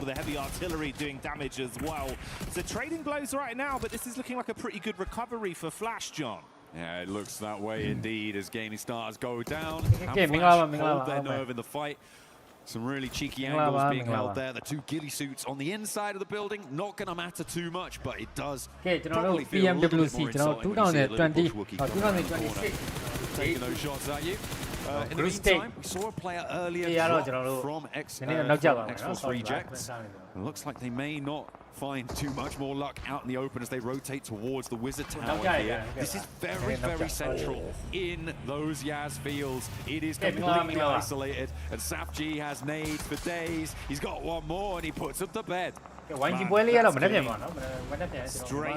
with the heavy artillery doing damage as well. So trading blows right now, but this is looking like a pretty good recovery for Flash, John. Yeah, it looks that way indeed as gaming stars go down. Okay, Flash hold their nerve in the fight. Some really cheeky angles being held there. The two ghillie suits on the inside of the building, not going to matter too much, but it does probably feel a little bit more exciting when you see a little bushwookie coming around the corner, taking those shots at you. In the meantime, we saw a player earlier drop from X-Force Rejects. It looks like they may not find too much more luck out in the open as they rotate towards the Wizard Tower here. This is very, very central in those Yaz fields. It is completely isolated, and Saf G has nades for days. He's got one more, and he puts them to bed. Straight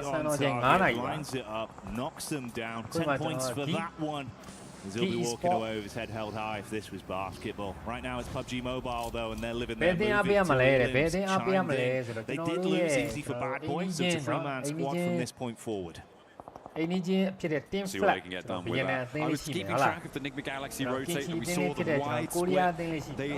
on target, lines it up, knocks them down. 10 points for that one. He'll be walking away with his head held high if this was basketball. Right now it's PUBG Mobile though, and they're living their movie. They did lose easy for Bad Boys. It's a three-man squad from this point forward. See what they can get done with that. I was keeping track of the Enigma Galaxy rotate, and we saw the wide split.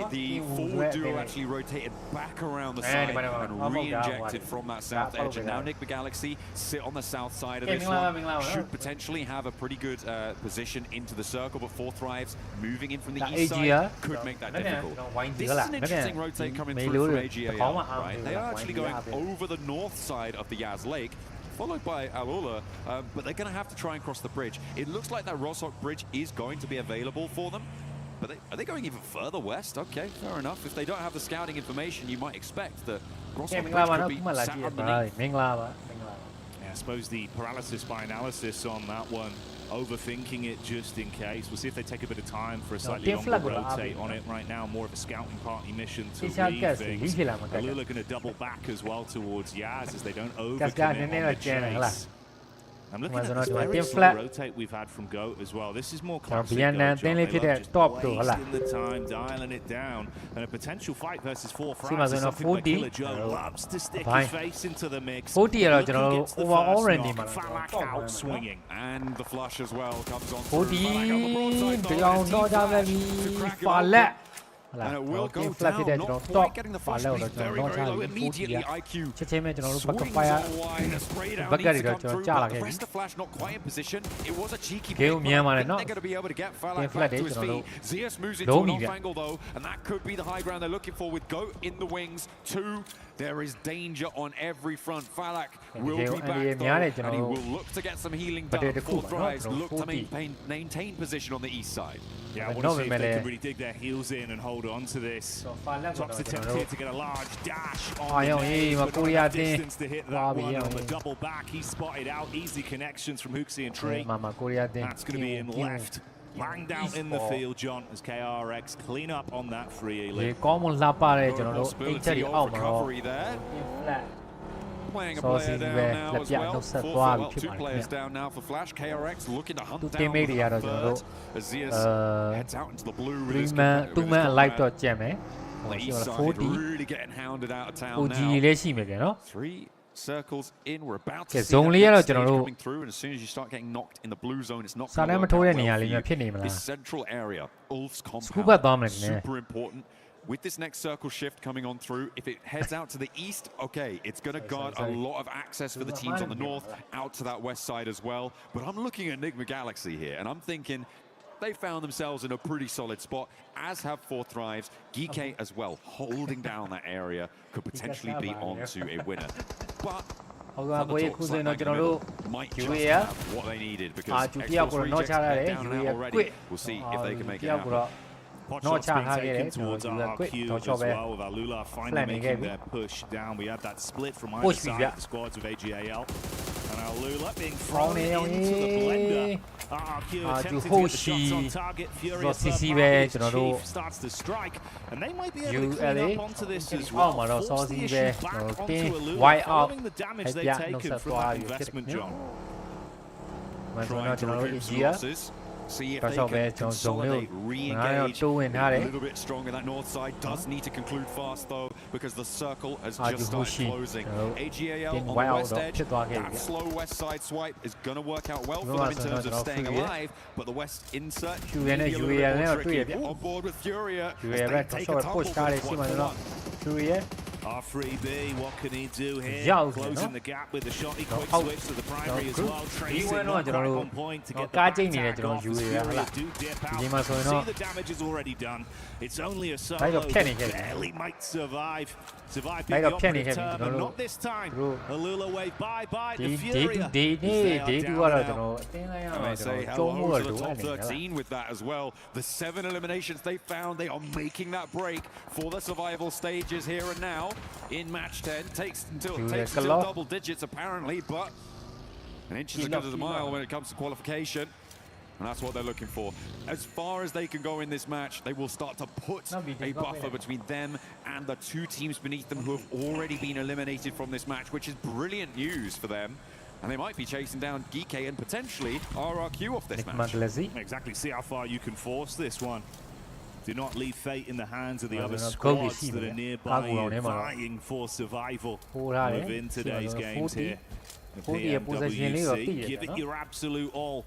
The forward duo actually rotated back around the side and re-injected from that south edge. And now Enigma Galaxy sit on the south side of this one. Should potentially have a pretty good position into the circle, but Four Thrives moving in from the east side could make that difficult. This is an interesting rotate coming through from AGAL, right? They are actually going over the north side of the Yaz Lake, followed by Alula, but they're going to have to try and cross the bridge. It looks like that Rossok bridge is going to be available for them, but are they going even further west? Okay, fair enough. If they don't have the scouting information, you might expect that Rossok bridge could be sat underneath. Yeah, I suppose the paralysis by analysis on that one, overthinking it just in case. We'll see if they take a bit of time for a slightly longer rotate on it. Right now, more of a scouting party mission to read things. Alula going to double back as well towards Yaz as they don't overcommit on the chase. I'm looking at this very slow rotate we've had from GOAT as well. This is more classic GOAT, John. They love just wasting the time, dialing it down. And a potential fight versus Four Thrives is something where Killer Joe loves to stick his face into the mix. Looking gets the first knock, Falak out swinging. And the flush as well comes on Falak. And it will go down, not quite getting the flush, but he's very, very low immediately. IQ swings all wide, a spray down needs to come through, but the rest of Flash not quite in position. It was a cheeky pick, but I think they're going to be able to get Falak back to his feet. Zeus moves into an off angle though, and that could be the high ground they're looking for with GOAT in the wings. There is danger on every front. Falak will be back though, and he will look to get some healing done. Four Thrives look to maintain position on the east side. Yeah, I want to see if they can really dig their heels in and hold on to this. Tops attempt here to get a large dash on the nade, but not the distance to hit that one on the double back. He's spotted out, easy connections from Hooksy and Tree. That's going to be in left. Banged out in the field, John, as KRX clean up on that free elite. Possibility of recovery there. Playing a player down now as well. Two players down now for Flash. KRX looking to hunt down the third as Zeus heads out into the blue with his on the east side, really getting hounded out of town now. 3 circles in, we're about to see that next stage coming through, and as soon as you start getting knocked in the blue zone, it's not going to work out well for you. This central area, Ulf's compound, super important. With this next circle shift coming on through, if it heads out to the east, okay, it's going to guard a lot of access for the teams on the north, out to that west side as well. But I'm looking at Enigma Galaxy here, and I'm thinking they found themselves in a pretty solid spot, as have Four Thrives. Geek as well, holding down that area, could potentially be on to a winner. But might just have what they needed, because X-Force Rejects are down and out already. We'll see if they can make it happen. Potshots being taken towards RRQ as well, with Alula finally making their push down. We had that split from either side of the squads of AGAL. And Alula being thrown into the blender. RRQ attempted to get the shots on target. Furious Chief starts to strike. And they might be able to clean up onto this as well. Force the issue back onto Alula, following the damage they've taken from that investment, John. Trying to recoup some losses. See if they can consolidate, re-engage a little bit stronger. That north side does need to conclude fast though, because the circle has just started closing. AGAL on the west edge, that slow west side swipe is going to work out well for them in terms of staying alive, but the west insert can be a little bit more tricky. On board with Furia, as they take a tumble from the R3B, what can he do here? Closing the gap with the shot. He quick switch to the primary as well. Tracing not right on point to get the back attack off. The Furia do dip out. See the damage is already done. It's only a solo that barely might survive. Survive being the operative term, but not this time. Alula wave bye-bye to Furia. I say hello to the top 13 with that as well. The 7 eliminations they found, they are making that break for the survival stages here and now in match 10. Takes until double digits apparently, but an inch is as good as a mile when it comes to qualification. And that's what they're looking for. As far as they can go in this match, they will start to put a buffer between them and the 2 teams beneath them who have already been eliminated from this match, which is brilliant news for them. And they might be chasing down Geeky and potentially RRQ off this match. Exactly, see how far you can force this one. Do not leave fate in the hands of the other squads that are nearby vying for survival within today's games here. The PMWC, give it your absolute all.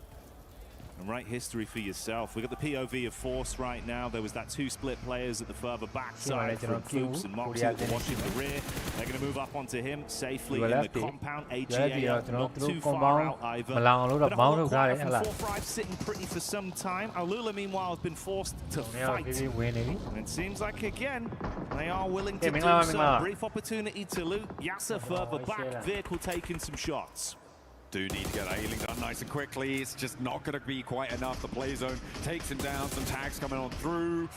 And write history for yourself. We've got the POV of Force right now. There was that 2 split players at the further back side from Fuchs and Moxie that were watching the rear. They're going to move up onto him safely in the compound. AGA not too far out either. But a whole lot quiet from 4-5 sitting pretty for some time. Alula, meanwhile, has been forced to fight. And it seems like, again, they are willing to do so. Brief opportunity to loot. Yasser further back. Vehicle taking some shots. Do need to get a healing done nice and quickly. It's just not going to be quite enough. The play zone takes him down. Some tags coming on through.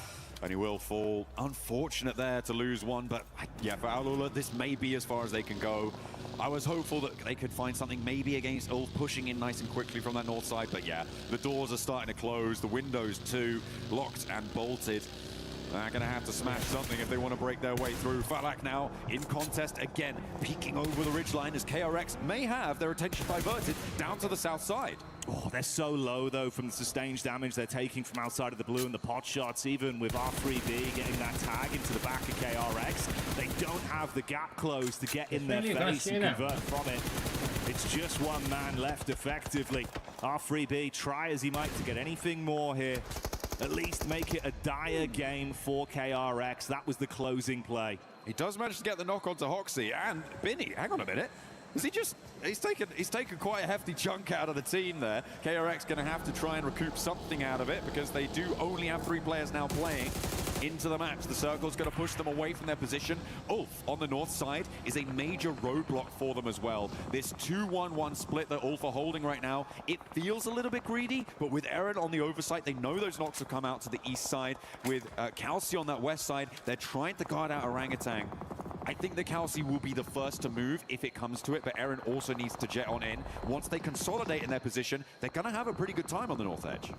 And he will fall. Unfortunate there to lose one. But yeah, for Alula, this may be as far as they can go. I was hopeful that they could find something maybe against Ulf, pushing in nice and quickly from that north side. But yeah, the doors are starting to close. The windows too, locked and bolted. They're going to have to smash something if they want to break their way through. Falak now in contest again, peeking over the ridgeline as KRX may have their attention diverted down to the south side. Oh, they're so low, though, from the sustained damage they're taking from outside of the blue and the pot shots, even with R3B getting that tag into the back of KRX. They don't have the gap closed to get in their face and convert from it. It's just one man left, effectively. R3B, try as he might to get anything more here. At least make it a dire game for KRX. That was the closing play. He does manage to get the knock onto Hoxie, and Binny, hang on a minute. Is he just, he's taken quite a hefty chunk out of the team there. KRX going to have to try and recoup something out of it because they do only have 3 players now playing into the match. The circle's going to push them away from their position. Ulf on the north side is a major roadblock for them as well. This 2-1-1 split that Ulf are holding right now, it feels a little bit greedy, but with Eren on the oversight, they know those knocks have come out to the east side. With Kalsi on that west side, they're trying to guard out Orangutan. I think the Kalsi will be the first to move if it comes to it, but Eren also needs to jet on in. Once they consolidate in their position, they're going to have a pretty good time on the north edge.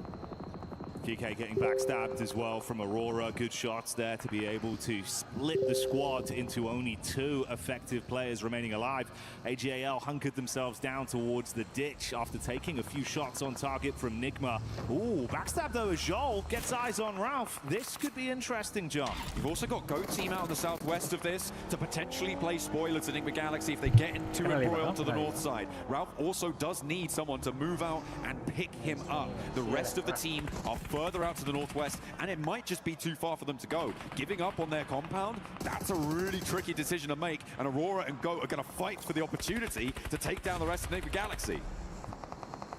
GK getting backstabbed as well from Aurora. Good shots there to be able to split the squad into only 2 effective players remaining alive. AGAL hunkered themselves down towards the ditch after taking a few shots on target from Nigma. Ooh, backstab though as Joel gets eyes on Ralph. This could be interesting, John. You've also got Goat Team out in the southwest of this to potentially play spoiler to Enigma Galaxy if they get into embroiled to the north side. Ralph also does need someone to move out and pick him up. The rest of the team are further out to the northwest, and it might just be too far for them to go. Giving up on their compound, that's a really tricky decision to make, and Aurora and Goat are going to fight for the opportunity to take down the rest of Enigma Galaxy.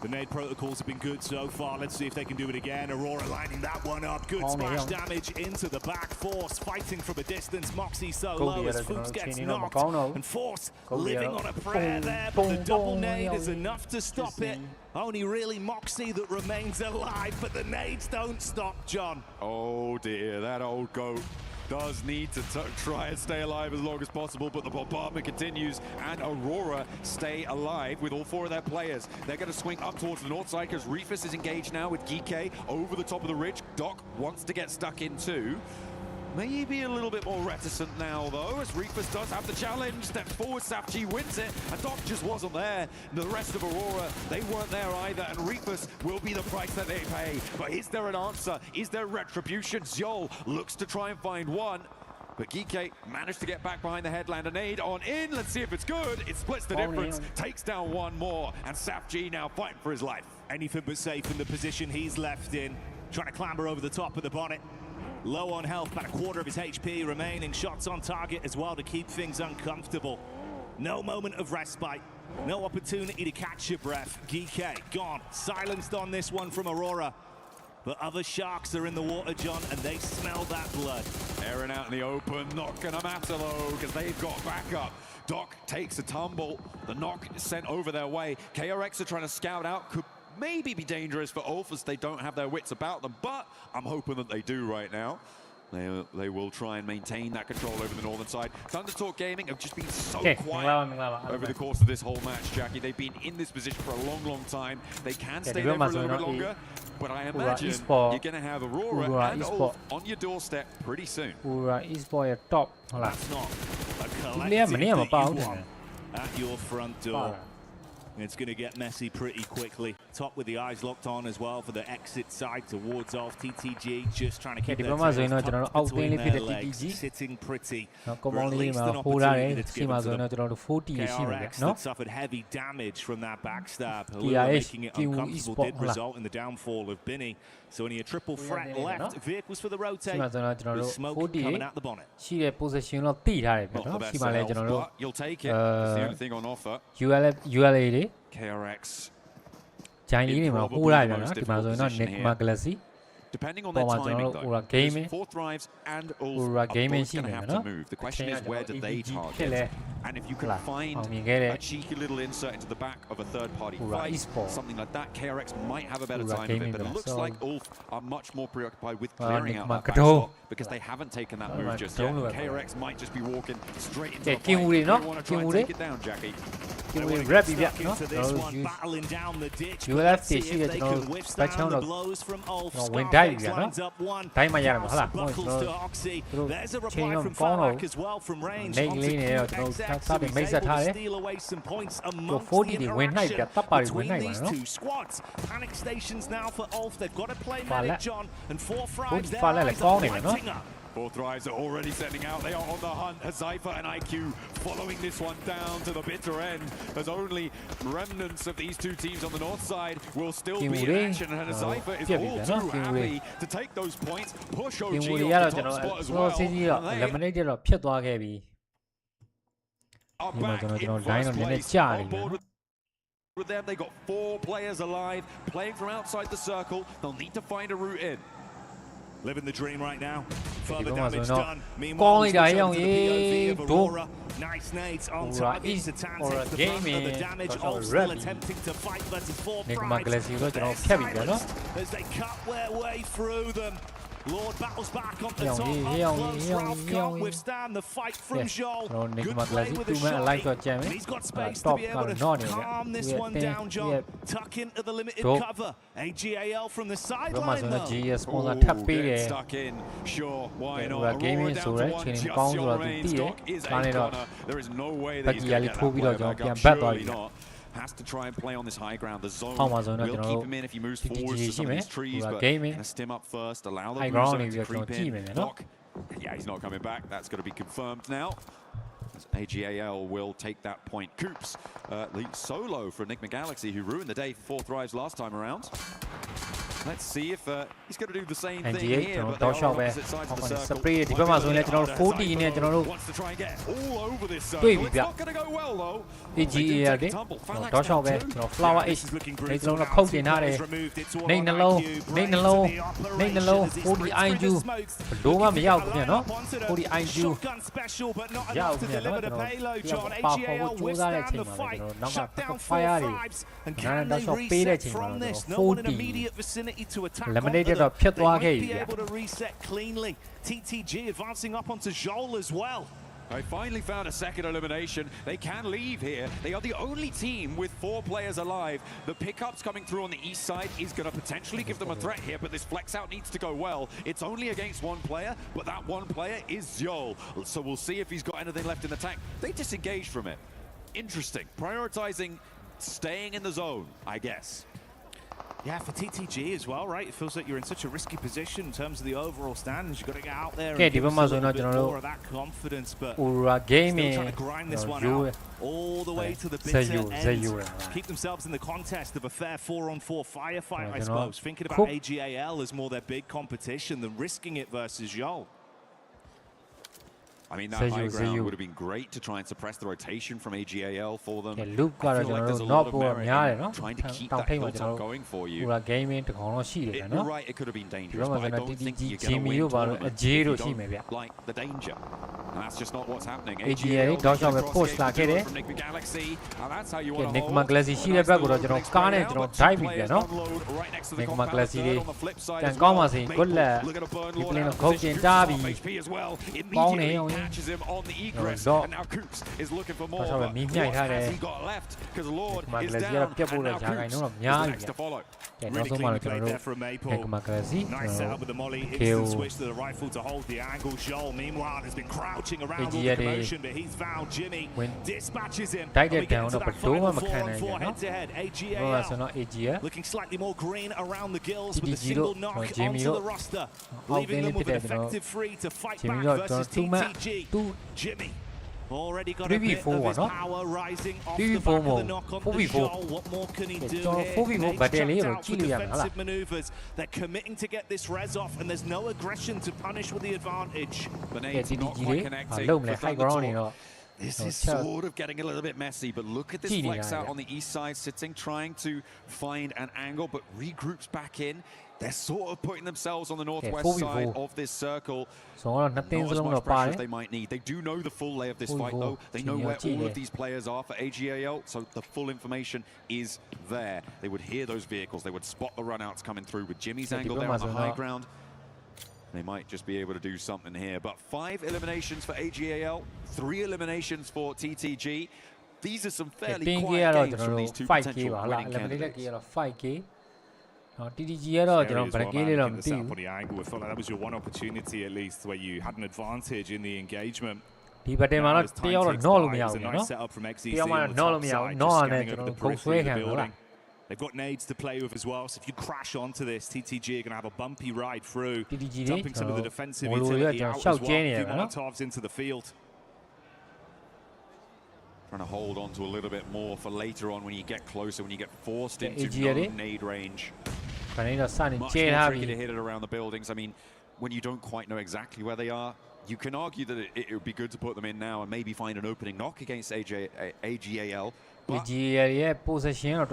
The nade protocols have been good so far. Let's see if they can do it again. Aurora lining that one up. Good smash damage into the back. Force fighting from a distance. Moxie so low as Fuchs gets knocked. And Force living on a prayer there, but the double nade is enough to stop it. Only really Moxie that remains alive, but the nades don't stop, John. Oh dear, that old Goat does need to try and stay alive as long as possible, but the bombardment continues, and Aurora stay alive with all 4 of their players. They're going to swing up towards the north side because Reefus is engaged now with Geeky over the top of the ridge. Doc wants to get stuck in too. Maybe a little bit more reticent now, though, as Reefus does have the challenge. Steps forward, Safji wins it, and Doc just wasn't there. The rest of Aurora, they weren't there either, and Reefus will be the price that they pay. But is there an answer? Is there retribution? Zol looks to try and find one, but Geeky managed to get back behind the headland. An aid on in. Let's see if it's good. It splits the difference, takes down one more, and Safji now fighting for his life. Anything but safe in the position he's left in, trying to clamber over the top of the bonnet. Low on health, about a quarter of his HP remaining. Shots on target as well to keep things uncomfortable. No moment of respite. No opportunity to catch your breath. GK gone. Silenced on this one from Aurora. But other sharks are in the water, John, and they smell that blood. Airing out in the open, not gonna matter though, because they've got backup. Doc takes a tumble. The knock is sent over their way. KRX are trying to scout out. Could maybe be dangerous for Ulf as they don't have their wits about them, but I'm hoping that they do right now. They will try and maintain that control over the northern side. Thundertalk Gaming have just been so quiet over the course of this whole match, Jackie. They've been in this position for a long, long time. They can stay there for a little bit longer, but I imagine you're going to have Aurora and Ulf on your doorstep pretty soon. Esports top. That's not a collective that you want at your front door. It's going to get messy pretty quickly. Top with the eyes locked on as well for the exit side towards off. TTG just trying to keep their tails tucked between their legs, sitting pretty. Released an opportunity that's given to them. KRX that suffered heavy damage from that backstab. Making it uncomfortable did result in the downfall of Binny. So only a triple threat left. Vehicles for the rotate with smoke coming out the bonnet. Not the best health, but you'll take it. It's the only thing on offer. ULA KRX. Depending on their timing, though, because 4 Thrives and Ulf are both going to have to move. The question is, where do they target? And if you can find a cheeky little insert into the back of a third-party fight, something like that, KRX might have a better time of it. But it looks like Ulf are much more preoccupied with clearing out that back spot because they haven't taken that move just yet. KRX might just be walking straight into the fight. You want to try and take it down, Jackie. You will grab it, no? You will have to see it, no? Back down, no? When die, no? Die, my yard, hala. There's a reply from Farlack as well from range. Starting Mesa Tare. So 40 the win night, the top is win night, no? Squads. Panic stations now for Ulf. They've got to play Medic John and 4 Thrives there. 4 Thrives are already setting out. They are on the hunt. Hazaifa and IQ following this one down to the bitter end. As only remnants of these two teams on the north side will still be in action. And Hazaifa is all too happy to take those points. Push OG off the top spot as well. Are back in first place. On board with them, they got 4 players alive, playing from outside the circle. They'll need to find a route in. Living the dream right now. Further damage done. Meanwhile, the POV of Aurora. Nice nades on target to take the brunt of the damage. All still attempting to fight versus 4 Thrives. As they cut their way through them. Lord battles back on the top. Close. Ralph can't withstand the fight from Joel. Good play with the shot. And he's got space to be able to calm this one down, John. Tuck into the limited cover. AGAL from the sideline, though. Stuck in. Sure, why not? Aurora down to 1. Just your range. Doc is a gunner. There is no way that he's going to get that player back up. Surely not. Has to try and play on this high ground. The zone will keep him in if he moves forwards to some of these trees, but gonna stim up first, allow the blue zone to creep in. Doc, yeah, he's not coming back. That's going to be confirmed now. As AGAL will take that point. Coops, the solo for Enigma Galaxy, who ruined the day for 4 Thrives last time around. Let's see if he's going to do the same thing here, but they are on opposite sides of the circle. Wants to try and get all over this circle. It's not going to go well, though. Flower is looking special, but not enough to deliver the payload, John. AGAL withstand the fight, shut down 4 Thrives, and can they reset from this? No one in immediate vicinity to attack onto them. They might be able to reset cleanly. TTG advancing up onto Joel as well. They finally found a second elimination. They can leave here. They are the only team with 4 players alive. The pickups coming through on the east side is going to potentially give them a threat here, but this flex out needs to go well. It's only against 1 player, but that 1 player is Zol. So we'll see if he's got anything left in the tank. They disengaged from it. Interesting. Prioritizing staying in the zone, I guess. Yeah, for TTG as well, right? It feels like you're in such a risky position in terms of the overall standings. You've got to get out there and give us a little bit more of that confidence, but still trying to grind this one out. all the way to the bitter end. Keep themselves in the contest of a fair 4-on-4 firefight, I suppose. Thinking about AGAL as more their big competition than risking it versus Yol. I mean, that high ground would have been great to try and suppress the rotation from AGAL for them. I feel like there's a lot of merit in trying to keep that hilltop going for you. You're right, it could have been dangerous, but I don't think you're going to win tournaments if you don't like the danger. And that's just not what's happening. AGAL push from Nick Galaxy, and that's how you want to hold. Nick Galaxyရှိတဲ့ဘက်ကိုတော့ကျွန်တော်ကားနဲ့ကျွန်တော် drive ပြီးပြန်နော် Nick Galaxy တွေကန်ကောင်းပါစေ good luck ဒီ plane ကိုခုတ်တင်တာပြီးကောင်းနေအောင် catches him on the egress, and now Coops is looking for more. But what has he got left? Because Lord is down, and now Coops is next to follow. Really clean play there from Maple. Nice setup with the molly. Instant switch to the rifle to hold the angle. Joel, meanwhile, has been crouching around with the commotion, but he's found Jimmy. Dispatches him. And we get into that final 4-on-4 head-to-head. AGAL looking slightly more green around the gills with a single knock onto the roster, leaving them with an effective 3 to fight back versus TTG. Jimmy already got a bit of his power rising off the back of the knock on the Joel. What more can he do here? Nate's trapped out with defensive maneuvers. They're committing to get this res off, and there's no aggression to punish with the advantage. But Nate's not quite connecting. This is sort of getting a little bit messy, but look at this flex out on the east side, sitting, trying to find an angle, but regroups back in. They're sort of putting themselves on the northwest side of this circle. Not as much pressure as they might need. They do know the full lay of this fight, though. They know where all of these players are for AGAL, so the full information is there. They would hear those vehicles. They would spot the runouts coming through with Jimmy's angle there on the high ground. They might just be able to do something here. But 5 eliminations for AGAL, 3 eliminations for TTG. These are some fairly quiet games from these two potential winning candidates. TTG the angle. We felt like that was your one opportunity at least where you had an advantage in the engagement. It was a nice setup from XEC on the top side, just scanning over the periphery of the building. They've got nades to play with as well, so if you crash onto this, TTG are going to have a bumpy ride through, dumping some of the defensive utility out as well. A few Molotovs into the field. Trying to hold on to a little bit more for later on when you get closer, when you get forced into no nade range. Much more tricky to hit it around the buildings. I mean, when you don't quite know exactly where they are, you can argue that it would be good to put them in now and maybe find an opening knock against AGAL. But possession look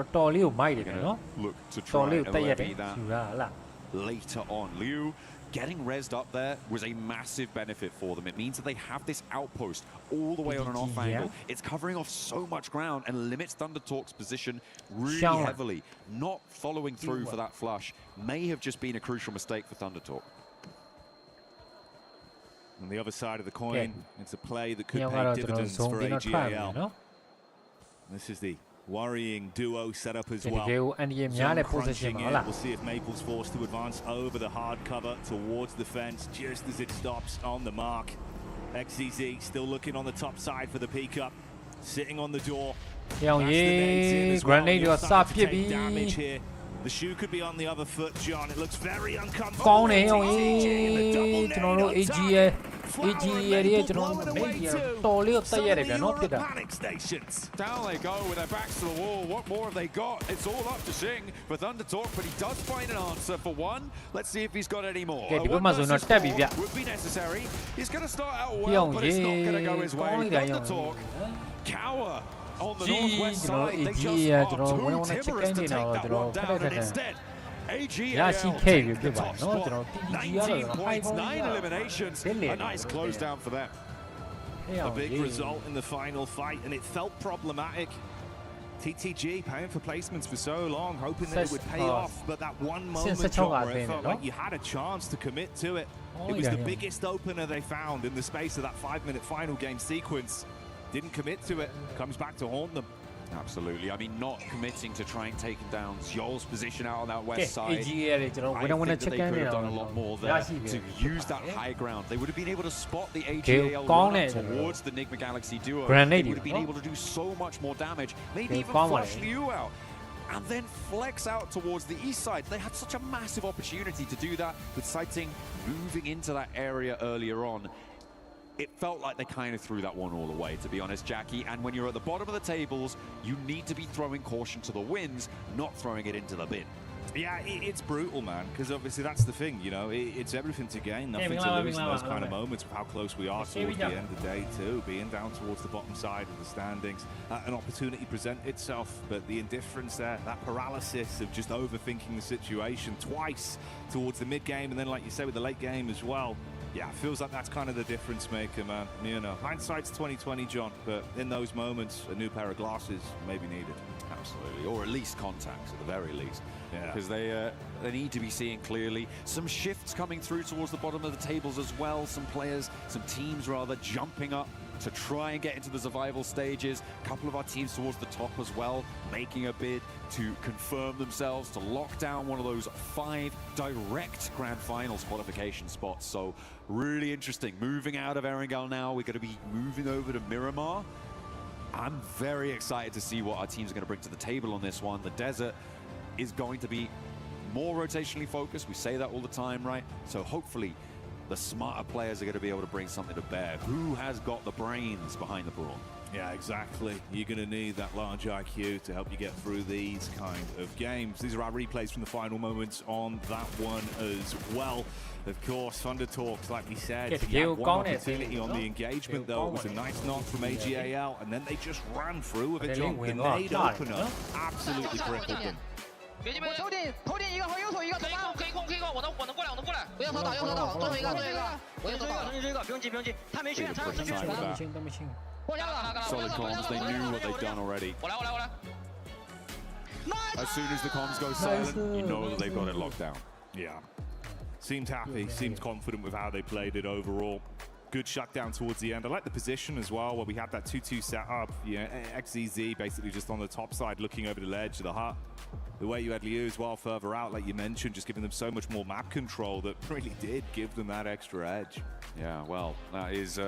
to try and levy that later on. Liu getting rezzed up there was a massive benefit for them. It means that they have this outpost all the way on an off angle. It's covering off so much ground and limits ThunderTalk's position really heavily. Not following through for that flush may have just been a crucial mistake for ThunderTalk. On the other side of the coin, it's a play that could pay dividends for AGAL. This is the worrying duo setup as well. Crunching in. We'll see if Maple's forced to advance over the hard cover towards the fence just as it stops on the mark. XCZ still looking on the top side for the peek up, sitting on the door. Grenade damage here. The shoe could be on the other foot, John. It looks very uncomfortable. Panic stations. Down they go with their backs to the wall. What more have they got? It's all up to Singh for ThunderTalk, but he does find an answer for one. Let's see if he's got any more. One versus 4 would be necessary. He's going to start out well, but it's not going to go his way. ThunderTalk cower on the northwest side. They just are too timorous to take that one down, and instead AGAL 19 points, 9 eliminations, a nice close down for them. A big result in the final fight, and it felt problematic. TTG paying for placements for so long, hoping that it would pay off, but that one moment, John, where it felt like you had a chance to commit to it. It was the biggest opener they found in the space of that 5-minute final game sequence. Didn't commit to it, comes back to haunt them. Absolutely. I mean, not committing to trying taking down Yol's position out on that west side. I think that they could have done a lot more there to use that high ground. They would have been able to spot the AGAL towards the Enigma Galaxy duo. They would have been able to do so much more damage. Maybe even flush Liu out. And then flex out towards the east side. They had such a massive opportunity to do that with Sighting moving into that area earlier on. it felt like they kind of threw that one all away, to be honest, Jackie. And when you're at the bottom of the tables, you need to be throwing caution to the winds, not throwing it into the bin. Yeah, it's brutal, man, because obviously that's the thing, you know, it's everything to gain, nothing to lose in those kind of moments of how close we are towards the end of day two, being down towards the bottom side of the standings. An opportunity present itself, but the indifference there, that paralysis of just overthinking the situation twice towards the mid-game, and then, like you say, with the late game as well. Yeah, it feels like that's kind of the difference maker, man. You know, hindsight's 20/20, John, but in those moments, a new pair of glasses may be needed. Absolutely, or at least contacts at the very least. Yeah. Because they need to be seeing clearly. Some shifts coming through towards the bottom of the tables as well. Some players, some teams rather, jumping up to try and get into the survival stages. A couple of our teams towards the top as well, making a bid to confirm themselves, to lock down one of those 5 direct Grand Finals qualification spots. So really interesting. Moving out of Erangel now, we're going to be moving over to Miramar. I'm very excited to see what our teams are going to bring to the table on this one. The desert is going to be more rotationally focused. We say that all the time, right? So hopefully the smarter players are going to be able to bring something to bear. Who has got the brains behind the brawn? Yeah, exactly. You're going to need that large IQ to help you get through these kind of games. These are our replays from the final moments on that one as well. Of course, Thunder Talks, like we said, you had one opportunity on the engagement, though. It was a nice knock from AGAL, and then they just ran through with it, John. The nade opener absolutely crippled them. 我头顶一个和右手一个，可以控，我能过来，不要手打，右手打，最后一个，我右手打，重新追一个，不用急，他没去，他是去，都没清。过来了 Solid comms, they knew what they'd done already. 我来。As soon as the comms go silent, you know that they've got it locked down. Yeah. Seemed happy, seemed confident with how they played it overall. Good shutdown towards the end. I like the position as well, where we had that 2-2 setup. Yeah, XZZ basically just on the top side, looking over the ledge of the hut. The way you had Liu as well further out, like you mentioned, just giving them so much more map control that really did give them that extra edge. Yeah, well, that is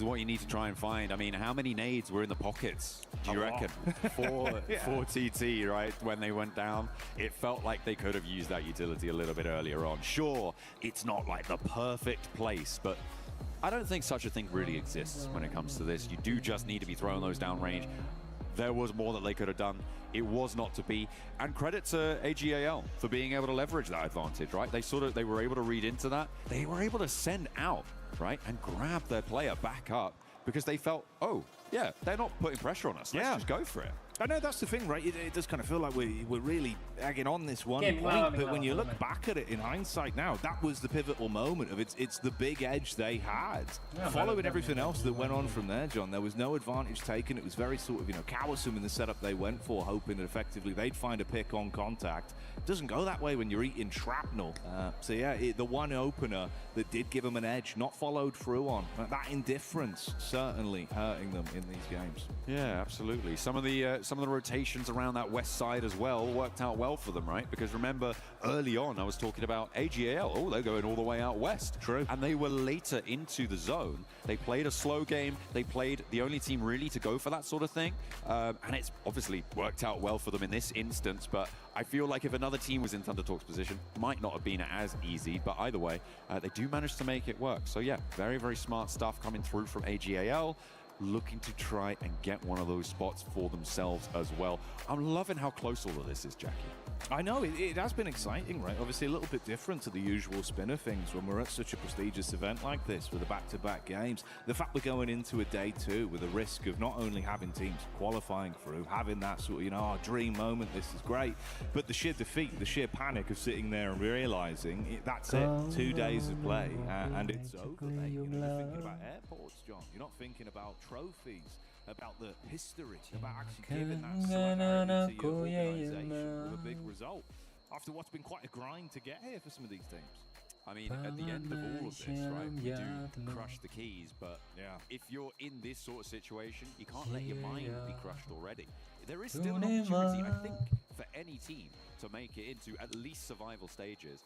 what you need to try and find. I mean, how many nades were in the pockets, do you reckon? Four TT, right, when they went down. It felt like they could have used that utility a little bit earlier on. Sure, it's not like the perfect place, but I don't think such a thing really exists when it comes to this. You do just need to be throwing those downrange. There was more that they could have done. It was not to be. And credit to AGAL for being able to leverage that advantage, right? They were able to read into that. They were able to send out, right, and grab their player back up because they felt, oh, yeah, they're not putting pressure on us. Let's just go for it. I know that's the thing, right? It does kind of feel like we're really egging on this one point, but when you look back at it in hindsight now, that was the pivotal moment of it's the big edge they had. Following everything else that went on from there, John, there was no advantage taken. It was very sort of, you know, cowsome in the setup they went for, hoping that effectively they'd find a pick on contact. It doesn't go that way when you're eating shrapnel. So yeah, the one opener that did give them an edge, not followed through on. That indifference certainly hurting them in these games. Yeah, absolutely. Some of the rotations around that west side as well worked out well for them, right? Because remember, early on, I was talking about AGAL. Oh, they're going all the way out west. True. And they were later into the zone. They played a slow game. They played the only team really to go for that sort of thing. And it's obviously worked out well for them in this instance. But I feel like if another team was in Thunder Talk's position, might not have been as easy. But either way, they do manage to make it work. So yeah, very, very smart stuff coming through from AGAL. Looking to try and get one of those spots for themselves as well. I'm loving how close all of this is, Jackie. I know, it has been exciting, right? Obviously a little bit different to the usual spin of things when we're at such a prestigious event like this with the back-to-back games. The fact we're going into a day two with a risk of not only having teams qualifying through, having that sort of, you know, our dream moment, this is great, but the sheer defeat, the sheer panic of sitting there and realizing that's it, 2 days of play, and it's over, mate. You know, you're thinking about airports, John. You're not thinking about trophies, about the history, about actually giving that solidarity to your organisation with a big result after what's been quite a grind to get here for some of these teams. I mean, at the end of all of this, right, we do crush the keys, but if you're in this sort of situation, you can't let your mind be crushed already. There is still an opportunity, I think, for any team to make it into at least survival stages,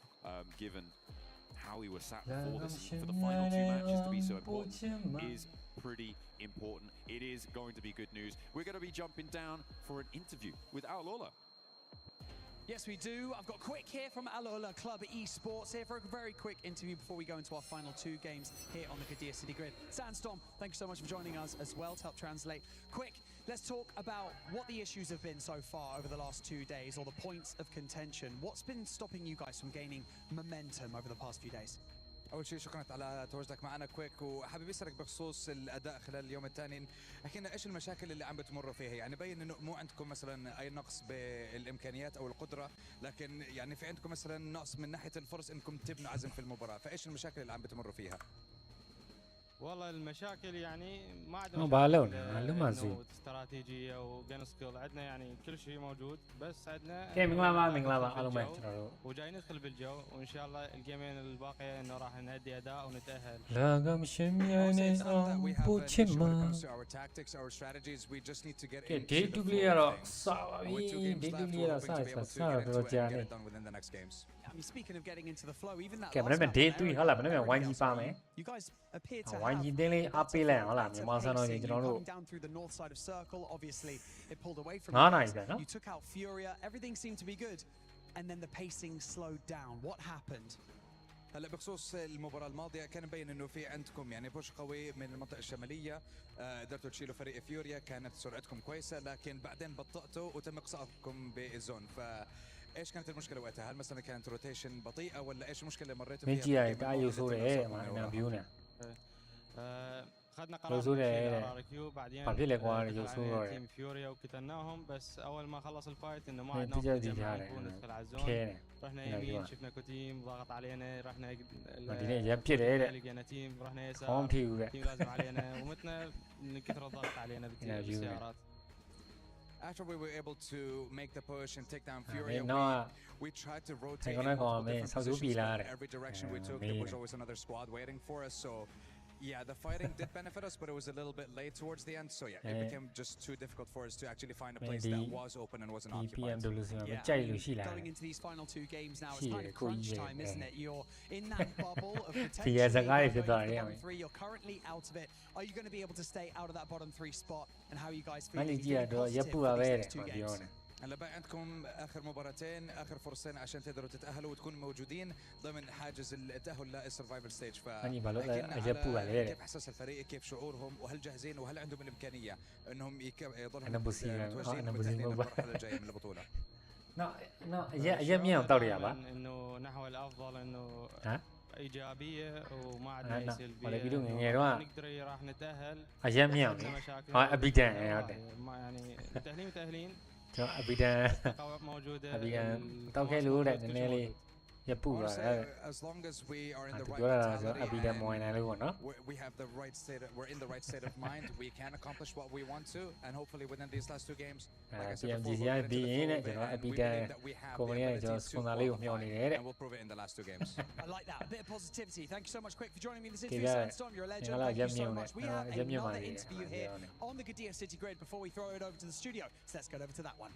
given how we were sat before this for the final 2 matches to be so important is pretty important. It is going to be good news. We're going to be jumping down for an interview with Al Lola. Yes, we do. I've got Quick here from Alola Club Esports here for a very quick interview before we go into our final 2 games here on the Gadir City Grid. Sandstorm, thank you so much for joining us as well to help translate. Quick, let's talk about what the issues have been so far over the last 2 days, or the points of contention. What's been stopping you guys from gaining momentum over the past few days? اول شيء شكرا على تواجدك معنا كويك، وحابب اسالك بخصوص الاداء خلال اليوم الثاني. احكي لنا ايش المشاكل اللي عم بتمروا فيها؟ يعني بين انه مو عندكم مثلا اي نقص بالامكانيات او القدره، لكن يعني في عندكم مثلا نقص من ناحيه الفرص انكم تبنوا عزم في المباراه، فايش المشاكل اللي عم بتمروا فيها؟ والله المشاكل يعني ما عندنا استراتيجية وجن سكيل، عندنا يعني كل شيء موجود، بس عندنا وجاي ندخل بالجو، وان شاء الله الجيمين الباقية انه راح نأدي اداء ونتأهل. Speaking of getting into the flow, even that last match, day 3 ဟုတ်လား မနေ့က YG ပါမယ် you guys appear to YG တင်းလေးအပေးလိုက်ဟုတ်လားမြန်မာစံတော်ကြီးကျွန်တော်တို့ down through the north side of circle, obviously it pulled away from you took out Furia, everything seemed to be good, and then the pacing slowed down. What happened? هلا بخصوص المباراة الماضية كان مبين انه في عندكم يعني بوش قوي من المنطقة الشمالية، قدرتوا تشيلوا فريق فيوريا، كانت سرعتكم كويسة، لكن بعدين بطأتوا وتم اقصائكم بالزون. ايش كانت المشكله وقتها؟ هل مثلا كانت روتيشن بطيئه ولا ايش المشكله اللي مريتوا فيها؟ اخذنا قرار كيو بعدين تيم فيوريا وقتلناهم، بس اول ما خلص الفايت انه ما عندنا وقت ندخل على الزون، رحنا يمين شفنا كوتيم ضغط علينا، رحنا لقينا تيم، رحنا يسار تيم لازم علينا، ومتنا من كثر الضغط علينا بالسيارات. After we were able to make the push and take down Furia, we tried to rotate in multiple positions. Every direction we took, there was always another squad waiting for us. So, yeah, the fighting did benefit us, but it was a little bit late towards the end. So, yeah, it became just too difficult for us to actually find a place that was open and wasn't occupied. Going into these final 2 games now, it's kind of crunch time, isn't it? You're in that bubble of potentially bottom 3. You're currently out of it. Are you going to be able to stay out of that bottom 3 spot? And how are you guys feeling? Positive for these next 2 games? هلا بقى عندكم اخر مباراتين، اخر فرصتين عشان تقدروا تتاهلوا وتكونوا موجودين ضمن حاجز التاهل للسرفايفل ستيج. كيف احساس الفريق، كيف شعورهم، وهل جاهزين وهل عندهم الامكانيه انهم يضلوا متواجدين ومتاهلين للمرحله الجايه من البطوله؟ انه نحو الافضل، انه ايجابيه وما عندنا سلبيه، نقدر راح نتاهل. يعني متاهلين cho Abida tao cái lúa này nên là ya pu rồi đó là Abida mồi này luôn đó. We're in the right state of mind. We can accomplish what we want to, and hopefully within these last 2 games, like I said before, we'll believe that we have the ability to and we'll prove it in the last 2 games. I like that, a bit of positivity. Thank you so much, Quick, for joining me this interview. Sandstorm, you're a legend. Thank you so much. We have another interview here on the Gadir City Grid before we throw it over to the studio. So let's go over to that one.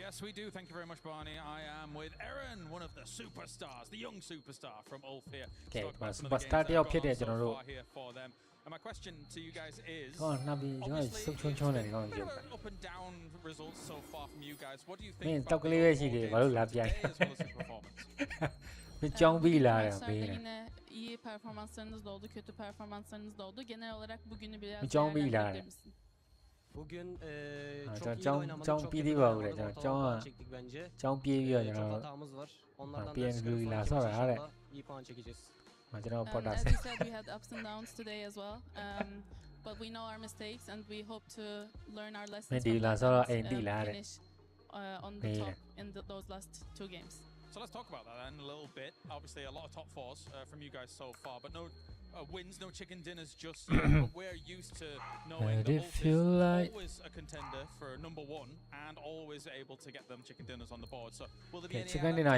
Yes, we do. Thank you very much, Barney. I am with Eren, one of the superstars, the young superstar from Ulf here. Okay, superstar တယောက်ဖြစ်တဲ့ကျွန်တော်တို့ And my question to you guys is, obviously, up and down results so far from you guys. What do you think about today's performance? ကြောင်းပြီးလာတယ်ဘေးနဲ့ yine iyi performanslarınız da oldu, kötü performanslarınız da oldu. Genel olarak bugünü biraz değerlendirebilir misin? Bugün çok iyi oynamadık, çok kötü ortalar çektik bence. Çok hatamız var. Onlardan ders çıkarıp inşallah iyi puan çekeceğiz. As you said, we had ups and downs today as well. But we know our mistakes and we hope to learn our lessons from that and finish on the top in those last 2 games. So let's talk about that then a little bit. Obviously, a lot of top 4s from you guys so far, but no wins, no chicken dinners just yet. But we're used to knowing that Ulf is always a contender for number 1 and always able to get them chicken dinners on the board. So will there be any chicken dinner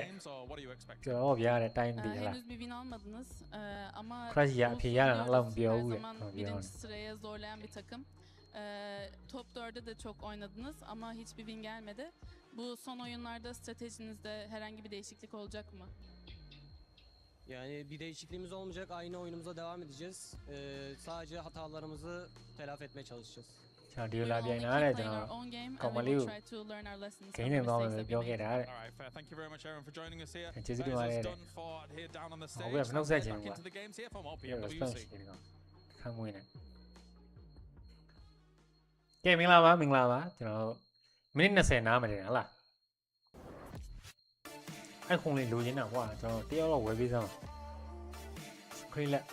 games, or what are you expecting? Henüz bir win almadınız ama birinci sıraya zorlayan bir takım. Top 4'de de çok oynadınız ama hiçbir win gelmedi. Bu son oyunlarda stratejinizde herhangi bir değişiklik olacak mı? Yani bir değişikliğimiz olmayacak. Aynı oyunumuza devam edeceğiz. Sadece hatalarımızı telafi etmeye çalışacağız.ကျွန်တော်ဒီလိုလာပြိုင်တာတဲ့ကျွန်တော်ကောင်မလေးကိုဂိမ်းနေတော့မယ်ပြောခဲ့တာတဲ့ Alright, fair. Thank you very much, Aaron, for joining us here. ကျေးဇူးတင်ပါတယ်တဲ့ Done for here down on the ဟို stage. ကနှုတ်ဆက်ခြင်း Back ကွာ into the games here for more ပြီးတော့ response PMWC. ရှိတယ်ကောင်ခံမွေးနေကဲမင်္ဂလာပါကျွန်တော်မိနစ်20နားမှာတင်ဟလားအဲ့ခုံလေးလိုချင်တာကွာကျွန်တော်တယောက်တော့ဝယ်ပေးစမ်းခရီးလက်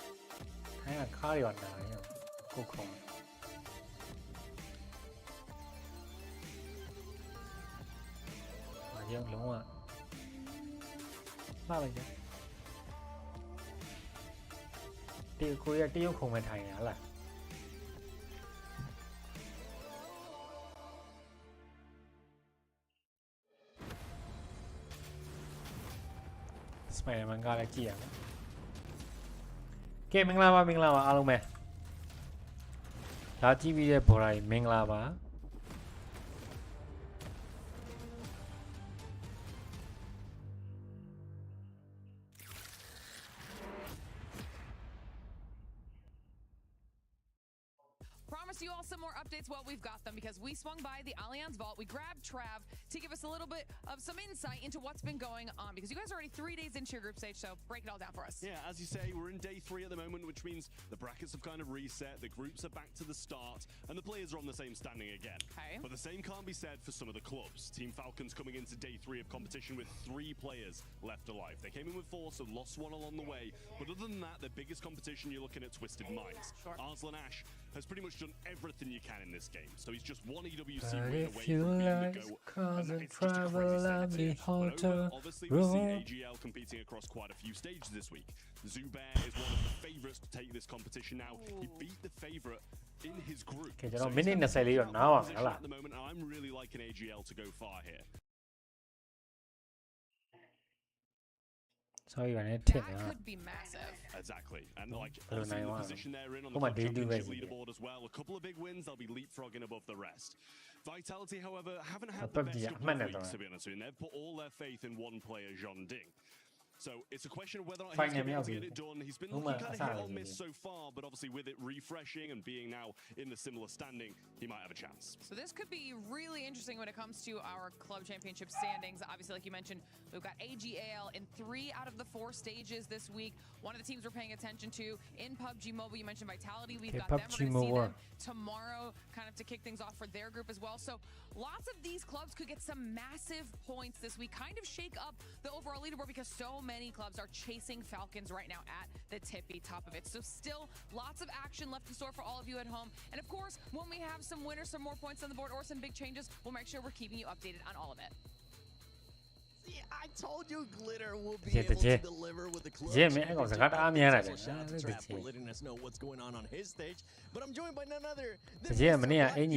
ခိုင်းကခါးရောနာနေကိုခုံမပြောင်းလုံးဝမှားလိုက်ကြတေကိုရတရုတ်ခုံမဲ့ထိုင်ရဟလားစပိုင်ဒါမန်ကလည်းကြည့်ရမယ်ကဲမင်္ဂလာပါအားလုံးပဲလာကြည့်ပြီးတဲ့ဘော်ဒါကြီးမင်္ဂလာပါYou all some more updates while we've got them, because we swung by the Allianz Vault. We grabbed Trav to give us a little bit of some insight into what's been going on, because you guys are already 3 days into your group stage, so break it all down for us. Yeah, as you say, we're in day 3 at the moment, which means the brackets have kind of reset, the groups are back to the start, and the players are on the same standing again. Okay. But the same can't be said for some of the clubs. Team Falcons coming into day 3 of competition with 3 players left alive. They came in with 4, so lost 1 along the way. But other than that, the biggest competition, you're looking at Twisted Minds. Sure. Arslan Ash has pretty much done everything you can in this game, so he's just 1 EWC but win if away you from being like the GOAT. cause And and it's just a travel crazy and set be of hotter obviously, we've seen roll. AGL competing across quite a few stages this week. Zubair is one of the favourites to take this competition now. He beat the favourite in his group. Okay, So minute he's na sali in now position at the moment, and I'm really liking AGL to go far here. Sorry, That could be massive. Exactly, and like obviously the position they're in on the club championship leaderboard as well. A couple of big wins, they'll be leapfrogging above the rest. Vitality, however, haven't had the best couple of weeks, to be honest with you. They've put all their faith in one player, Jean Ding. So it's a question of whether or not he's going to be able to get it done. He's been looking kind of hit or miss so far, but obviously with it refreshing and being now in the similar standing, he might have a chance. So this could be really interesting when it comes to our club championship standings. Obviously, like you mentioned, we've got AGAL in 3 out of the 4 stages this week. One of the teams we're paying attention to in PUBG Mobile, you mentioned Vitality. We've got them. We're going to see them tomorrow kind of to kick things off for their group as well. So lots of these clubs could get some massive points this week, kind of shake up the overall leaderboard, because so many clubs are chasing Falcons right now at the tippy top of it. So still lots of action left in store for all of you at home. And of course, when we have some winners, some more points on the board, or some big changes, we'll make sure we're keeping you updated on all of it. See, I told you Glitter will be able to deliver with the club. For letting us know what's going on his stage. But I'm joined by none other than and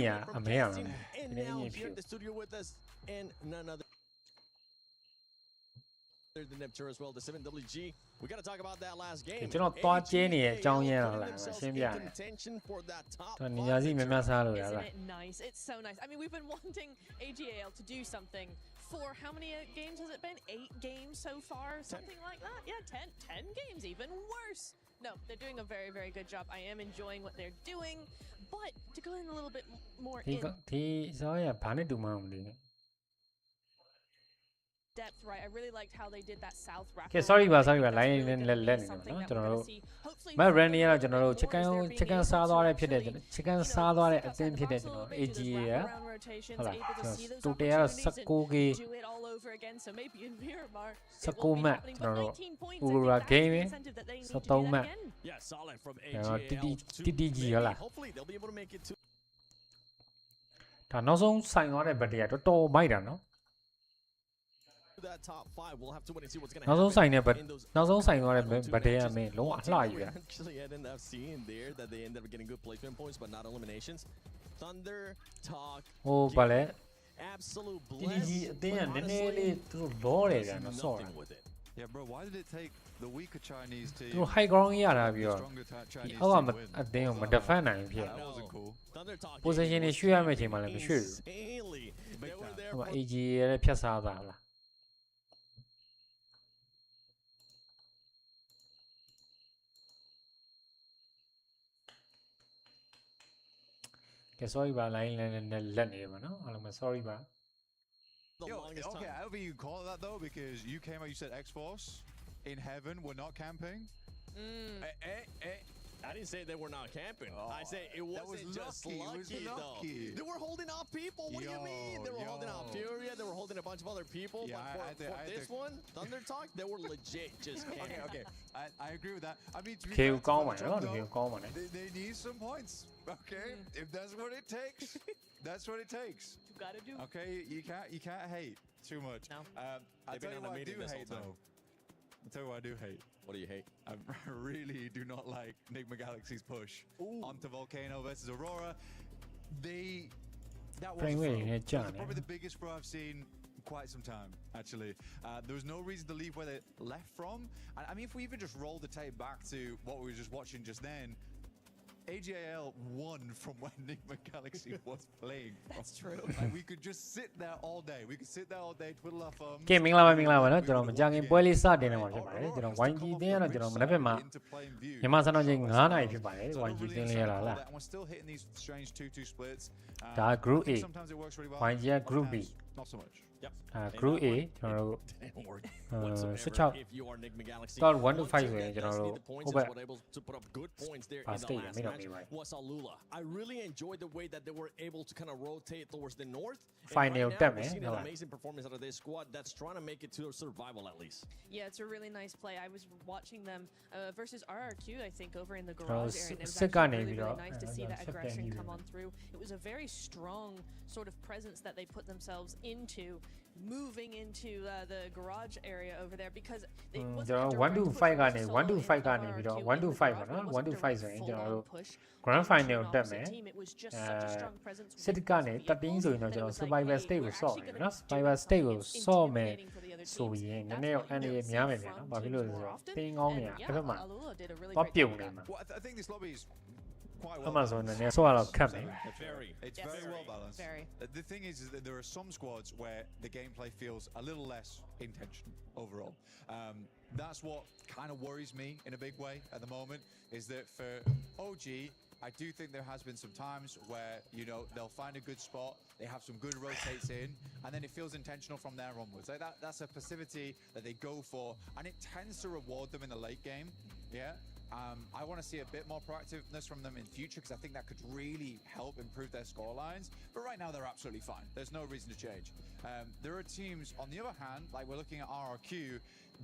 now here at the studio with us, and none other than Neptune as well, the 7WG. We got to talk about that last game. Isn't it nice? It's so nice. I mean, we've been wanting AGAL to do something for how many games has it been? 8 games so far? Something like that? Yeah, 10 games, even worse. No, they're doing a very, very good job. I am enjoying what they're doing, but to go in a little bit more in depth, right? I really liked how they did that south wrap. Okay, sorry, line my running out general chicken salad or chicken salad at the AGA. Today are Sakogi Sakoma Ura Gaming Satoma TDG. Hopefully they'll be able to make it to Tanozon sign on a better to Biden, no? that top 5. We'll have to wait and see what's going to happen. Not sign on but they are made low. Actually, I ended up seeing there that they ended up getting good placement points, but not eliminations. Thunder Talk. Oh, ballet. Absolute Yeah, bro, why did it take the weaker Chinese team to high ground here? Stronger Chinese team to defend. That wasn't cool. Position is sure I'm sure. AGA sorry ပါ line နဲ့လက်နေမှာနော်အားလုံးပဲ sorry ပါ Okay, however you call it that though, because you came out, you said X-Force in heaven were not camping. I didn't say they were not camping. I say it wasn't just lucky though. They were holding off people. What do you mean? They were holding off Furia. They were holding a bunch of other people. Yeah, but for this one, Thunder Talk, they were legit just camping. Okay. I agree with that. I mean, to be Keep fair, going, no? They need some points. Okay, if that's what it takes, that's what it takes. You gotta do. Okay, you can't hate too much. No. I tell you what I do hate though. I'll tell you what I do hate. What do you hate? I really do not like Enigma Galaxy's push onto Volcano versus Aurora. That was probably the biggest throw I've seen in quite some time, actually. There was no reason to leave where they left from. And I mean, if we even just roll the tape back to what we were just watching just then, AGAL won from when Enigma Galaxy was playing. That's true. Like, we could just sit there all day. We could sit there all day, twiddle our thumbs. ကဲမင်္ဂလာပါနော်ကျွန်တော်မကြခင်ပွဲလေးစတင်နေမှာဖြစ်ပါတယ်ကျွန်တော် YG တင်းကတော့ကျွန်တော်မနေ့ကမှမြန်မာစံတော်ချိန်9နာရီဖြစ်ပါတယ် YG တင်းလေးရလား We're still hitting these strange 2-2 splits. ဒါ Group A Sometimes it works really well. YG Group B Not so much. Yep. Group A ကျွန်တော်တို့ 16 Got 1 to 5 ဆိုရင်ကျွန်တော်တို့ဟုတ်ပဲ was Alula. I really enjoyed the way that they were able to kind of rotate towards the north. Final right now, we're seeing an amazing performance out of this squad that's trying to make it to survival at least. Yeah, it's a really nice play. I was watching them versus RRQ, I think, over in the garage area. And it was actually really nice to see that aggression come on through. It was a very strong sort of presence that they put themselves into, moving into the garage area over there because it wasn't 1 to 5ကနေ1 to 5ကနေပြီးတော့1 to 5ပါနော်1 to 5ဆိုရင်ကျွန်တော်တို့ grand final တက်မယ်စစ်ကနေ13ဆိုရင်တော့ကျွန်တော် survivor state ကိုဆော့မယ်နော် survivor state ကိုဆော့မယ်ဆိုရင်နည်းနည်းအန်ဒီများမယ်ဗျာနော်ဘာဖြစ်လို့လဲဆိုတော့တင်းကောင်းနေတာတစ်ဖက်မှာတော့ပြုံနေမှာ I think this lobby is quite well balanced. It's very well balanced. The thing is that there are some squads where the gameplay feels a little less intentional overall. That's what kind of worries me in a big way at the moment, is that for OG, I do think there has been some times where, you know, they'll find a good spot, they have some good rotates in, and then it feels intentional from there onwards. Like that's a passivity that they go for, and it tends to reward them in the late game. Yeah. I want to see a bit more proactiveness from them in future because I think that could really help improve their score lines. But right now they're absolutely fine. There's no reason to change. There are teams, on the other hand, like we're looking at RRQ,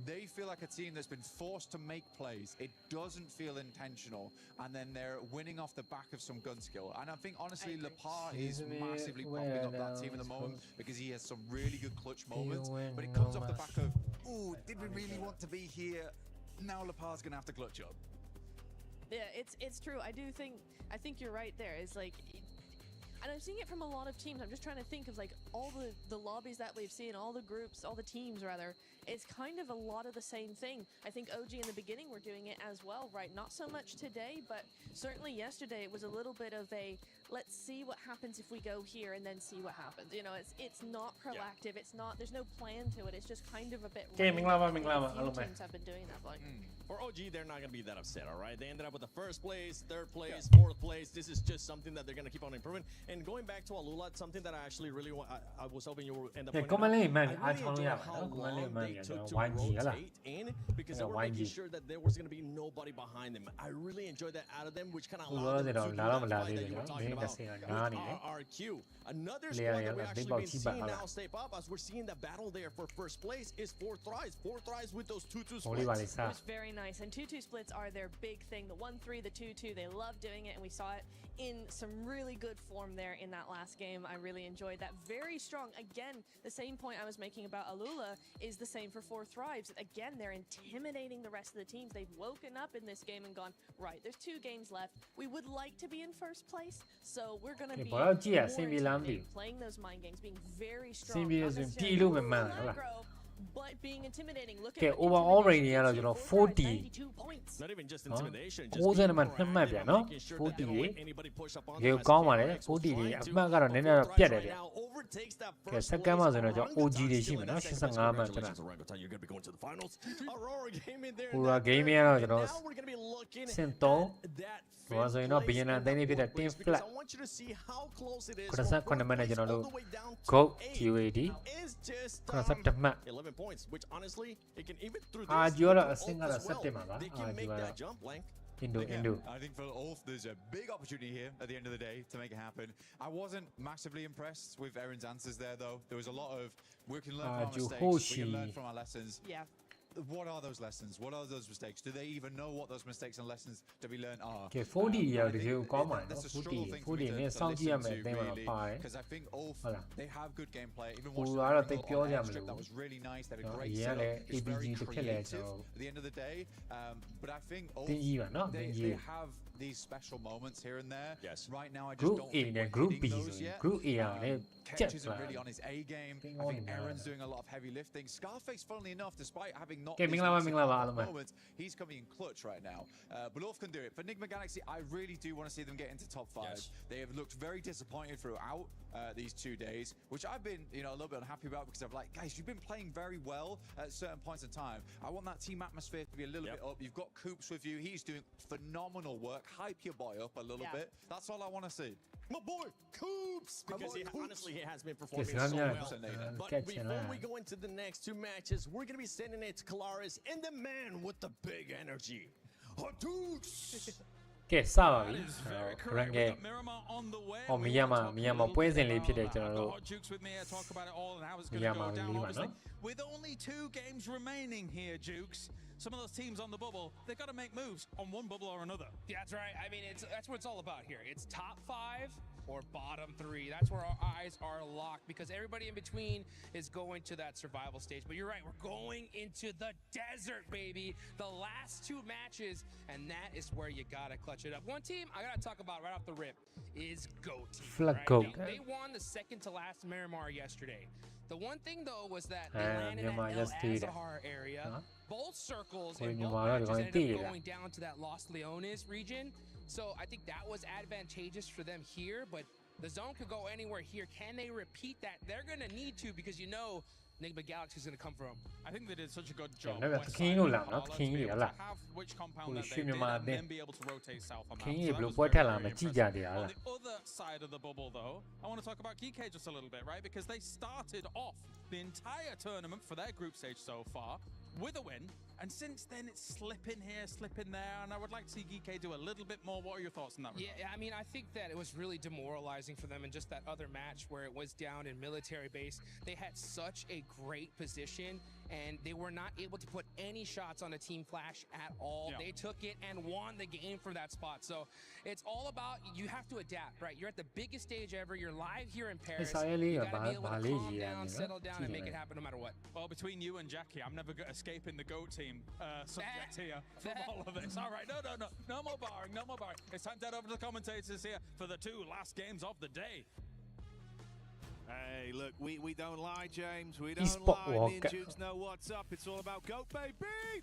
they feel like a team that's been forced to make plays. It doesn't feel intentional, and then they're winning off the back of some gun skill. And I think honestly, Lepar is massively popping up that team at the moment because he has some really good clutch moments. But it comes off the back of, ooh, did we really want to be here? Now Lepar's gonna have to clutch up. Yeah, it's true. I think you're right there. It's like, and I'm seeing it from a lot of teams. I'm just trying to think of like all the lobbies that we've seen, all the groups, all the teams rather. It's kind of a lot of the same thing. I think OG in the beginning were doing it as well, right? Not so much today, but certainly yesterday it was a little bit of a let's see what happens if we go here and then see what happens. You know, it's not proactive. It's not. There's no plan to it. It's just kind of a bit. Teams have been doing that, like. For OG, they're not going to be that upset, all right? They ended up with the first place, third place, fourth place. This is just something that they're going to keep on improving. And going back to Alula, something that I actually really want, I was hoping you would end up pointing out. I really enjoyed how long they took to rotate in because they were making sure that there was going to be nobody behind them. I really enjoyed that out of them, which kind of allowed them to do that play that you were talking about with RRQ. Another squad that we've actually been seeing now step up as we're seeing the battle there for first place is 4 Thrives. 4 Thrives with those 2-2 splits. It was very nice, and 2-2 splits are their big thing. The 1-3, the 2-2, they love doing it, and we saw it in some really good form there in that last game. I really enjoyed that. Very strong. Again, the same point I was making about Alula is the same for 4 Thrives. Again, they're intimidating the rest of the teams. They've woken up in this game and gone, right, there's 2 games left. We would like to be in first place, so we're going to be more playing those mind games, being very strong. But being intimidating. Look at overall rating ကတော့ကျွန်တော်40 not even just intimidation, just 90မှာ2မှတ်ဗျာနော်40ရေကောင်းပါတယ်40တွေအမှတ်ကတော့နည်းနည်းတော့ပြတ်တယ်ဗျကဲစက္ကန့်မှဆိုတော့ကျွန်တော် OG တွေရှိမယ်နော်85မှတ်ကျွန်တော် Aurora Gaming ကတော့ကျွန်တော်စင်3 Because I know beginner then if it team flat. Because I can't manage to go QAD. Because I have 11 points, which honestly, it can even through this. You are a single September. They can make that jump, Blank. Indo. I think for Ulf, there's a big opportunity here at the end of the day to make it happen. I wasn't massively impressed with Erin's answers there, though. There was a lot of we can learn from our mistakes, we can learn from our lessons. Yeah. What are those lessons? What are those mistakes? Do they even know what those mistakes and lessons to be learned are? Okay, 40 years you come on. 40 ne Saudi Arabia they were fine. Because I think Ulf, they have good gameplay. Even watching that was really nice. They had a great setup. It's very creative at the end of the day. But I think Ulf, they have these special moments here and there. Yes. Right now, I just don't think we're hitting those yet. Ketch isn't really on his A game. I think Erin's doing a lot of heavy lifting. Scarface, funnily enough, despite having not moments, he's coming in clutch right now. But Ulf can do it. For Enigma Galaxy, I really do want to see them get into top 5. Yes. They have looked very disappointed throughout these 2 days, which I've been, a little bit unhappy about because I'm like, guys, you've been playing very well at certain points in time. I want that team atmosphere to be a little bit up. You've got Coops with you. He's doing phenomenal work. Hype your boy up a little bit. That's all I want to see. My boy Coops, because honestly he has been performing so well. But before we go into the next 2 matches, we're gonna be sending it to Kalaris and the man with the big energy, Hadouks. Okay, sorry. Range. Oh, Miyama ပွဲစဉ်လေးဖြစ်တယ်ကျွန်တော်တို့ Miyama လေးပါနော် With only 2 games remaining here, Jukes. Some of those teams on the bubble, they've got to make moves on one bubble or another. Yeah, that's right. I mean, that's what it's all about here. It's top 5 or bottom 3. That's where our eyes are locked because everybody in between is going to that survival stage. But you're right, we're going into the desert, baby. The last 2 matches, and that is where you gotta clutch it up. One team I gotta talk about right off the rip is Goat Team. Right? They won the second to last Miramar yesterday. The one thing though was that they landed in El Azhar area. Both circles and both matches ended up going down to that Los Leones region. So I think that was advantageous for them here, but the zone could go anywhere here. Can they repeat that? They're going to need to because Enigma Galaxy is going to come from. I think they did such a good job. Have which compound that they did and then be able to rotate south on that. On the other side of the bubble, though, I want to talk about Geek just a little bit, right? Because they started off the entire tournament for their group stage so far with a win, and since then it's slipping here, slipping there, and I would like to see Geek do a little bit more. What are your thoughts on that? Yeah, I mean, I think that it was really demoralizing for them in just that other match where it was down in military base. They had such a great position, and they were not able to put any shots on a team flash at all. They took it and won the game from that spot. So it's all about, you have to adapt, right? You're at the biggest stage ever. You're live here in Paris. You gotta be able to calm down, settle down, and make it happen no matter what. Well, between you and Jackie, I'm never escaping the GOAT team subject here from all of this. All right, no more barring, no more barring. It's time to head over to the commentators here for the 2 last games of the day. Hey, look, we don't lie, James. We don't lie. Me and Jukes know what's up. It's all about GOAT, baby.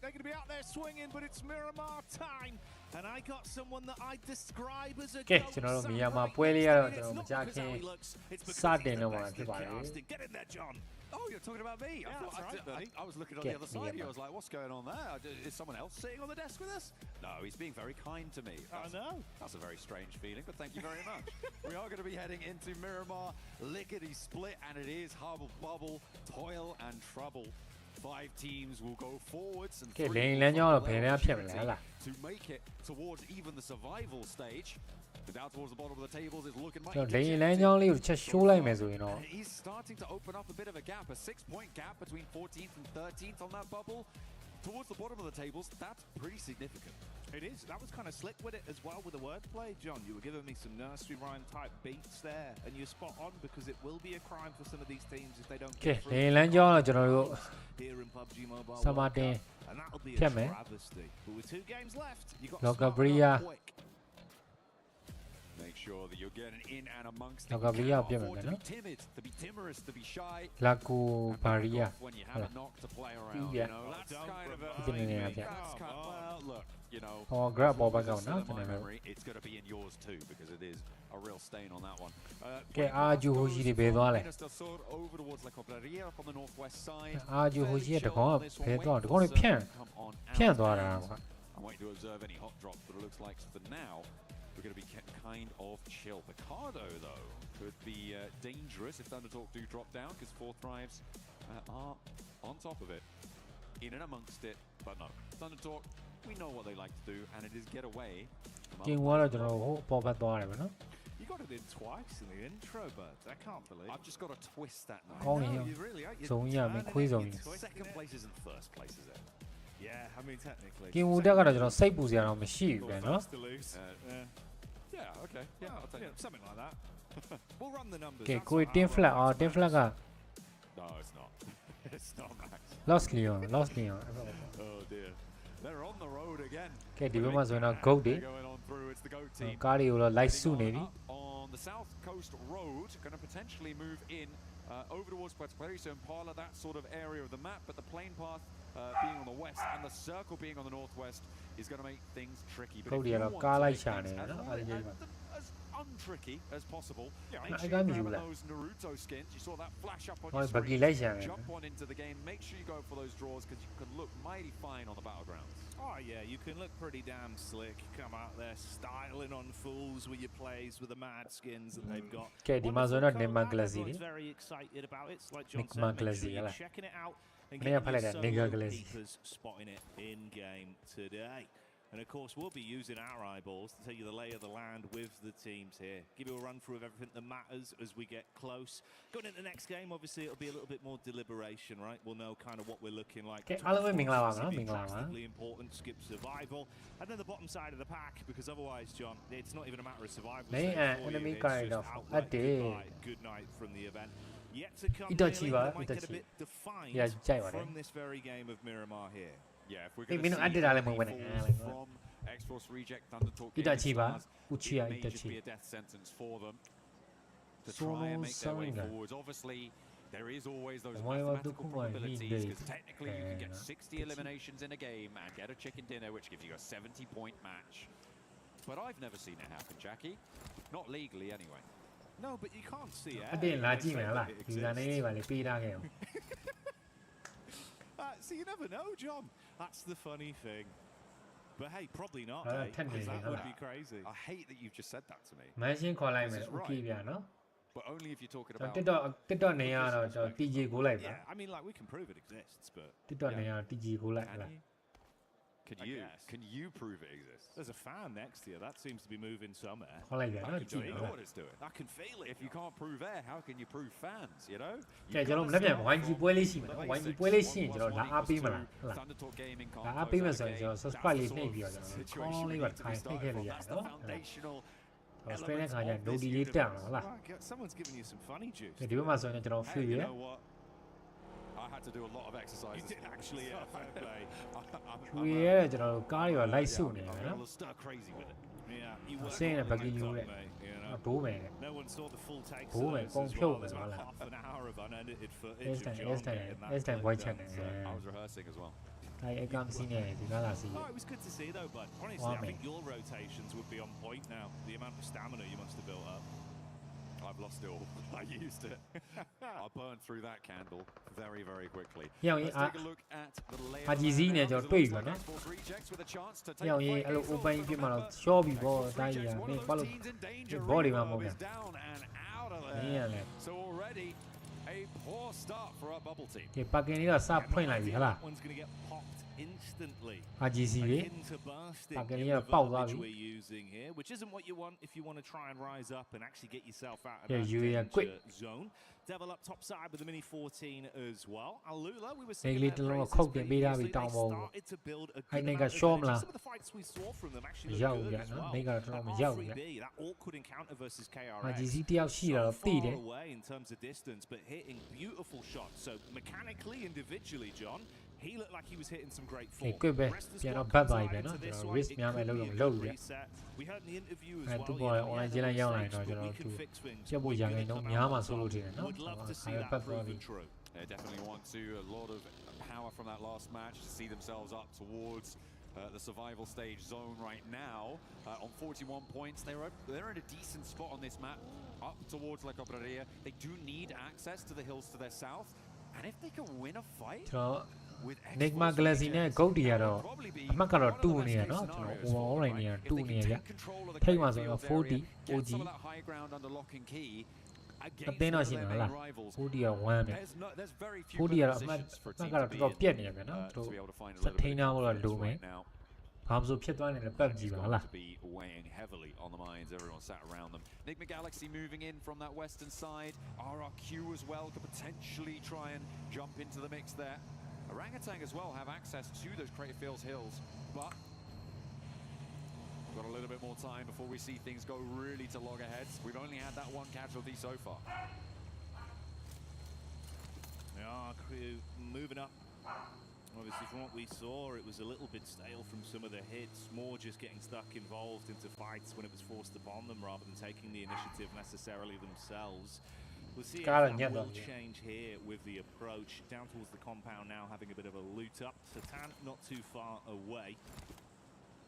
They're going to be out there swinging, but it's Miramar time. And I got someone that I describe as a GOAT. Miyama ပွဲလေးကတော့ကျွန်တော်မကြခင်စတင်တော့မှာဖြစ်ပါတယ် Get in there, John. Oh, you're talking about me? Yeah, that's right, buddy. I was looking on the other side of you. I was like, what's going on there? Is someone else sitting on the desk with us? No, he's being very kind to me. I know. That's a very strange feeling, but thank you very much. We are going to be heading into Miramar, lickety split, and it is hubble, bubble, toil, and trouble. 5 teams will go forwards and 3 to make it towards even the survival stage. Down towards the bottom of the tables is looking like he's starting to open up a bit of a gap, a 6-point gap between 14th and 13th on that bubble. Towards the bottom of the tables, that's pretty significant. It is. That was kind of slick with it as well with the wordplay, John. You were giving me some nursery rhyme type beats there, and you're spot on because it will be a crime for some of these teams if they don't get through. Here in PUBG Mobile, and that'll be a travesty. But with 2 games left, you got to start quick. Make sure that you're getting in and amongst them. To be timid, to be timorous, to be shy. When you have a knock to play around, you know, that's kind of well, look, you know, memory, it's going to be in yours too because it is a real stain on that one. Over towards La Cobreria up on the northwest side. I'm waiting to observe any hot drops, but it looks like for now we're going to be kept kind of chill. Picardo, though, could be dangerous if Thundertalk do drop down, because 4 Thrives are on top of it, in and amongst it. But no, Thundertalk, we know what they like to do, and it is get away. Game Water, you got it in twice in the intro, but I can't believe. I've just got to twist that now. Oh, you really are. Second place isn't first place, is it? Yeah, I mean technically. Game Water ကတော့ကျွန်တော်စိတ်ပူစရာတော့မရှိဘူးပဲเนาะ Yeah, okay. Yeah, I'll take something like that. We'll run the numbers. Okay,ကို10 flag အော်10 flag က No, it's not. It's not Max. Lost Leon. Oh dear. They're on the road again. Okay, ဒီဘက်မှာဆိုရင်တော့ GOAT တွေ It's the GOAT team. ကားတွေကိုတော့ light စုနေပြီ On the South Coast Road, going to potentially move in over towards Puerto Plata, so Impala, that sort of area of the map, but the plane path being on the west and the circle being on the northwest is going to make things tricky. But if you want to make things as untricky as possible, make sure you grab those Naruto skins. You saw that flash up on your screen. Jump on into the game. Make sure you go for those draws, because you can look mighty fine on the battlegrounds. Oh yeah, you can look pretty damn slick. Come out there styling on fools with your plays with the mad skins that they've got. Okay,ဒီမှာဆိုတော့ Neymar Glazy very excited about it. Like John said, Neymar Glazy checking it out and keepers spotting it in game today. And of course, we'll be using our eyeballs to tell you the lay of the land with the teams here. Give you a run through of everything that matters as we get close. Going into the next game, obviously, it'll be a little bit more deliberation, right? We'll know kind of what we're looking like. Okay, Drastically important, skip survival. And then the bottom side of the pack, because otherwise, John, it's not even a matter of survival. Enemy kind of good night from the event. Yet to come, might get a bit defined from this very game of Miramar here. Yeah, if we're going to see from X-Force Reject, Thundertalk, it may just be a death sentence for them to try and make their way forwards. Obviously, there is always those mathematical probabilities, because technically you can get 60 eliminations in a game and get a chicken dinner, which gives you a 70-point match. But I've never seen it happen, Jackie. Not legally, anyway. No, but you can't see it. So you never know, John. That's the funny thing. But hey, probably not. That would be crazy. I hate that you've just said that to me. But only if you're talking about. Yeah, I mean, like, we can prove it exists, but. Can you prove it exists? There's a fan next to you. That seems to be moving some air. I know what it's doing. I can feel it. If you can't prove air, how can you prove fans, you know? Thundertalk Gaming Someone's giving you some funny juice. Hey, you know what? I had to do a lot of exercises. You did actually, yeah, fair play. I'm a stir crazy with it. Yeah, you work no one saw the full takes of those as well. There's about half an hour of unedited footage of John getting that. I was rehearsing as well. Oh, it was good to see though, bud. Honestly, I think your rotations would be on point now. The amount of stamina you must have built up. I've lost it all. I used it. I burned through that candle very, very quickly. Let's take a look at the layout. Rejects with a chance to take down and out of there. So already a poor start for our bubble team. That one's going to get popped instantly. Into bursting in the voltage we're using here, which isn't what you want if you want to try and rise up and actually get yourself out of that danger zone. Devil up top side with the Mini 14 as well. Alula, we were seeing they started to build a good amount of some of the fights we saw from them actually look good as well. R3B, that awkward encounter versus KRX, so far away in terms of distance, but hitting beautiful shots. So mechanically, individually, John, he looked like he was hitting some great form. The rest of the squad comes out into this one. It could be a good reset. We heard in the interview as well, but we can fix things. Would love to see that proven true. They definitely want to. A lot of power from that last match to see themselves up towards the survival stage zone right now. On 41 points, they're in a decent spot on this map, up towards La Cobreria. They do need access to the hills to their south, and if they can win a fight, Enigma Galaxy နဲ့ Goat တွေကတော့အမှတ်ကတော့2နေရနော်ကျွန်တော် online နေရ2နေရကြထိတ်မှာဆိုတော့40 OG အတင်းတော့ရှိမှာလား40က1ပဲ40ကတော့အမှတ်ကတော့တော်တော်ပြက်နေရမယ်နော်တို့စထိန်းထားဖို့တော့လိုမယ်ဘာမှမဆိုဖြစ်သွားနေတဲ့ပတ်ကြည့်ပါလား Enigma Galaxy moving in from that western side. RRQ as well could potentially try and jump into the mix there. Orangutan as well have access to those Crater Fields hills, but we've got a little bit more time before we see things go really to loggerheads. We've only had that one casualty so far. Yeah, crew moving up. Obviously, from what we saw, it was a little bit stale from some of the hits, more just getting stuck involved into fights when it was forced upon them rather than taking the initiative necessarily themselves. We'll see if that will change here with the approach. Down towards the compound now, having a bit of a loot up. Satan not too far away.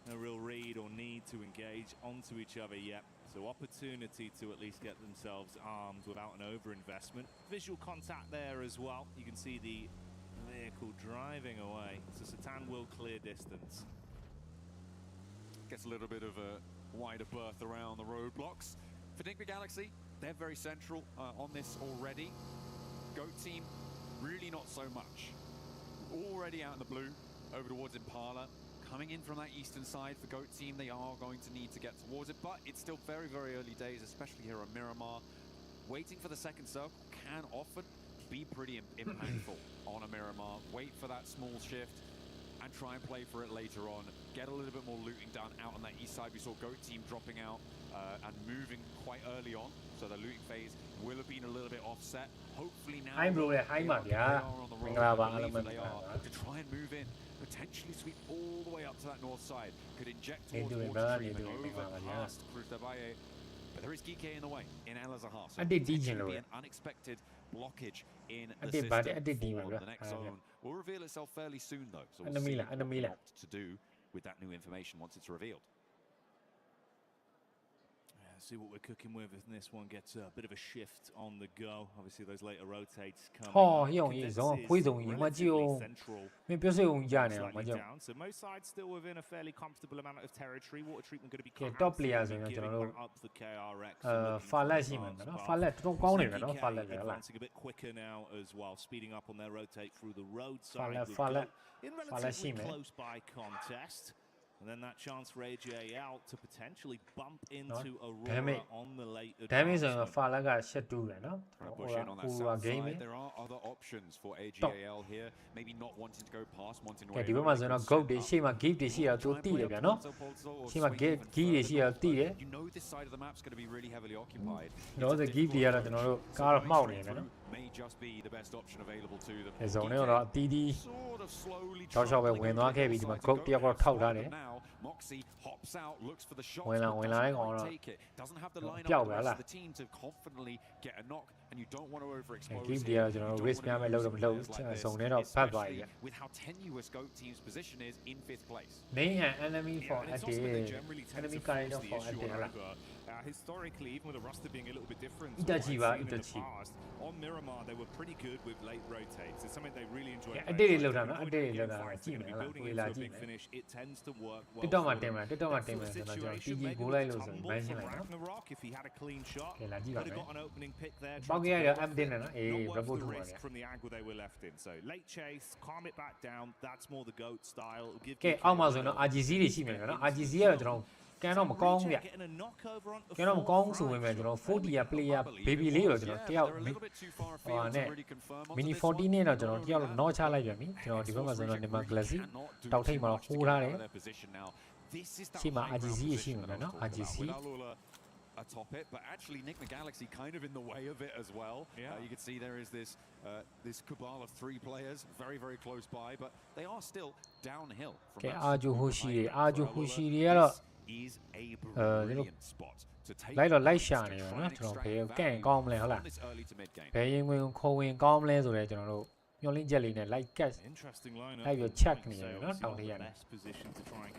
No real read or need to engage onto each other yet. So opportunity to at least get themselves armed without an over-investment. Visual contact there as well. You can see the vehicle driving away, so Satan will clear distance. Gets a little bit of a wider berth around the roadblocks. For Enigma Galaxy, they're very central on this already. Goat team, really not so much. Already out in the blue, over towards Impala. Coming in from that eastern side for Goat team, they are going to need to get towards it, but it's still very, very early days, especially here on Miramar. Waiting for the second circle can often be pretty impactful on a Miramar. Wait for that small shift and try and play for it later on. Get a little bit more looting done out on that east side. We saw Goat team dropping out and moving quite early on, so the looting phase will have been a little bit offset. Hopefully now they are on the road. I believe they are to try and move in, potentially sweep all the way up to that north side. Could inject towards Water Street and over past Cruz de Valle. But there is Geek in the way in El Azahar. So potentially an unexpected blockage in the system for the next zone. Will reveal itself fairly soon though, so we'll see what they opt to do with that new information once it's revealed. See what we're cooking with, and this one gets a bit of a shift on the go. Obviously, those later rotates come. Oh, he only is on. Who's on? You might go. Me pienso que un ya no. So most sides still within a fairly comfortable amount of territory. Water treatment going to be top players, you know. Up the KRX. Fala sim, no. Fala, don't go on it, no. Fala, advancing a bit quicker now as well, speeding up on their rotate through the roadside. Fala. In relatively close by contest. And then that chance for AJL to potentially bump into Aurora on the late damage on Falaga shut to no? Push in on that south side. There are other options for AJL here. Maybe not wanting to go past, wanting to wait. You know this side of the map's going to be really heavily occupied. No, the give the other car of mountain, may just be the best option available to them. It's only on DD. Sort of slowly now. Moxie hops out, looks for the shot. Take it. Doesn't have the line up the rest of the team to confidently get a knock, and you don't want to overexpose it. Especially with how tenuous Goat team's position is in 5th place. Enemy for a day. Enemy kind of for a day. Historically, even with the roster being a little bit different in the past, on Miramar they were pretty good with late rotates. It's something they really enjoy. It tends to work well. If he had a clean shot, could have got an opening pick there. Not worth the risk from the angle they were left in. So late chase, calm it back down. That's more the Goat style. Can I call me? Can I call so we may 40 a player baby Leo, Mini 14 in a general no child like me, developers on the Maglazi, Tautima Hurare, Sima Ajizi, Ajisi. Atop it, but actually Enigma Galaxy kind of in the way of it as well. You can see there is this this cabal of 3 players very, very close by, but they are still downhill from Aju Hushi, is a brilliant spot to take light shine, can't calm le, paying when calling calm lens or မျောလင်းချက်လေးနဲ့ like catch လိုက်ပြီး check နေတယ်နော်တောင်းတရနေ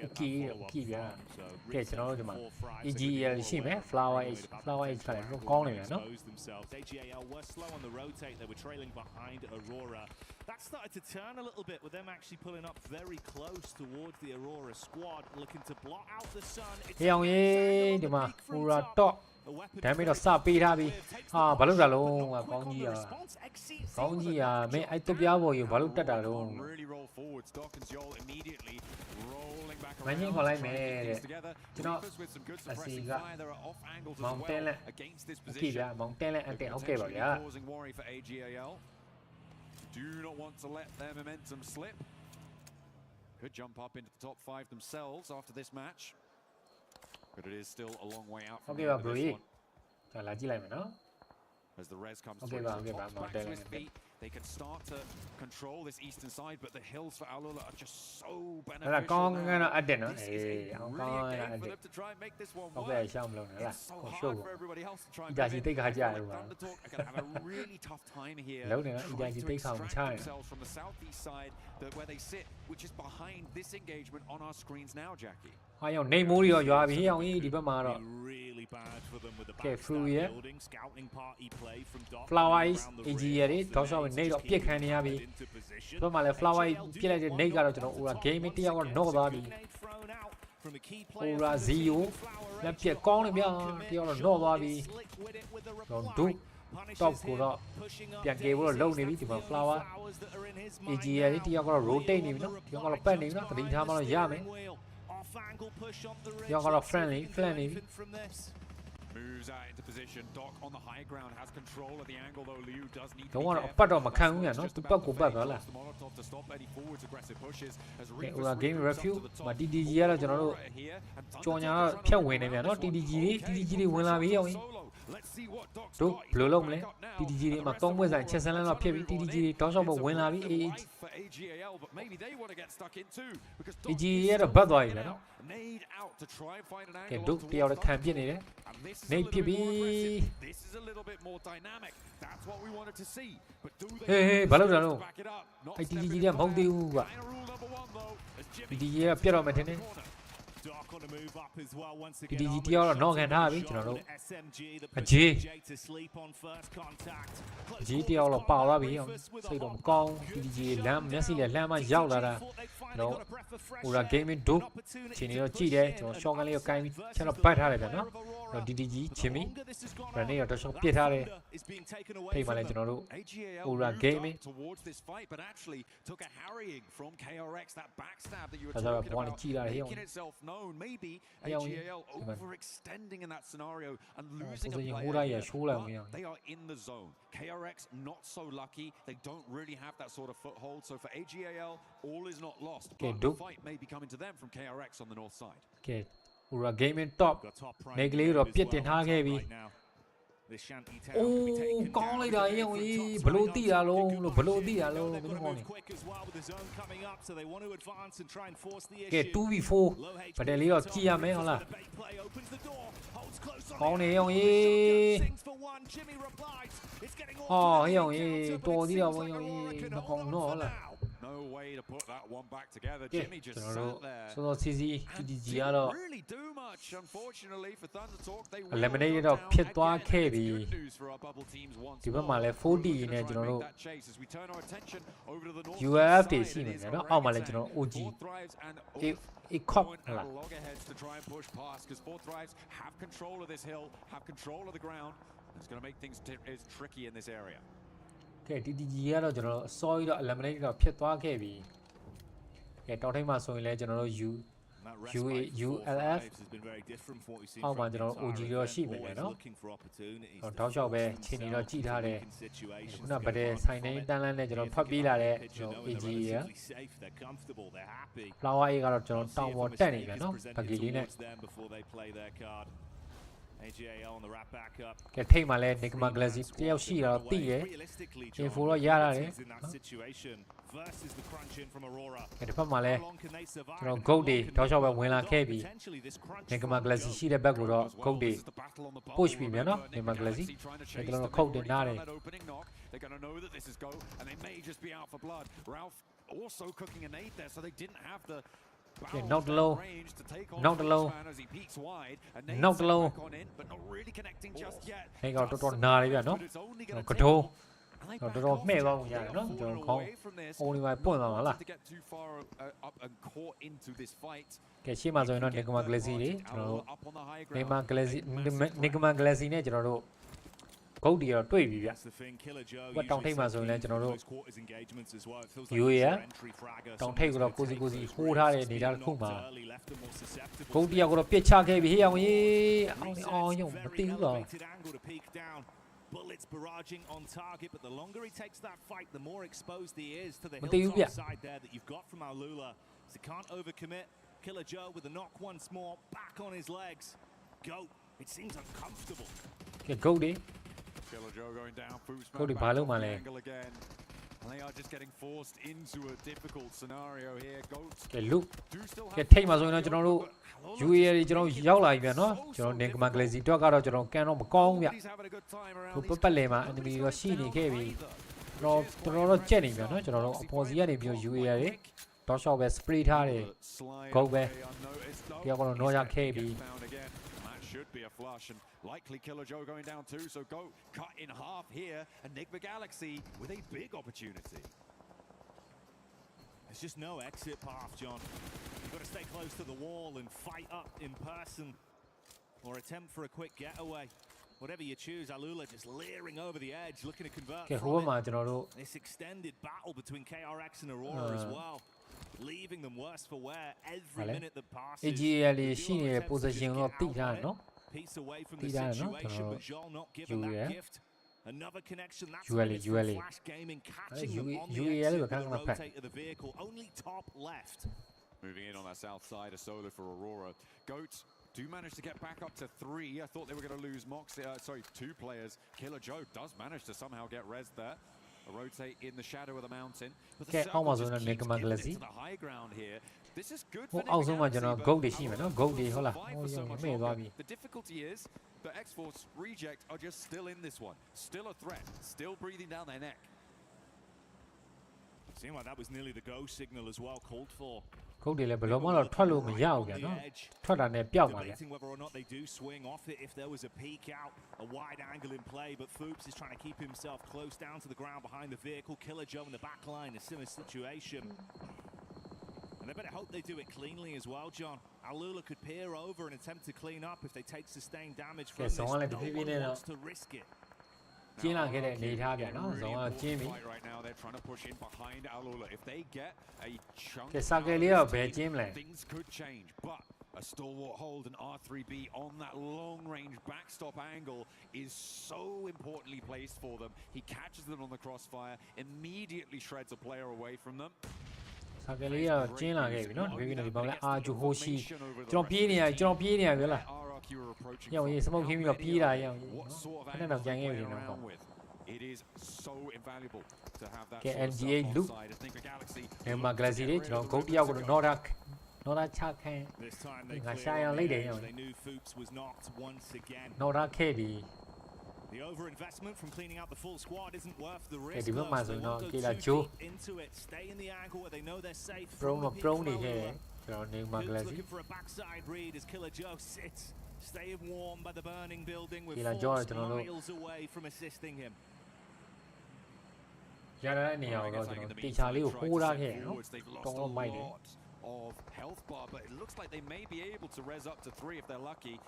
okay ဗျာကဲကျွန်တော်တို့ဒီမှာ EGL ရှိမယ် flower age ကလည်းကောင်းနေတယ်နော် AGAL were slow on the rotate. They were trailing behind Aurora. That started to turn a little bit with them actually pulling up very close towards the Aurora squad, looking to block out the sun. ဟေးအောင်ရေးဒီမှာ Aurora top damage တော့စပေးထားပြီဟာဘာလို့တာလုံးကောင်းကြီးမင်းအဲ့တုတ်ပြားပေါ်ယူဘာလို့တက်တာလုံးမင်းကြီးခေါ်လိုက်မယ်တဲ့ကျွန်တော်အစီကမောင်တဲလက်โอเคဗျာမောင်တဲလက်အတက်ဟုတ်ကဲ့ပါဗျာ Do not want to let their momentum slip. Could jump up into the top 5 themselves after this match. But it is still a long way out from this one. As the res comes through to the top back to his feet, they can start to control this eastern side, but the hills for Alula are just so beneficial. This is a really game for them to try and make this one work. It's so hard for everybody else to try and prevent it. Thundertalk are going to have a really tough time here trying to extract themselves from the southeast side where they sit, which is behind this engagement on our screens now, Jackie. ဟာရောနေမိုးရောရွာပြီအောင်ကြီးဒီဘက်မှာတော့ ကဲ Fruit ရဲ့ Flower AGL တွေတောက်လျှောက်နေတော့ပြစ်ခံနေရပြီဘက်မှာလည်း Flower ပြစ်လိုက်တဲ့နေကတော့ကျွန်တော် Aura game တယောက်ကတော့သွားပြီ Aura 0လက်ပြက်ကောင်းနေဗျာတယောက်တော့သွားပြီတော့ဒု top ကိုတော့ပြန်ကေဖို့တော့လုံနေပြီဒီမှာ Flower AGL တွေတယောက်ကတော့ rotate နေပြီနော်တယောက်ကတော့ပတ်နေပြီနော်သတိထားမှတော့ရမယ် Y'all got a friendly. Moves out into position. Doc on the high ground has control of the angle though. Liu does need to don't want to put on my count, no? To put go back, wala. To stop any forwards aggressive pushes as Ura game review. Ma DDG ရတော့ကျွန်တော်တို့ကြော်ညာတော့ဖြတ်ဝင်နေပြန်နော် DDG တွေဝင်လာပြီအောင်တို့ဘယ်လိုလုပ်မလဲ DDG တွေမှာ3ပွဲဆိုင်ချက်ဆန်းလန်းတော့ဖြစ်ပြီ DDG တွေတောက်လျှောက်ပေါ်ဝင်လာပြီ AG ရတော့ဘတ်သွားပြီဗျာနော်ကဲတို့တယောက်လည်းခံပြစ်နေတယ်နေပြစ်ပြီ ဟေးဘာလို့လဲတော့အဲ့ DDG တွေမဟုတ်သေးဘူးကွာ DDG ကပြတ်တော့မှထင်တယ် DDG တယောက်တော့knockခံထားပြီကျွန်တော်တို့အကြီးတယောက်တော့ပါသွားပြီစိတ်တော့မကောင်း DDG လမ်းမျက်စိလည်းလှမ်းမှရောက်လာတာတော့ Aura gaming တို့ချိန်နေတော့ကြည့်တယ်ကျွန်တော် short gun လေးကိုကိုင်းပြီးချက်တော့ပတ်ထားတယ်ဗျာနော်တော့ DDG ချင်းမီ Grenade တော့ short ပစ်ထားတယ်ထိပ်မှလည်းကျွန်တော်တို့ Aura gaming towards this fight but actually took a harrying from KRX that backstab that you were talking about making itself known maybe AGL overextending in that scenario and losing a player. They are in the zone. KRX not so lucky. They don't really have that sort of foothold. So for AGAL, all is not lost. But the fight may be coming to them from KRX on the north side. Okay. Aura gaming top. နေကလေးတော့ပြစ်တင်ထားခဲ့ပြီ အိုးကောင်းလိုက်တာရင်ဘလို့တိတာလုံးလို့ဘလို့တိတာလုံးလို့ဘယ်လိုကောင်းလဲကဲ 2v4 ဗတယ်လေးတော့ကြည့်ရမယ်ဟုတ်လားကောင်းနေရောဟောရောတော်သေးတော့ရောမကောင်းတော့ဟုတ်လား No way to put that one back together. Jimmy just sat there. So CC DDG ကတော့ really do much unfortunately for Thundertalk. They eliminate တော့ဖြစ်သွားခဲ့ပြီဒီဘက်မှာလဲ 40 နဲ့ကျွန်တော်တို့ UAF တွေရှိနေတယ်เนาะအောက်မှာလဲကျွန်တော် OG a cop loggerheads to try and push past because Four Thrives have control of this hill, have control of the ground. It's going to make things tricky in this area. ကဲ DDG ကတော့ကျွန်တော်တို့အစောကြီးတော့ eliminate တော့ဖြစ်သွားခဲ့ပြီကဲတောက်ထိပ်မှာဆိုရင်လည်းကျွန်တော်တို့ ULF အောက်မှာကျွန်တော်တို့ OG တော့ရှိမယ်เนาะတောက်လျှောက်ပဲချိန်နေတော့ကြည့်ထားတယ်ခုနဗတဲ့ဆိုင်နေတန်းလန်းနဲ့ကျွန်တော်ဖတ်ပြီးလာတဲ့ကျွန်တော် AG ရ Flower A ကတော့ကျွန်တော်တောင်ပေါ်တက်နေပြန်เนาะဘဂီလေးနဲ့ ကဲထိတ်မှလည်း Nigma Glassy တယောက်ရှိတာတော့သိတယ် info တော့ရရတယ်ကဲဒီဘက်မှာလည်းကျွန်တော် goat တွေတောက်လျှောက်ပဲဝင်လာခဲ့ပြီး Nigma Glassy ရှိတဲ့ဘက်ကိုတော့ goat တွေ push ပြီးမြန်နော် Nigma Glassy ကျွန်တော်တို့ coat တင်ထားတယ် They're going to know that this is go, and they may just be out for blood. Ralph also cooking a nade there, so they didn't have the not alone, not alone, not alone. But not really connecting just yet. Hey, got to turn nari bia no. Control. Got to me ba ya no.ကျွန်တော် only by point ပါလား to get too far up and caught into this fight. ကဲရှေ့မှာဆိုရင်တော့ Nigma Glassy တွေကျွန်တော်တို့ Nigma Glassy နဲ့ကျွန်တော်တို့ ဂုတ်တွေတော့တွေ့ပြီဗျ။ဘာတောင်ထိပ်မှာဆိုရင်လည်းကျွန်တော်တို့ယူရတောင်ထိပ်ကတော့ကိုစီဟိုးထားတဲ့နေရာတစ်ခုမှာဂုတ်တယောက်ကတော့ပြစ်ချခဲ့ပြီဟေးအောင်ရေးအောင်ရုံမသိဘူးတော့ Bullets barraging on target, but the longer he takes that fight, the more exposed he is to the hilltop side there that you've got from Alula. So he can't overcommit. Killer Joe with the knock once more, back on his legs. Goat, it seems uncomfortable. Okay, Goaty. Killer Joe going down, Goaty angle again. And they are just getting forced into a difficult scenario here. Goat. Okay, look. Okay, ထိတ်မှာဆိုရင်တော့ကျွန်တော်တို့ UAE တွေကျွန်တော်ရောက်လာပြီဗျာနော်ကျွန်တော် Nigma Glassy တော့ကတော့ကျွန်တော်ကန်တော့မကောင်းဗျဟိုပတ်လေမှာ enemy တော့ရှိနေခဲ့ပြီတော့ကြက်နေဗျာနော်ကျွန်တော်တို့အပေါ်စီကနေပြီး UAE တွေတော့ရှော့ပဲ spray ထားတယ် go ပဲတယောက်ကတော့တော့ရခဲ့ပြီ should be a flush and likely Killer Joe going down too, so go cut in half here and Nigma Galaxy with a big opportunity. There's just no exit path, John. You've got to stay close to the wall and fight up in person or attempt for a quick getaway. Whatever you choose, Alula just leering over the edge, looking to convert from this extended battle between KRX and Aurora as well. Leaving them worse for wear every minute that passes. AGL ရှိနေတဲ့ position တော့တိထားတယ်နော် Piece away from the situation, but Joel not given that gift. Another connection. That's Flash Gaming catching them on the exit rotate of the vehicle. Only top left. Moving in on that south side, a solo for Aurora. Goats do manage to get back up to 3. I thought they were going to lose Moxie. Sorry, 2 players. Killer Joe does manage to somehow get res there. A rotate in the shadow of the mountain. But the Nigma Glassy. To the high ground here. This is good for Nigma Galaxy. Goat တွေရှိမယ်နော် Goat တွေဟုတ်လားမေ့သွားပြီ The difficulty is the X-Force reject are just still in this one. Still a threat. Still breathing down their neck. Seemed like that was nearly the go signal as well called for. ဂုတ်တွေလည်းဘယ်လိုမှတော့ထွက်လို့မရဘူးဗျာနော်ထွက်တာနဲ့ပျောက်ပါဗျာ Debating whether or not they do swing off it if there was a peek out, a wide angle in play, but Foops is trying to keep himself close down to the ground behind the vehicle. Killer Joe in the back line, a similar situation. And they better hope they do it cleanly as well, John. Alula could peer over and attempt to clean up if they take sustained damage from this. No one wants to risk it. ကျင်းလာခဲ့တဲ့အနေထားဗျာနော်ဇုံကကျင်းပြီ Right now they're trying to push in behind Alula. If they get a chunk, ကဲစာကလေးတော့ဘယ်ကျင်းမလဲ things could change, but a stalwart hold and R3B on that long range backstop angle is so importantly placed for them. He catches them on the crossfire, immediately shreds a player away from them. စာကလေးတော့ကျင်းလာခဲ့ပြီနော်ဒီနေ့ဒီမှာလည်းအာဂျူဟိုရှိကျွန်တော်ပြေးနေရပြောလားရောင်ရေးစမုတ်ခင်းပြီးတော့ပြေးတာရောင်ရေးခဏတော့ကြံခဲ့ပြီနော် It is so invaluable to have that NGA loop Nigma Glassy တွေကျွန်တော်ဂုတ်တယောက်ကိုတော့နော်ဒါချခိုင်းငါရှာရအောင်လိုက်တယ်ရောင်နော်ဒါခဲ့ပြီ The overinvestment from cleaning out the full squad isn't worth the risk. ဒီဘက်မှာဆိုတော့ကေလာဂျို into it, stay in the angle where they know they're safe. Pro နေခဲ့ကျွန်တော် Nigma Glassy looking for a backside read as Killer Joe sits, staying warm by the burning building with 4 miles away from assisting him. ရတဲ့နေရာတော့ကျွန်တော်တေချာလေးကိုဟိုးထားခဲ့နော်တော်တော်မိုက်တယ် of health bar, but it looks like they may be able to res up to 3 if they're lucky.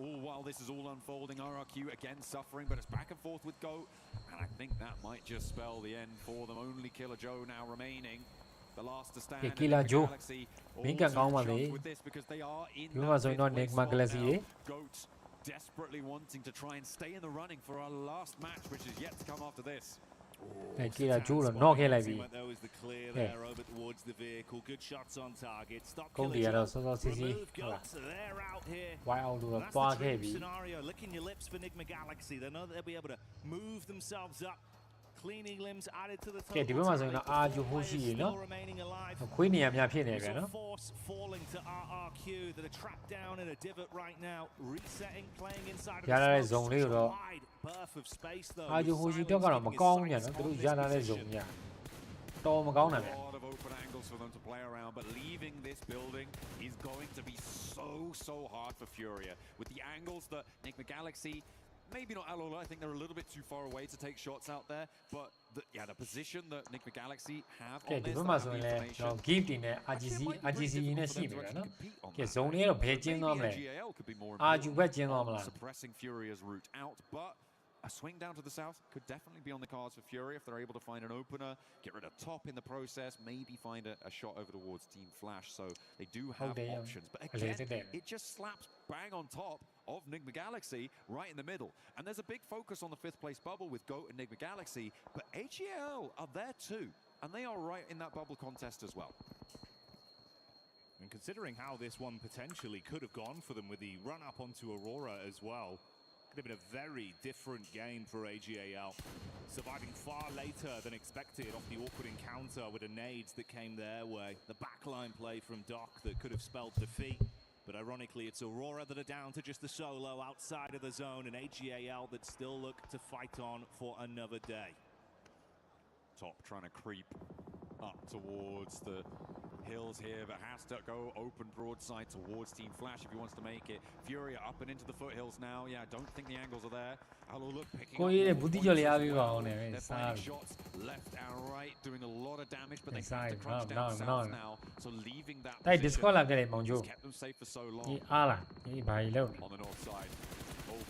All while this is all unfolding, RRQ again suffering, but it's back and forth with Goat, and I think that might just spell the end for them. Only Killer Joe now remaining, the last to stand. Killer Joe, minka kauma le. Because they are in. Nigma Glassy. Goat desperately wanting to try and stay in the running for our last match, which is yet to come after this. Cái là chú là nó cái lại bị. Công ty là số xí xí. Why out được toa cái bị. Cái điều mà rồi là aju hoshi nó. Queen này làm phiền này vậy nó. Giờ là dùng đi rồi. Aju hoshi đó là mà con nhỉ nó, tụi giờ là dùng nhỉ. To mà con này. For them to play around, but leaving this building is going to be so hard for Furia. With the angles that Nick McGalaxy, maybe not Alola, I think they're a little bit too far away to take shots out there, but the position that Nick McGalaxy have on this, the information. Gift in there, AGC in a ship, no? Yes, only a pigeon on there. Suppressing Furia's route out, but a swing down to the south could definitely be on the cards for Fury if they're able to find an opener, get rid of top in the process, maybe find a shot over towards Team Flash, so they do have options. But again, it just slaps bang on top of Nick McGalaxy right in the middle. And there's a big focus on the 5th place bubble with GOAT and Nick McGalaxy, but AGL are there too, and they are right in that bubble contest as well. And considering how this one potentially could have gone for them with the run-up onto Aurora as well, could have been a very different game for AGAL, surviving far later than expected off the awkward encounter with the nades that came their way. The backline play from Doc that could have spelled defeat, but ironically it's Aurora that are down to just the solo outside of the zone, and AGAL that still look to fight on for another day. Top trying to creep up towards the hills here, but has to go open broadside towards Team Flash if he wants to make it. Furia up and into the foothills now. Yeah, I don't think the angles are there. Alola picking up. They're finding shots left and right, doing a lot of damage, but they have to crunch down south now. So leaving that position has kept them safe for so long. On the north side.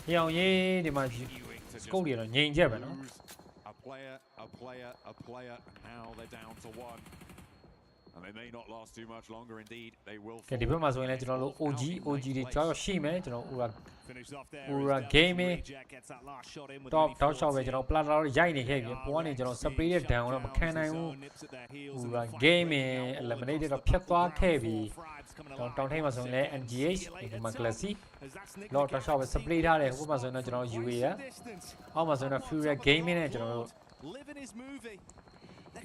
Continuing to just lose a player, and now they're down to one. And they may not last too much longer. Indeed, they will. Okay,ဒီဘက်မှာဆိုရင်လည်းကျွန်တော်တို့ OG တွေကြောက်ရှိမယ်ကျွန်တော် Ura Gaming top shot ပဲကျွန်တော် Plata တော့ရိုက်နေခဲ့ပြီပေါ်ကနေကျွန်တော် spray တဲ့ down တော့မခံနိုင်ဘူး Ura Gaming eliminated တော့ဖြတ်သွားခဲ့ပြီတောင်ထိပ်မှာဆိုရင်လည်း NGH ဒီမှာ Classy တော့ top shot ပဲ spray ထားတယ်ဟိုမှာဆိုရင်တော့ကျွန်တော် UA ရအောက်မှာဆိုရင်တော့ Fury Gaming နဲ့ကျွန်တော်တို့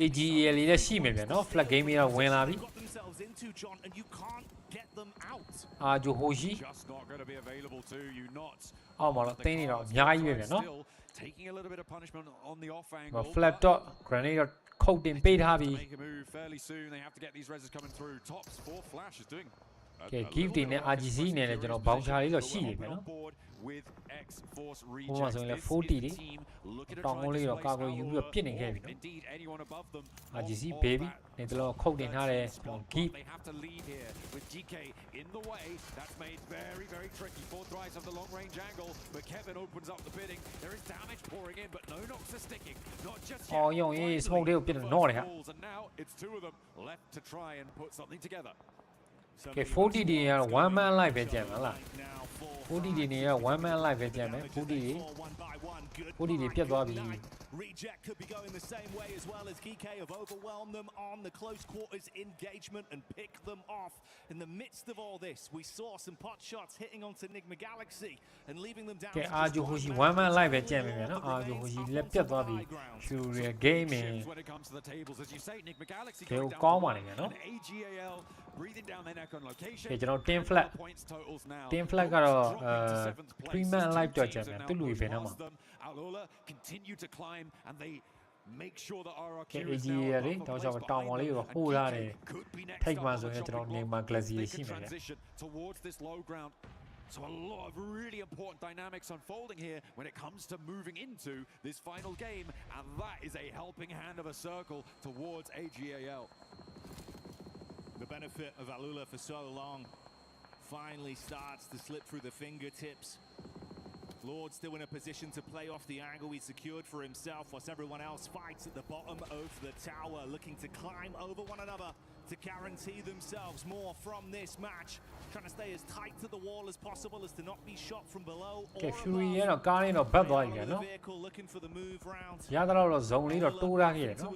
AGL လေးလည်းရှိမယ်ဗျာနော် flag game ကြီးတော့ဝင်လာပြီအာဂျိုဟိုရှိအော်မလားတင်းနေတော့အများကြီးပဲဗျာနော် flat dot grenade တော့ခုတ်တင်ပေးထားပြီ Okay, gift တွေနဲ့ RGC နဲ့လည်းကျွန်တော် voucher လေးတော့ရှိနေပြီနော်ဟိုမှာဆိုရင်လည်း40တွေတောင်းလေးတော့ကာကွယ်ယူပြီးတော့ပြစ်နေခဲ့ပြီနော် RGC baby နေတော့ခုတ်တင်ထားတယ်ကျွန်တော် gift Oh, 用ရေး smoke လေးကိုပြစ်တော့နော်တယ်ဟာ Okay, 40 D က one man live ပဲကြံလား 40 D နေက one man live ပဲကြံမယ် 40 D ပြတ်သွားပြီ Reject could be going the same way as well as GK have overwhelmed them on the close quarters engagement and picked them off. In the midst of all this, we saw some pot shots hitting onto Enigma Galaxy and leaving them down. Okay, Arju Hoshi one man live ပဲကြံမယ်ဗျာနော် Arju Hoshi လက်ပြတ်သွားပြီ Fury Gaming ကိုကောင်းပါနေဗျာနော် Okay, ကျွန်တော် team flag ကတော့3 man live တော့ကြံမယ်သူ့လူပဲနော်မှာ Alola continue to climb and they make sure that RRQ is nowတောင်ပေါ်လေးကိုဟိုးထားတယ်ထိတ်မှဆိုရင်ကျွန်တော်နေမှာ Glassy ရှိမယ်ဗျာ towards this low ground. So a lot of really important dynamics unfolding here when it comes to moving into this final game, and that is a helping hand of a circle towards AGAL. The benefit of Alola for so long finally starts to slip through the fingertips. Lord still in a position to play off the angle he secured for himself, whilst everyone else fights at the bottom of the tower, looking to climb over one another to guarantee themselves more from this match. Trying to stay as tight to the wall as possible as to not be shot from below or above. Fury ရဲ့တော့ကားလေးတော့ဘတ်သွားပြီနော်ရတော့ zone လေးတော့တိုးထားခဲ့တယ်နော်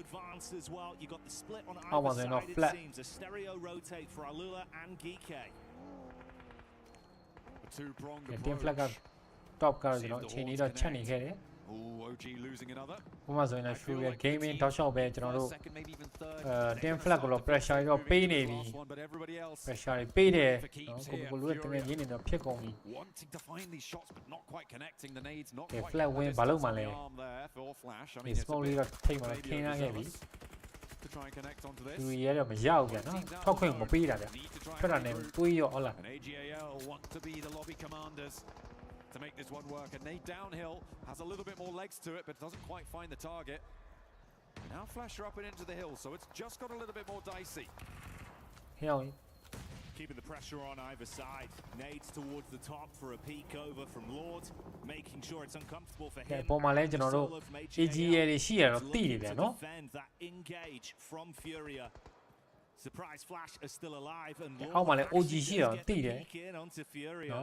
အောက်မှာဆိုရင်တော့ flat a stereo rotate for Alula and Geeke. Team flag က top ကကျွန်တော်အချိန်လေးတော့ချက်နေခဲ့တယ် OG losing another. ဘုမဆိုရင်လည်း Fury gaming တောက်လျှောက်ပဲကျွန်တော်တို့team flag ကိုတော့ pressure ရောပေးနေပြီ pressure ပေးတယ်နော်ကိုလူရဲ့တကယ်ရင်းနေတော့ဖြစ်ကုန်ပြီ wanting to find these shots but not quite connecting the nades not quite flat win ဘာလို့မှလဲ I mean smoke လေးတော့ထိတ်မှာခင်းရခဲ့ပြီ to try and connect onto this. သူရတော့မရောက်ပြန်နော်ထောက်ခွင့်မပေးတာဗျထွက်တာနဲ့တွေးရောဟုတ်လား AGAL want to be the lobby commanders to make this one work. And Nate downhill has a little bit more legs to it, but doesn't quite find the target. Now Flasher up and into the hill, so it's just got a little bit more dicey. Keeping the pressure on either side. Nades towards the top for a peek over from Lord, making sure it's uncomfortable for him. ပေါ်မှာလဲကျွန်တော်တို့ AGA တွေရှိရတော့တိနေပြန်နော် that engage from Furia. Surprise Flash is still alive and အောက်မှာလဲ OG ရှိရတော့တိတယ် onto Furia.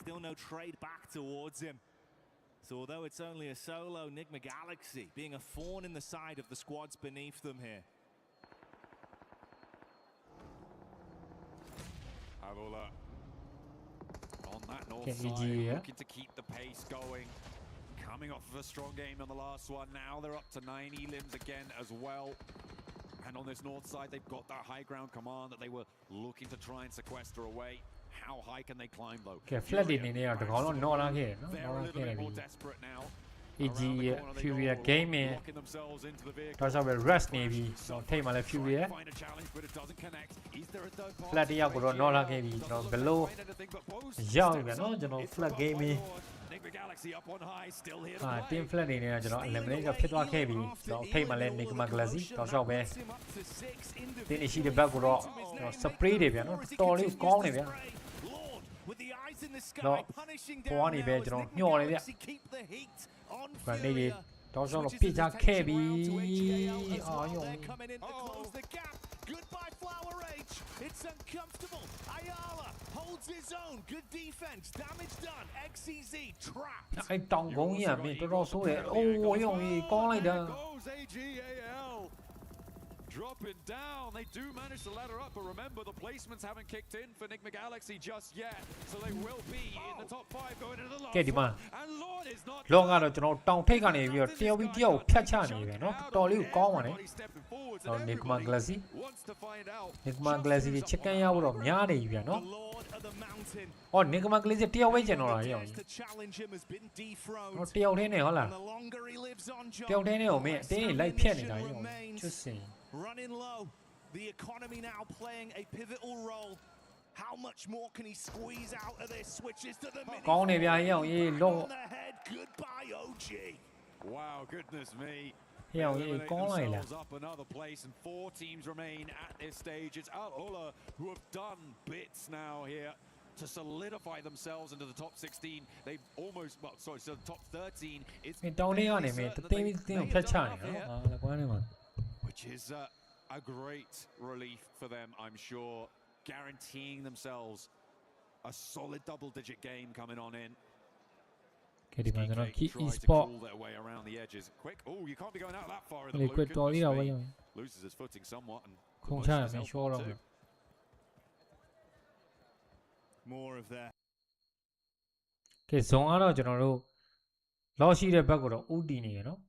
Still no trade back towards him. So although it's only a solo, Nigma Galaxy being a thorn in the side of the squads beneath them here. Avola on that north side, looking to keep the pace going. Coming off of a strong game on the last one. Now they're up to 9 elims again as well. And on this north side, they've got that high ground command that they were looking to try and sequester away. How high can they climb though? Okay, flat နေနေတော့တကောင်တော့နော်လာခဲ့နော်နော်လာခဲ့တယ် AG Fury gaming တော့ဆိုပဲ rest နေပြီတော့ထိတ်မှလည်း Fury flat တယောက်ကိုတော့နော်လာခဲ့ပြီကျွန်တော်ဘယ်လိုရောက်ပြန်နော်ကျွန်တော် flat gaming team flat နေနေတာကျွန်တော် eliminate ကဖြစ်သွားခဲ့ပြီကျွန်တော်ထိတ်မှလည်း Nigma Galaxy တော့ဆိုပဲတင်းရှိတဲ့ဘက်ကိုတော့ကျွန်တော် spray တွေဗျာနော်တော်လေးကောင်းနေဗျာတော့ပေါ်နေပဲကျွန်တော်ညှော်နေဗျာဘာနေကြီးတော့ဆိုတော့ပြချခဲ့ပြီအာယုံ Goodbye Flower H. It's uncomfortable. Ayala holds his own. Good defense. Damage done. XCZ trapped. အဲ့တောင်ကုန်းကြီးကမင်းတော်တော်ဆိုးတယ်အိုးယုံကြီးကောင်းလိုက်တာ Dropping down, they do manage to ladder up, but remember the placements haven't kicked in for Nigma Galaxy just yet, so they will be in the top 5 going into the last one. And Lord is not. လောကတော့ကျွန်တော်တောင်ထိပ်ကနေပြီးတော့တယောက်ပြီးတယောက်ဖြတ်ချနေပြီနော်တော်လေးကိုကောင်းပါနဲ့တော့ Nigma Galaxy Nigma Galaxy ချစ်ကန်ရဖို့တော့များနေပြီဗျာနော်အော် Nigma Galaxy တယောက်ပဲကျန်တော့တာရောတော့တယောက်တည်းနဲ့ဟုတ်လားတယောက်တည်းနဲ့ကိုမင်းအတင်းလိုက်ဖြတ်နေတာရောချွတ်စင် Running low, the economy now playing a pivotal role. How much more can he squeeze out of this? Switches to the mini. ကောင်းနေဗျာရောရေးလော Goodbye OG. Wow, goodness me. ရောရေးကောင်းလိုက်လား up another place and 4 teams remain at this stage. It's Al-Ola who have done bits now here to solidify themselves into the top 16. They've almost, well, sorry, so the top 13. It's တောင်းလေးကနေမင်းတင်းပြီးတင်းဖြတ်ချနေနော်ဟာလည်းကွာနေမှာ which is a great relief for them, I'm sure, guaranteeing themselves a solid double-digit game coming on in. Okay, Key tries to crawl their way around the edges. Quick, oh, you can't be going out that far in the blue. Loses his footing somewhat and more of that. Okay, zone ကတော့ကျွန်တော်တို့လောက်ရှိတဲ့ဘက်ကိုတော့ဥတီနေရနော်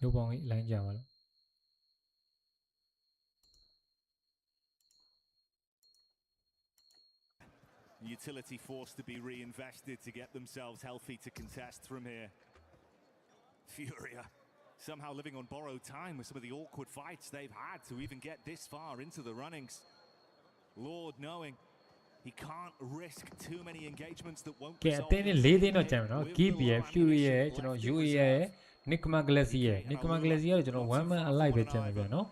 လူပေါင်းကြီး line ကြပါလို့ Utility forced to be reinvested to get themselves healthy to contest from here. Furia somehow living on borrowed time with some of the awkward fights they've had to even get this far into the runnings. Lord knowing he can't risk too many engagements that won't result. ကဲအတင်းနဲ့၄သိန်းတော့ကျန်မယ်နော် Keep ရဲ့ Fury ရဲ့ကျွန်တော် UA ရဲ့ Nigma Galaxy ရဲ့ Nigma Galaxy ကတော့ကျွန်တော် one man alive ပဲကျန်မယ်ဗျာနော်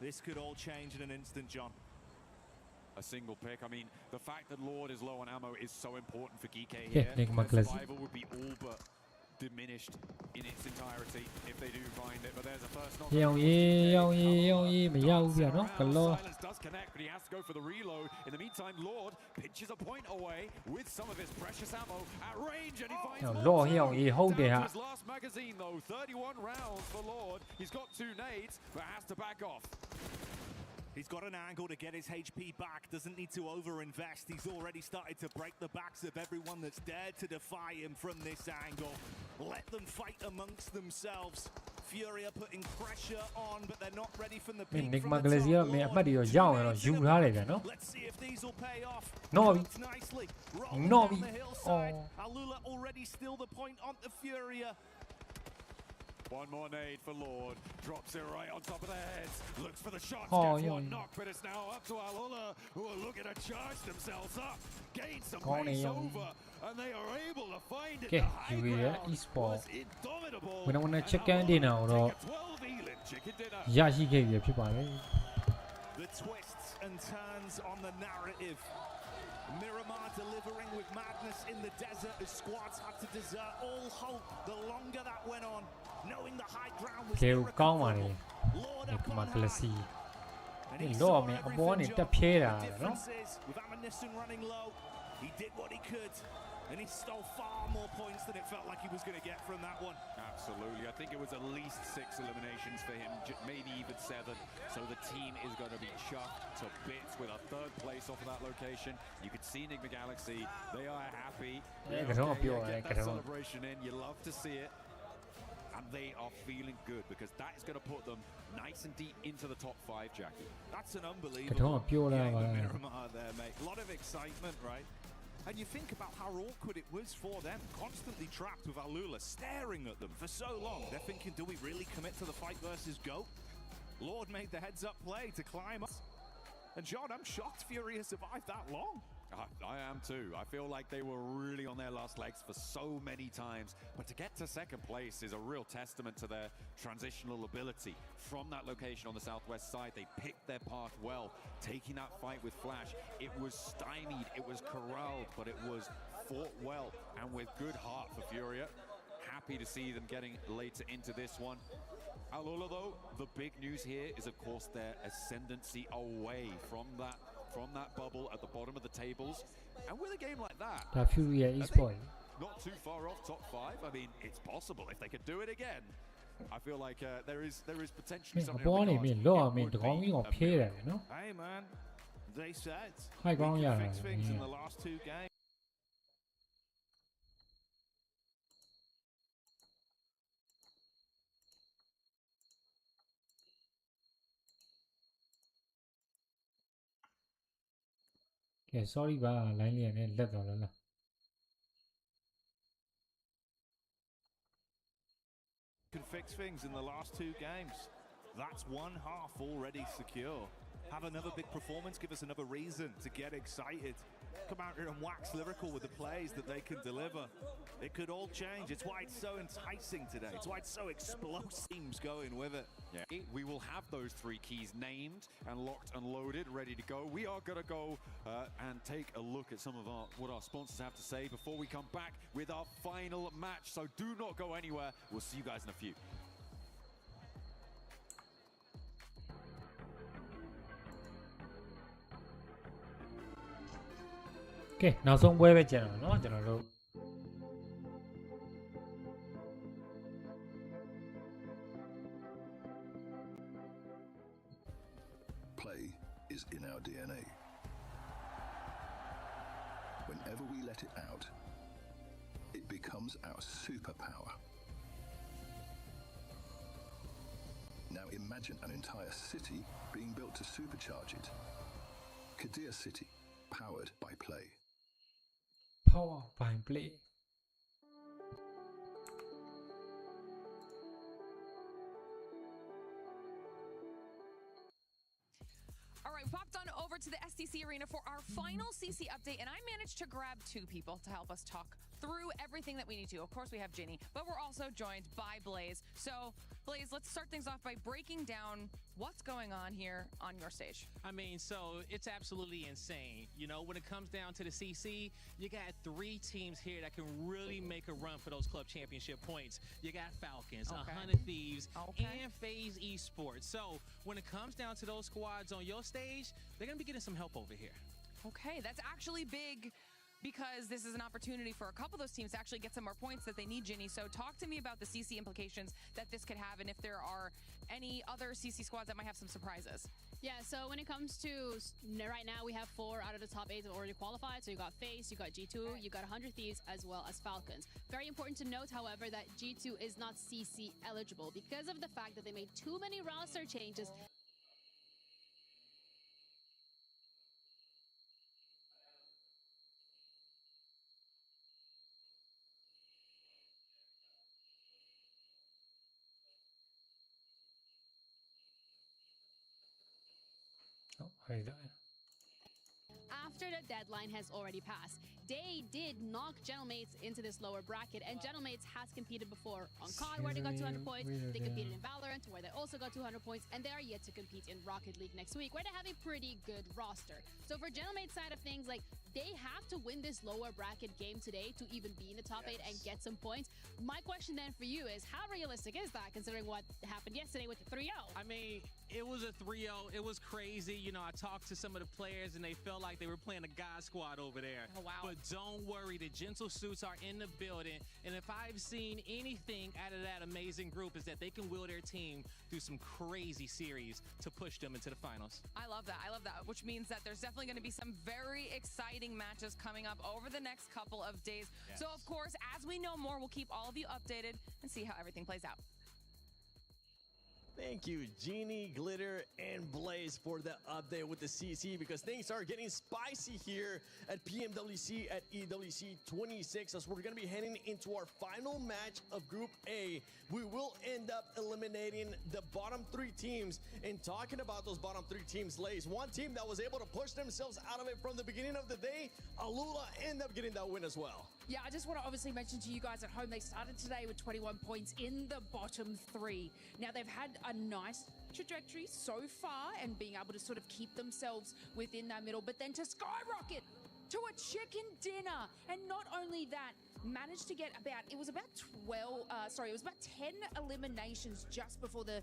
This could all change in an instant, John. A single pick. I mean, the fact that Lord is low on ammo is so important for Geeke here. Nigma Galaxy. Survival would be all but diminished in its entirety if they do find it. But there's a first knock. ရောင်ရေးမရဘူးဗျာနော်ကလော Silence does connect, but he has to go for the reload. In the meantime, Lord pinches a point away with some of his precious ammo at range, and he finds more. လောရောင်ရေးဟုတ်တယ်ဟာ His last magazine though, 31 rounds for Lord. He's got 2 nades, but has to back off. He's got an angle to get his HP back, doesn't need to over-invest. He's already started to break the backs of everyone that's dared to defy him from this angle. Let them fight amongst themselves. Furia putting pressure on, but they're not ready from the peak from the top. မင်းအမှတ်တွေရောရအောင်တော့ယူထားတယ်ဗျာနော် Let's see if these will pay off. နော်ပြီ Nicely. နော်ပြီ Alula already still the point on the Furia. One more nade for Lord. Drops it right on top of their heads. Looks for the shot. Gets one knock, but it's now up to Alula, who are looking to charge themselves up. Gain some pace over, and they are able to find it. Okay, the high ground e-sport. was indomitable. ဘယ်တော့မှ chicken dinner ကိုတော့ ရရှိခဲ့ပြီဖြစ်ပါတယ် The twists and turns on the narrative. Miramar delivering with madness in the desert as squads had to desert all hope the longer that went on. Knowing the high ground was ကဲကောင်းပါလေဒီကမကလစီဒီလောအမေအပေါ်ကနေတက်ဖြဲတာနော် with ammunition running low, he did what he could and he stole far more points than it felt like he was going to get from that one. Absolutely. I think it was at least 6 eliminations for him, maybe even 7. So the team is going to be chucked to bits with a 3rd place off of that location. You can see Enigma Galaxy, they are happy. Get that celebration in, you love to see it. And they are feeling good because that is going to put them nice and deep into the top 5, Jackie. That's an unbelievable game of Miramar there, mate. A lot of excitement, right? And you think about how awkward it was for them, constantly trapped with Alula staring at them for so long. They're thinking, do we really commit to the fight versus GOAT? Lord made the heads-up play to climb up. And John, I'm shocked Furia survived that long. I am too. I feel like they were really on their last legs for so many times. But to get to 2nd place is a real testament to their transitional ability. From that location on the southwest side, they picked their path well, taking that fight with Flash. It was stymied, it was corralled, but it was fought well and with good heart for Furia. Happy to see them getting later into this one. Alula though, the big news here is of course their ascendancy away from that bubble at the bottom of the tables, and with a game like that, Furia eSport not too far off top 5. I mean, it's possible if they could do it again. I feel like there is potentially something. အပေါ်နေမင်းလောအမင်းတကောင်းကြီးကိုဖြဲတယ်နော် Hey man, they said high ground we can fix things in the last 2 games. Okay, sorry ပါ line လေးနဲ့လက်တော်လား Can fix things in the last 2 games. That's 1 half already secure. Have another big performance, give us another reason to get excited. Come out here and wax lyrical with the plays that they can deliver. It could all change. It's why it's so enticing today. It's why it's so explosive. Teams going with it. Yeah, we will have those 3 keys named and locked and loaded, ready to go. We are going to go and take a look at some of what our sponsors have to say before we come back with our final match. So do not go anywhere. We'll see you guys in a few. Okay, နောက်ဆုံးပွဲပဲကျန်တော့เนาะကျွန်တော်တို့ Play is in our DNA. Whenever we let it out, it becomes our superpower. Now imagine an entire city being built to supercharge it. Kadir City, powered by Play. Power by Play. All right, we popped on over to the STC Arena for our final CC update, and I managed to grab 2 people to help us talk through everything that we need to. Of course, we have Ginny, but we're also joined by Blaze. So, Blaze, let's start things off by breaking down what's going on here on your stage. I mean, so it's absolutely insane. You know, when it comes down to the CC, you got 3 teams here that can really make a run for those club championship points. You got Falcons, 100 Thieves, and FaZe Esports. So when it comes down to those squads on your stage, they're going to be getting some help over here. Okay, that's actually big, because this is an opportunity for a couple of those teams to actually get some more points that they need, Ginny. So talk to me about the CC implications that this could have, and if there are any other CC squads that might have some surprises. Yeah, so when it comes to right now, we have 4 out of the top 8 that already qualified. So you got FaZe, you got G2, you got 100 Thieves, as well as Falcons. Very important to note, however, that G2 is not CC eligible because of the fact that they made too many roster changes. After the deadline has already passed, they did knock Gentlemates into this lower bracket, and Gentlemates has competed before on COD, where they got 200 points. They competed in Valorant, where they also got 200 points, and they are yet to compete in Rocket League next week, where they have a pretty good roster. So for Gentlemates' side of things, like, they have to win this lower bracket game today to even be in the top 8 and get some points. My question then for you is, how realistic is that, considering what happened yesterday with the 3-0? I mean, it was a 3-0. It was crazy. You know, I talked to some of the players, and they felt like they were playing a God squad over there. Oh, wow. But don't worry, the Gentle Suits are in the building, and if I've seen anything out of that amazing group, is that they can will their team through some crazy series to push them into the finals. I love that. I love that, which means that there's definitely going to be some very exciting matches coming up over the next couple of days. Yes. So, of course, as we know more, we'll keep all of you updated and see how everything plays out. Thank you, Genie, Glitter, and Blaze for the update with the CC, because things are getting spicy here at PMWC at EWC 26 as we're going to be heading into our final match of Group A. We will end up eliminating the bottom 3 teams. And talking about those bottom 3 teams, Lace, one team that was able to push themselves out of it from the beginning of the day, Alula, ended up getting that win as well. Yeah, I just want to obviously mention to you guys at home, they started today with 21 points in the bottom 3. Now, they've had a nice trajectory so far and being able to sort of keep themselves within that middle, but then to skyrocket to a chicken dinner. And not only that, managed to get about 10 eliminations just before the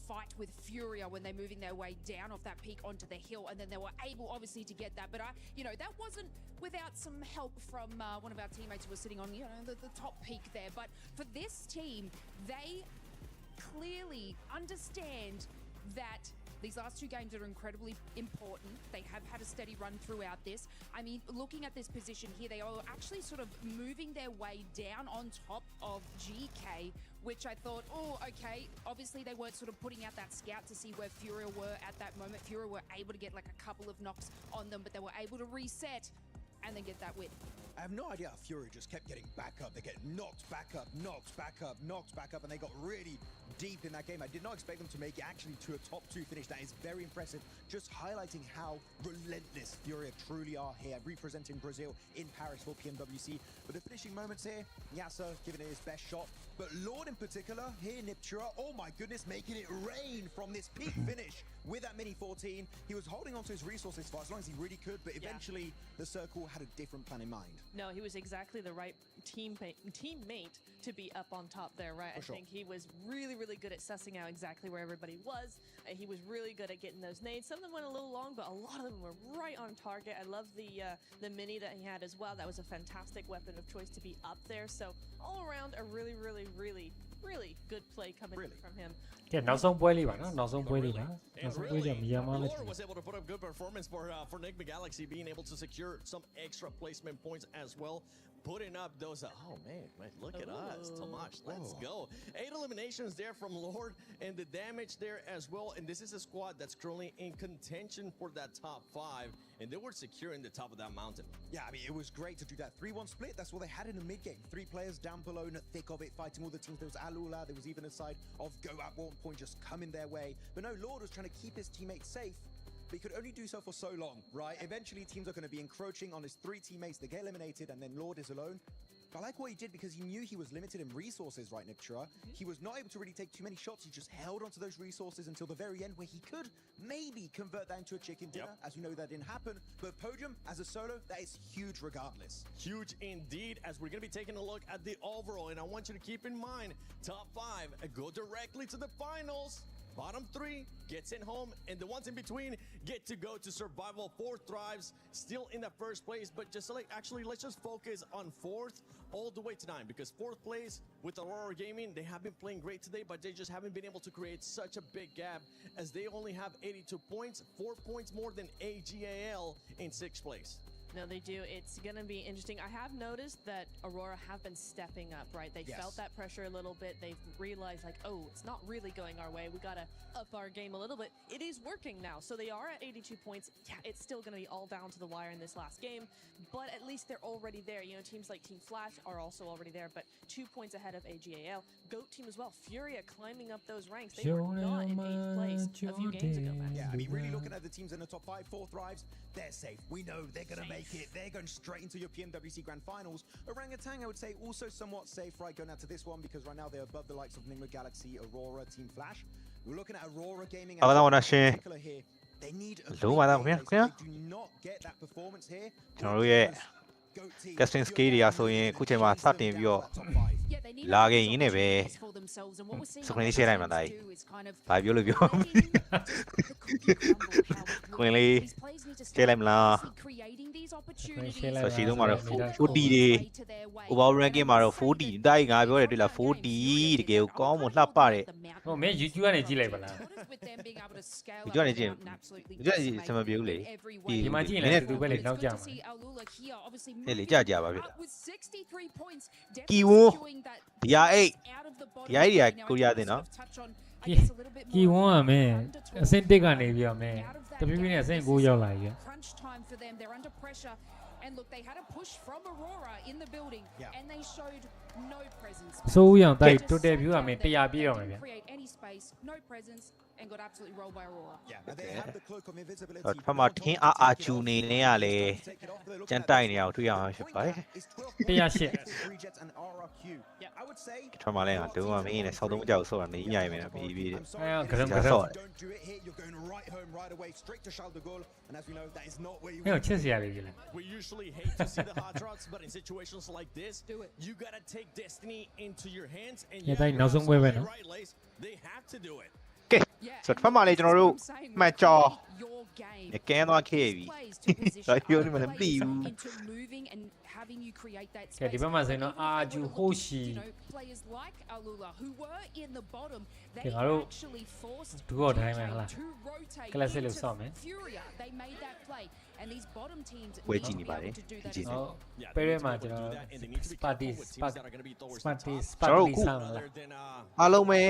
fight with Furia when they're moving their way down off that peak onto the hill, and then they were able obviously to get that. But that wasn't without some help from one of our teammates who was sitting on the top peak there. But for this team, they clearly understand that these last 2 games are incredibly important. They have had a steady run throughout this. I mean, looking at this position here, they are actually sort of moving their way down on top of GK, which I thought, oh, okay. Obviously, they weren't sort of putting out that scout to see where Furia were at that moment. Furia were able to get like a couple of knocks on them, but they were able to reset and then get that win. I have no idea how Fury just kept getting back up. They get knocked back up, knocked back up, knocked back up, and they got really deep in that game. I did not expect them to make it actually to a top 2 finish. That is very impressive. Just highlighting how relentless Fury truly are here, representing Brazil in Paris for PMWC. But the finishing moments here, Yasa giving it his best shot. But Lord in particular, here Niptura, oh my goodness, making it rain from this peak finish with that mini 14. He was holding on to his resources for as long as he really could, but eventually the circle had a different plan in mind. No, he was exactly the right teammate to be up on top there, right? I think he was really, really good at sussing out exactly where everybody was. He was really good at getting those nades. Some of them went a little long, but a lot of them were right on target. I love the mini that he had as well. That was a fantastic weapon of choice to be up there. So all around, a really, really, really, really good play coming from him. နောက်ဆုံးပွဲလေးပါနော်နောက်ဆုံးပွဲလေးပါနောက်ဆုံးပွဲကြမရမှာမ was able to put up good performance for Enigma Galaxy, being able to secure some extra placement points as well, putting up those oh man, look at us, Tomash, let's go. 8 eliminations there from Lord, and the damage there as well. And this is a squad that's currently in contention for that top 5, and they were securing the top of that mountain. Yeah, I mean, it was great to do that 3-1 split. That's what they had in the mid game. 3 players down below in the thick of it, fighting all the teams. There was Alula, there was even a side of Go at one point just coming their way. But no, Lord was trying to keep his teammates safe, but he could only do so for so long, right? Eventually, teams are going to be encroaching on his 3 teammates. They get eliminated, and then Lord is alone. But I like what he did because he knew he was limited in resources, right, Nipchura? He was not able to really take too many shots. He just held onto those resources until the very end, where he could maybe convert that into a chicken dinner. As we know, that didn't happen. But podium as a solo, that is huge regardless. Huge indeed, as we're going to be taking a look at the overall. And I want you to keep in mind, top 5 go directly to the finals. Bottom 3 gets in home, and the ones in between get to go to survival. 4th thrives, still in the first place, but just like actually, let's just focus on 4th all the way to 9, because 4th place with Aurora Gaming, they have been playing great today, but they just haven't been able to create such a big gap, as they only have 82 points, 4 points more than AGAL in 6th place. No, they do. It's going to be interesting. I have noticed that Aurora have been stepping up, right? They felt that pressure a little bit. They've realized, like, oh, it's not really going our way. We got to up our game a little bit. It is working now. So they are at 82 points. Yeah, it's still going to be all down to the wire in this last game, but at least they're already there. You know, teams like Team Flash are also already there, but 2 points ahead of AGAL. GOAT team as well. Furia climbing up those ranks. They were not in 8th place a few games ago, man. Yeah, I mean, really looking at the teams in the top 5, 4 thrives, they're safe. We know they're going to make it. They're going straight into your PMWC Grand Finals. Orangutan, I would say, also somewhat safe, right, going out to this one, because right now they're above the likes of Nigma Galaxy, Aurora, Team Flash. We're looking at Aurora Gaming in particular here. They need a big game. They do not get that performance here. Casting skill တွေဆိုရင်အခုချိန်မှာစတင်ပြီးတော့လာခဲ့ရင်လည်းပဲစကွင်းလေးရှင်းလိုက်မှဒါကြီးဘာပြောလို့ပြောခွင်လေးရှင်းလိုက်မလားဆိုရှိတော့မှာတော့40တွေ overall ranking မှာတော့40တိုက်ငါပြောတယ်တွေ့လား40တကယ်ကိုကောင်းမလှပတယ်ဟိုမင်း YouTube ကနေကြည့်လိုက်ပါလား YouTube ကနေကြည့်စမပြေဘူးလေဒီမှာကြည့်ရင်လည်းတူပဲလေနောက်ကြမှာအဲ့လေကြာပါဗျကီဝွန်ဒီယာ8ဒီယာ8ကိုရတဲ့နော်ကီဝွန်ကမင်းအဆင့်1ကနေပြီးတော့မင်းတပြည့်ပြည့်နဲ့အဆင့်9ရောက်လာပြီ And look, they had a push from Aurora in the building, and they showed no presence. So young, they today view. I mean, they are beyond create any space, no presence, and got absolutely rolled by Aurora. Yeah, they have the cloak of invisibility. From our team, Juni, nearly, Gentine out to young. They are shit. I would say, from Malaya, do I mean, it's how don't go so. I mean, yeah, maybe. Don't do it here. You're going right home right away, straight to Charles de Gaulle, and as we know, that is not where you want to be. We usually hate to see the hot rods, but in situations like this, you gotta take destiny into your hands, and yeah, they know some way, right, Lace. They have to do it. Okay, so from Malaya, general match off. You cannot carry. So you only want to be. Having you create that space. Yeah, players like Alula who were in the bottom, they actually forced to rotate. Furia, they made that play, and these bottom teams need to be able to do that as well. Very much. Hello, me.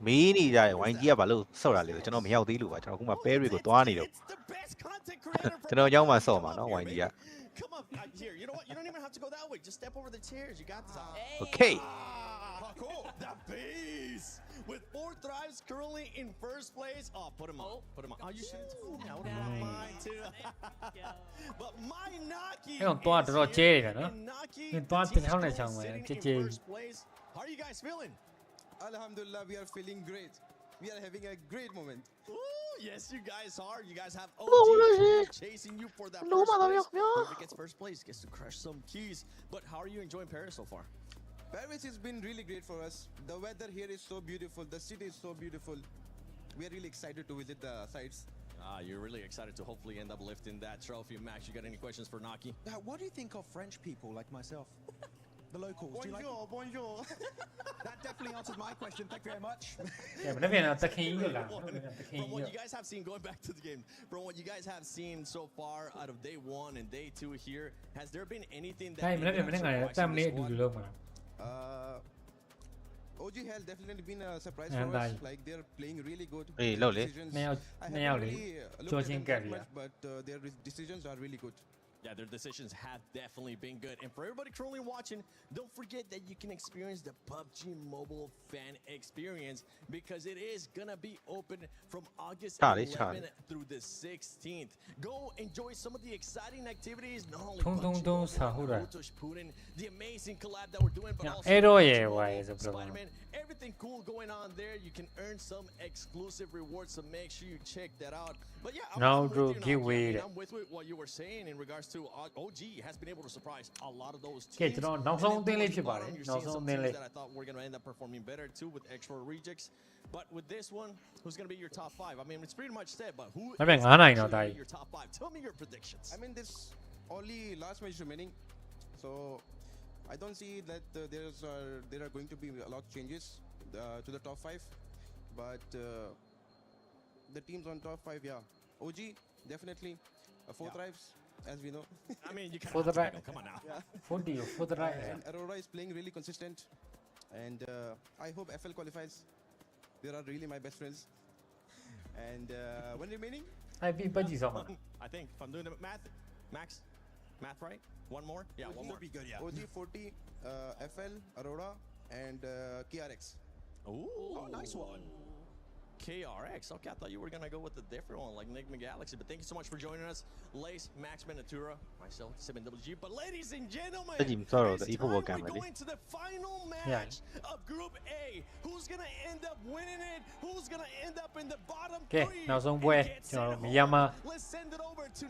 မင်းနေကြတယ်ဝိုင်းကြီးကဘာလို့ဆော့တာလဲကျွန်တော်မရောက်သေးလို့ပါကျွန်တော်အခုမှ Perry ကိုသွားနေတော့ကျွန်တော်ရောက်မှဆော့မှာနော်ဝိုင်းကြီးက Come up here. You know what? You don't even have to go that way. Just step over the chairs. You got this. Okay. The beast with 4 thrives currently in first place. Oh, put him on. Put him on. Oh, you should. Now mine too. But my Naki. အဲ့တော့တော်ကျဲနေတာနော်။သွားတင်ထောင်းနေချောင်းပဲကြဲကြဲ How are you guys feeling? Alhamdulillah, we are feeling great. We are having a great moment. Ooh, yes, you guys are. You guys have OG chasing you for that first place. Whoever gets first place gets to crush some keys. But how are you enjoying Paris so far? Paris has been really great for us. The weather here is so beautiful. The city is so beautiful. We are really excited to visit the sites. You're really excited to hopefully end up lifting that trophy. Max, you got any questions for Naki? What do you think of French people like myself? The locals. Bonjour, bonjour. That definitely answers my question. Thank you very much. Yeah, but from what you guys have seen, going back to the game, from what you guys have seen so far out of day 1 and day 2 here, has there been anything that OG has definitely been a surprise for us. Like they're playing really good. Decisions. But their decisions are really good. Yeah, their decisions have definitely been good. And for everybody currently watching, don't forget that you can experience the PUBG Mobile fan experience because it is gonna be open from August 11th through the 16th. Go enjoy some of the exciting activities, not only PUBG Mobile, Putin, the amazing collab that we're doing, but also Spider-Man, everything cool going on there. You can earn some exclusive rewards, so make sure you check that out. But yeah, I'm with what you were saying in regards to OG has been able to surprise a lot of those teams. That I thought were going to end up performing better too with extra rejects. But with this one, who's going to be your top 5? I mean, it's pretty much said, but who is your top 5? Tell me your predictions. I mean, this only last match remaining, so I don't see that there are going to be a lot of changes to the top 5. But the teams on top 5, yeah, OG definitely, 4 drives. As we know. I mean, you can't for the right. Come on now. Yeah. For the right. And Aurora is playing really consistent, and I hope FL qualifies. They are really my best friends. And when remaining, I think if I'm doing the math, Max, right? One more. Yeah, OG one more. Be good. Yeah. OG 40, FL, Aurora, and KRX. Ooh, nice one. KRX. Okay, I thought you were going to go with a different one like Nick McGalaxy, but thank you so much for joining us. Lace, Max Benatura, myself, 7WG. But ladies and gentlemen, it's time we're going to the final match of Group A. Who's going to end up winning it? Who's going to end up in the bottom 3? Let's send it over to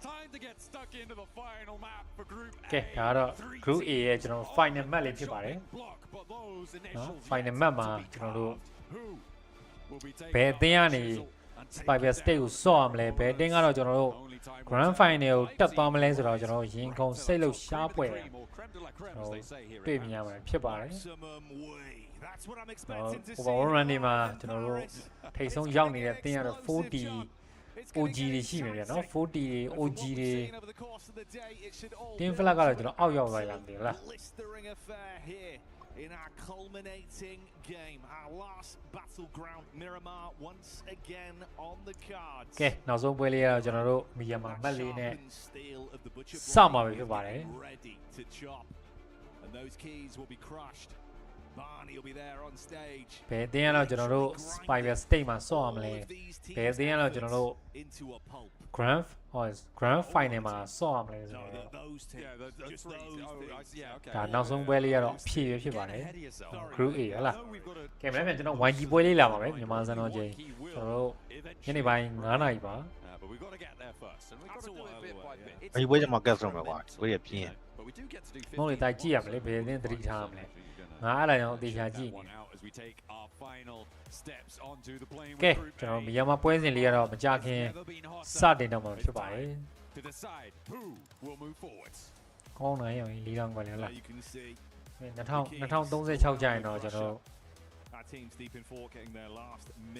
time to get stuck into the final map for Group A. ကဲဒါကတော့ Group A ရဲ့ကျွန်တော် final map လေးဖြစ်ပါတယ်နော် final map မှာကျွန်တော်တို့ဘယ်အသင်းကနေ Spider State ကိုဆော့ရမလဲဘယ်အသင်းကတော့ကျွန်တော်တို့ Grand Final ကိုတက်သွားမလဲဆိုတော့ကျွန်တော်တို့ရင်ခုန်စိတ်လှုပ်ရှားပွဲတွေ့မြင်ရမှာဖြစ်ပါတယ်overall run ဒီမှာကျွန်တော်တို့ထိတ်ဆုံးရောက်နေတဲ့အသင်းကတော့ 4D OG တွေရှိနေတယ်နော် 4D တွေ OG တွေ Team Flag ကတော့ကျွန်တော်အောက်ရောက်သွားရမယ်လား In our culminating game, our last battleground, Miramar once again on the cards. ကဲနောက်ဆုံးပွဲလေးကတော့ကျွန်တော်တို့မီယာမာမတ်လေးနဲ့စမှာပဲဖြစ်ပါတယ် Ready to chop, and those keys will be crushed. Barney will be there on stage. ဘယ်အသင်းကတော့ကျွန်တော်တို့ Spider State မှာဆော့ရမလဲဘယ်အသင်းကတော့ကျွန်တော်တို့ Grand Final မှာဆော့ရမလဲဆိုတော့ဒါနောက်ဆုံးပွဲလေးကတော့ဖြည့်ရဖြစ်ပါတယ် Group A ဟလားကဲမနေ့ကကျွန်တော် YG ပွဲလေးလာပါမယ်မြန်မာစံတော်ချိန်ကျွန်တော်တို့ညနေပိုင်း9 နာရီပါ ဒီပွဲမှာကတ်ဆုံးမှာကွာပွဲရပြင်း မဟုတ်လေတိုက်ကြည့်ရမလဲဘယ်အသင်းသတိထားမလဲငါအဲ့ဒါကြောင့်အသေးချာကြည့်နေကဲကျွန်တော်မြန်မာပွဲစဉ်လေးကတော့မကြခင်စတင်တော့မှာဖြစ်ပါတယ်ကောင်းနိုင်ရောင်4တောင်ခွဲလဲလား2036ကျရင်တော့ကျွန်တော်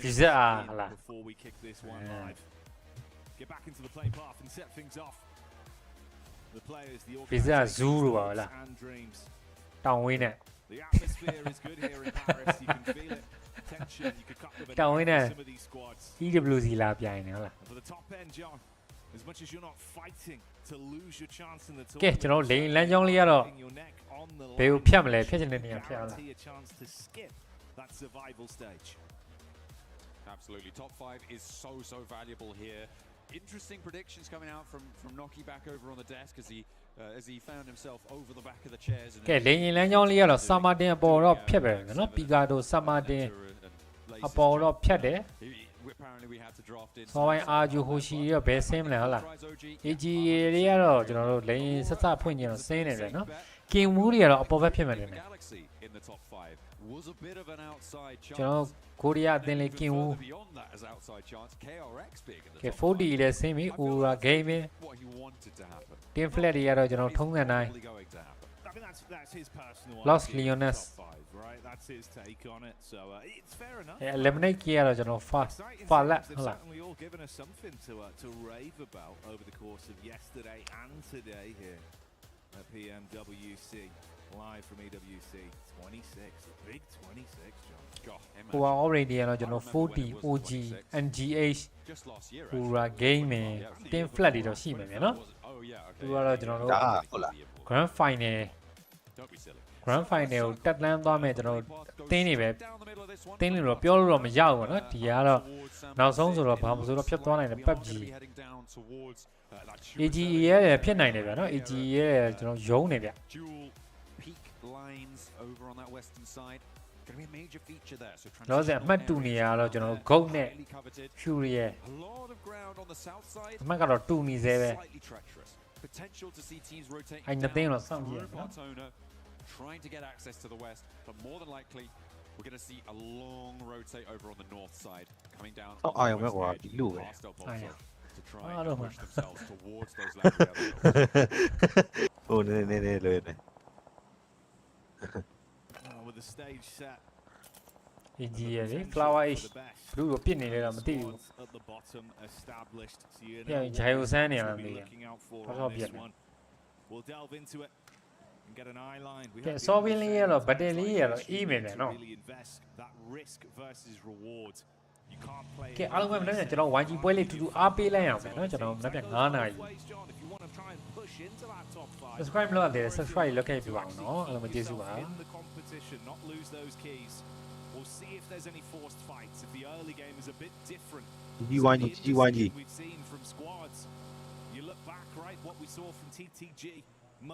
ဗီဇာဟလား Get back into the play path and set things off. The players, the organizers,တောင်ဝင်းနဲ့ The atmosphere is good here in Paris. You can feel it. Tension. You could cut with some of these squads. PMWC လာပြိုင်နေဟုတ်လား For the top end, John, as much as you're not fighting to lose your chance in the tour. ကဲကျွန်တော်လိန်လမ်းကြောင်းလေးကတော့ဘယ်ကိုဖြတ်မလဲဖြတ်ချင်တဲ့နေရာဖြတ်အောင်လား a chance to skip that survival stage. Absolutely. Top 5 is so valuable here. Interesting predictions coming out from Noki back over on the desk as he found himself over the back of the chairs. ကဲလိန်လမ်းကြောင်းလေးကတော့စာမာတင်အပေါ်တော့ဖြတ်ပဲနော်ပီကာဒိုစာမာတင်အပေါ်တော့ဖြတ်တယ်ဆောင်းအာဂျူဟိုရှီရောဘယ်ဆင်းမလဲဟုတ်လား AG တွေကတော့ကျွန်တော်တို့လိန်ဆက်စဖွင့်ကြတော့ဆင်းနေတယ်နော်ကင်ဝူးတွေကတော့အပေါ်ဘက်ဖြစ်မှတယ်ကျွန်တော်ကိုရီးယားအသင်းလေးကင်ဝူးကဲ 4D လည်းဆင်းပြီ Ura Gaming Team Flag တွေကတော့ကျွန်တော်ထုံးစံတိုင်း That's his personal Los Leones right? That's his take on it. So it's fair enough. Eliminate ကြီးကတော့ကျွန်တော် far left ဟုတ်လား Certainly all given us something to rave about over the course of yesterday and today here at PMWC. live from PMWC 26, big 26, John. God, ဟိုက already ကတော့ကျွန်တော် 40 OG NGH ဟိုက game နဲ့ team flat တွေတော့ရှိမယ်ဗျာနော်သူကတော့ကျွန်တော်တို့ grand final ကိုတက်လန်းသွားမယ်ကျွန်တော်တင်းနေပဲတင်းလို့တော့ပြောလို့တော့မရဘူးပေါ့နော်ဒီကတော့နောက်ဆုံးဆိုတော့ဘာမှမဆိုတော့ဖြတ်သွားနိုင်တယ် PUBG AGE ရဲ့ဖြစ်နိုင်တယ်ဗျာနော် AGE ရဲ့ကျွန်တော်ယုံနေဗျ တော့ဆက်အမှတ်တူနေရတော့ကျွန်တော်တို့ GOAT နဲ့ Fury ရဲ့အမှတ်ကတော့တူနေသေးပဲအဲ့နှစ်သိန်းတော့စောင့်ကြည့်ရနော် trying to get access to the west, but more than likely, we're going to see a long rotate over on the north side, coming down on the west edge, past El Pozo, to try and push themselves towards those landing. Oh, no. With the stage set. AGE flower-ish blue ကိုပြစ်နေလေတော့မသိဘူး At the bottom established. So you know. Yeah, ဂျိုင်ယိုဆန်းနေရတာမသိဘူး We'll delve into it. Get an eye line. We have solving layer or battle layer or email no. That risk versus reward. You can't play. ကဲအားလုံးပဲမနေ့ကျွန်တော် YG ပွဲလေးတူတူအားပေးလိုက်အောင်ပဲเนาะကျွန်တော်မနေ့9နာရီ Subscribe လုပ်ရတယ် subscribe လုပ်ခဲ့ပြပါအောင်เนาะအားလုံးပဲကျေးဇူးပါ The competition, not lose those keys. We'll see if there's any forced fights. If the early game is a bit different. We've seen from squads. You look back, right? What we saw from TTG.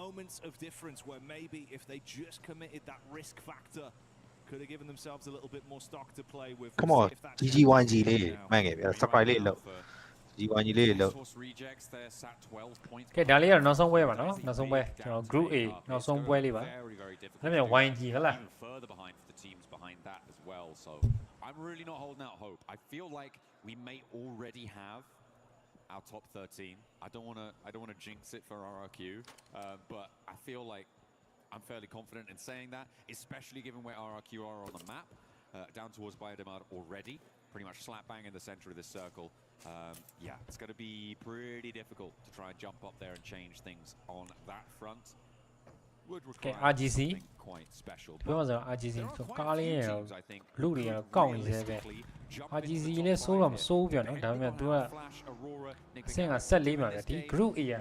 Moments of difference where maybe if they just committed that risk factor, could have given themselves a little bit more stock to play with. Come on, GGYG လေးမှန်ခဲ့ပြီ subscribe လေးလုပ် GGYG လေးလုပ် ကဲဒါလေးကတော့နောက်ဆုံးပွဲပါနော်နောက်ဆုံးပွဲကျွန်တော် group A နောက်ဆုံးပွဲလေးပါဒါပြန် YG ဟုတ်လား further behind for the teams behind that as well, so I'm really not holding out hope. I feel like we may already have our top 13. I don't want to jinx it for RRQ, but I feel like I'm fairly confident in saying that, especially given where RRQ are on the map, down towards Biodemar already, pretty much slap bang in the center of this circle. Yeah, it's going to be pretty difficult to try and jump up there and change things on that front. Would require something quite special. ပြောဆို RGC ဆိုကားလေးရတော့လူတွေကတော့ကောက်နေသေးပဲ RGC လည်းစိုးတော့မစိုးဘူးပြနော်ဒါပေမဲ့ तू ကအဆင့်က14မှာပဲဒီ group A က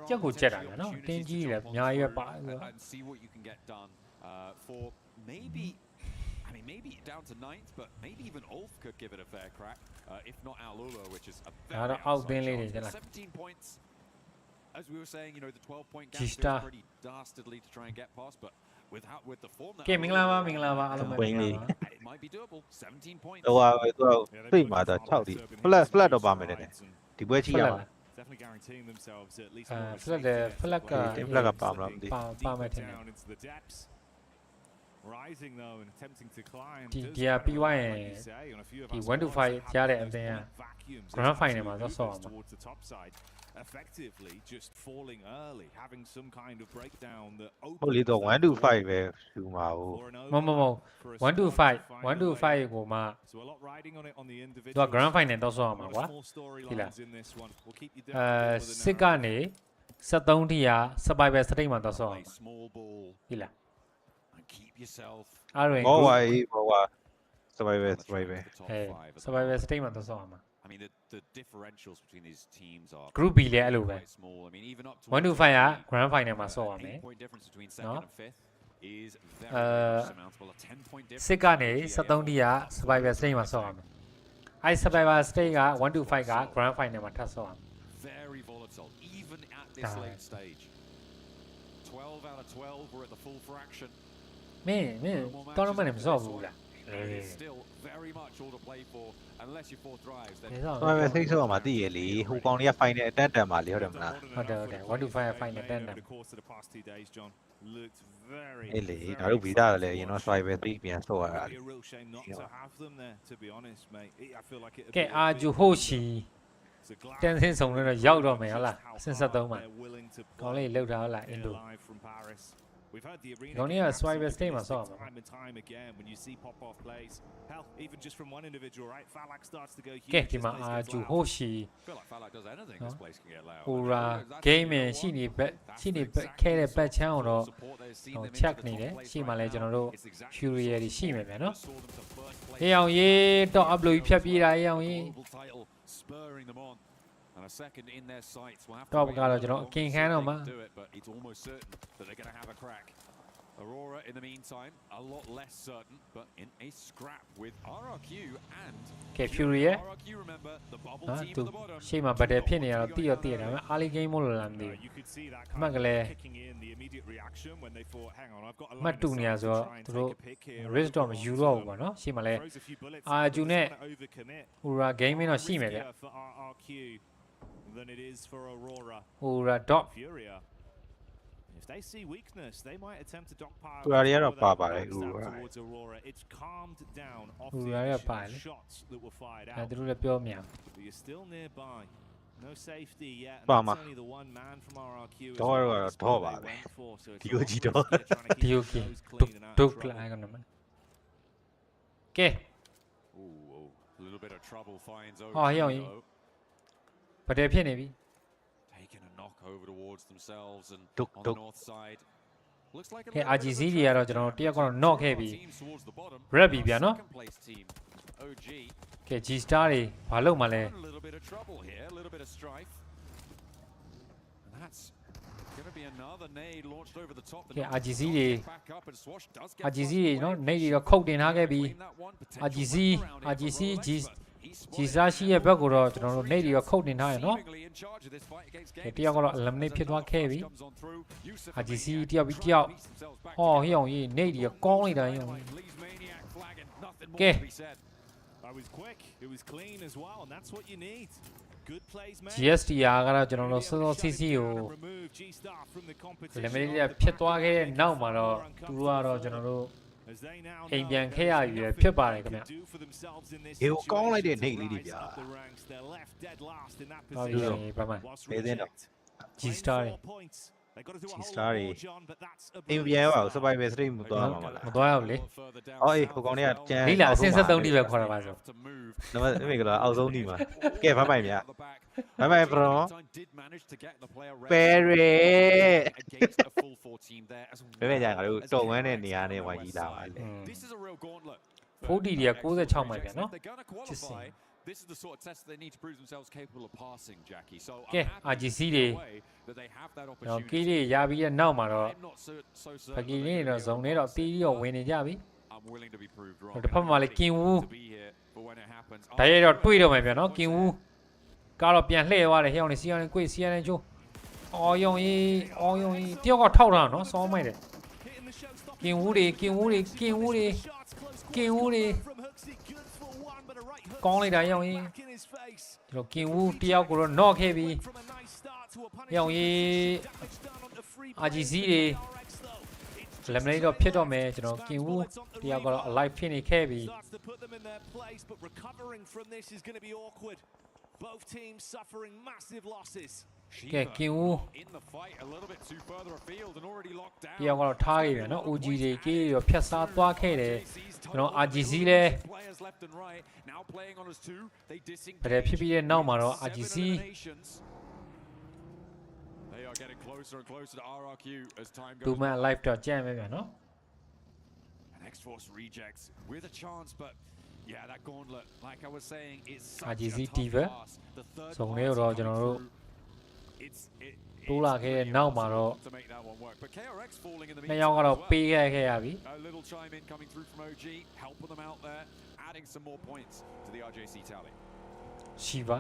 ကြောက်ကိုကြက်တာနော်တင်းကြီးလည်းအများကြီးပဲပါဆို see what you can get done for maybe maybe down to 9th, but maybe even Ulf could give it a fair crack, if not Alula, which is a very outside shot. 17 points. As we were saying, you know, the 12-point gap is pretty dastardly to try and get past, but with the form that it might be doable. 17 points. ဟိုတွေ့မှာတော့6ဒီ flat တော့ပါမယ်တဲ့ဒီပွဲကြည့်ရအောင် Definitely guaranteeing themselves at least flat ကပါမလားမသိပါမယ်ထင်တယ် Rising though and attempting to climb. ဒီပြီးသွားရင်ဒီ1 to 5ကြားတဲ့အပြင် grand final မှာတော့ဆော့အောင်ပါ effectively just falling early, having some kind of breakdown that ဟုတ်လေတော့1 to 5ပဲယူမှာဟုတ်မ1 to 5ကိုမှ so a lot riding on it on the individual တော့ grand final တော့ဆော့အောင်ပါကွာဒီလားစစ်ကနေ73ထိရာ survival stage မှာတော့ဆော့အောင်ဒီလား keep yourself အားရင် ဘောဝါsurvival survival stage မှာတော့ဆော့အောင်ပါ I mean the differentials between these teams are group B လည်းအဲ့လိုပဲ I mean even up to 1 to 5က grand final မှာဆော့ရမယ် point difference between second and fifth is very surmountable. A 10-point difference စစ်ကနေ73ထိက survival stage မှာဆော့ရမယ်အဲ့ survival stage က1 to 5က grand final မှာထပ်ဆော့ရမယ် very volatile even at this late stage. 12 out of 12 we're at the full fraction. မင်းတော်တော်မှမဆော့ဘူးလား still very much all to play for unless you four drives then ပဲစိတ်ဆိုးမှာတည်ရလေဟိုကောင်တွေက final အတက်တန်ပါလေဟုတ်တယ်မလားဟုတ်တယ်1 to 5 final တက်တယ်အေးလေဒါတို့ဗီဒါလည်းရင်တော့ survival 3ပြန်ဆော့ရတာကဲအာဂျူဟိုရှီတန်ဆင်းဆောင်တော့ရောက်တော့မယ်ဟုတ်လားအဆင့်73မှာကောင်းလေးလှုပ်ထားဟုတ်လားအင်ဒို We've heard the arena. Don't need a swipe stage myself. Time and time again when you see pop-off plays. Hell, even just from one individual, right? Falak starts to go huge. Get him out. Hoshi. Ura game ရှိနေခဲတဲ့ဘက်ချမ်းအောင်တော့check နေတယ်ရှိမှလဲကျွန်တော်တို့ Fury တွေရှိမယ်ဗျာနော်အေးအောင်ရေးတော့ upload ဖြတ်ပြေးတာအေးအောင်ရေးတော့ကတော့ကျွန်တော်အကင်ခန်းတော့မှာ Aurora, in the meantime, a lot less certain, but in a scrap with RRQ and Fury. RRQ, remember, the bubble team at the bottom. ရှေ့မှာ battle ဖြစ်နေရတော့တိရတိရဒါပေမဲ့ early game မို့လို့လားမသိဘူးအမှတ်ကလေးမှတ်တူနေရဆိုတော့သူတို့ risk တော့မယူတော့ဘူးပေါ့နော်ရှေ့မှာလဲအာဂျူနဲ့ Ura game တော့ရှိမယ်ဗျ Ura dot If they see weakness, they might attempt to dogpile towards Aurora. It's calmed down off the shots that were fired out. But you're still nearby. No safety yet. And that's only the one man from RRQ. So it's okay. A little bit of trouble finds OG. But they're taking a knock over towards themselves and on the north side. Looks like a RGC တွေကတော့ကျွန်တော်တယောက်ကတော့ knock ခဲ့ပြီ red ပြီဗျာနော် OG Okay G star တွေဘာလုပ်မှလဲ a little bit of trouble here, a little bit of strife. And that's going to be another nade launched over the top. Okay RGC တွေ RGC တွေနော် nade တွေတော့ခုတ်တင်ထားခဲ့ပြီ RGC G star ရှိရဲ့ဘက်ကိုတော့ကျွန်တော်တို့ nade တွေတော့ခုတ်တင်ထားရနော်တယောက်ကတော့ eliminate ဖြစ်သွားခဲ့ပြီ RGC တယောက်ပြီးတယောက်ဟောဟိအောင်ကြီး nade တွေကောင်းလိုက်တာဟိအောင်ကဲ That was quick. It was clean as well, and that's what you need. Good plays made. GSTR ကတော့ကျွန်တော်တို့စောစောစီးစီးကို eliminate ဖြစ်သွားခဲ့တဲ့နောက်မှာတော့သူတို့ကတော့ကျွန်တော်တို့အိမ်ပြန်ခဲ့ရပြီဖြစ်ပါတယ်ခင်ဗျဒီကိုကောင်းလိုက်တဲ့နေလေးတွေဗျာဟုတ်ပြီဘာမှနေသေးတော့ G star တွေ G star တွေအိမ်ပြန်ရပါဦး survival stream မသွားမှာမလားမသွားရဘူးလေအော်အေးဟိုကောင်တွေကကြမ်းဒီလားအဆင့်73တိပဲခေါ်တာပါဆိုနံပါတ်အမေကအောက်ဆုံးဒီမှာကဲဘိုင်ဘိုင်ဗျာဘိုင်ဘိုင် bro ပဲရဲဘယ်ကြငါတို့တော်ဝမ်းတဲ့နေရာနဲ့ဝိုင်းကြီးလာပါလေ40တွေက96မိုင်ဗျာနော်ချစ်စင်This is the sort of test they need to prove themselves capable of passing, Jackie. So RGC တွေတော့ကီးတွေရပြီးတဲ့နောက်မှာတော့ပကီလေးတွေတော့ဇုံထဲတော့တီးရောဝင်နေကြပြီတစ်ဖက်မှာလည်းကင်ဝူဒါရဲတော့တွေးတော့မယ်ဗျာနော်ကင်ဝူကတော့ပြန်လှည့်သွားတယ်ဟိအောင်နေစီအောင်နေကိုစီအောင်နေချိုးအော်ယုံကြီးတယောက်ကထောက်ထားနော်စောင်းမိုက်တယ်ကင်ဝူတွေကောင်းလိုက်တာရောင်ရင်ကျွန်တော်ကင်ဝူတယောက်ကိုတော့ knock ခဲ့ပြီရောင်ရင် RGC တွေ eliminate တော့ဖြစ်တော့မယ်ကျွန်တော်ကင်ဝူတယောက်ကတော့ alive ဖြစ်နေခဲ့ပြီ Both teams suffering massive losses. ကဲကင်ဝူတယောက်ကတော့ထားရပြီနော် OG တွေကြီးရောဖြတ်စားသွားခဲ့တယ်ကျွန်တော် RGC လဲဘယ်ဖြစ်ပြီးတဲ့နောက်မှာတော့ RGC2 man live တော့ကြမ်းပဲဗျာနော် X-Force rejects with a chance but yeah that gauntlet like I was saying it's RGC TV စုံလေးတော့ကျွန်တော်တို့တိုးလာခဲ့တဲ့နောက်မှာတော့နှစ်ယောက်ကတော့ပေးခဲ့ရပြီ a little chime in coming through from OG helping them out there adding some more points to the RJC tally ရှိပါ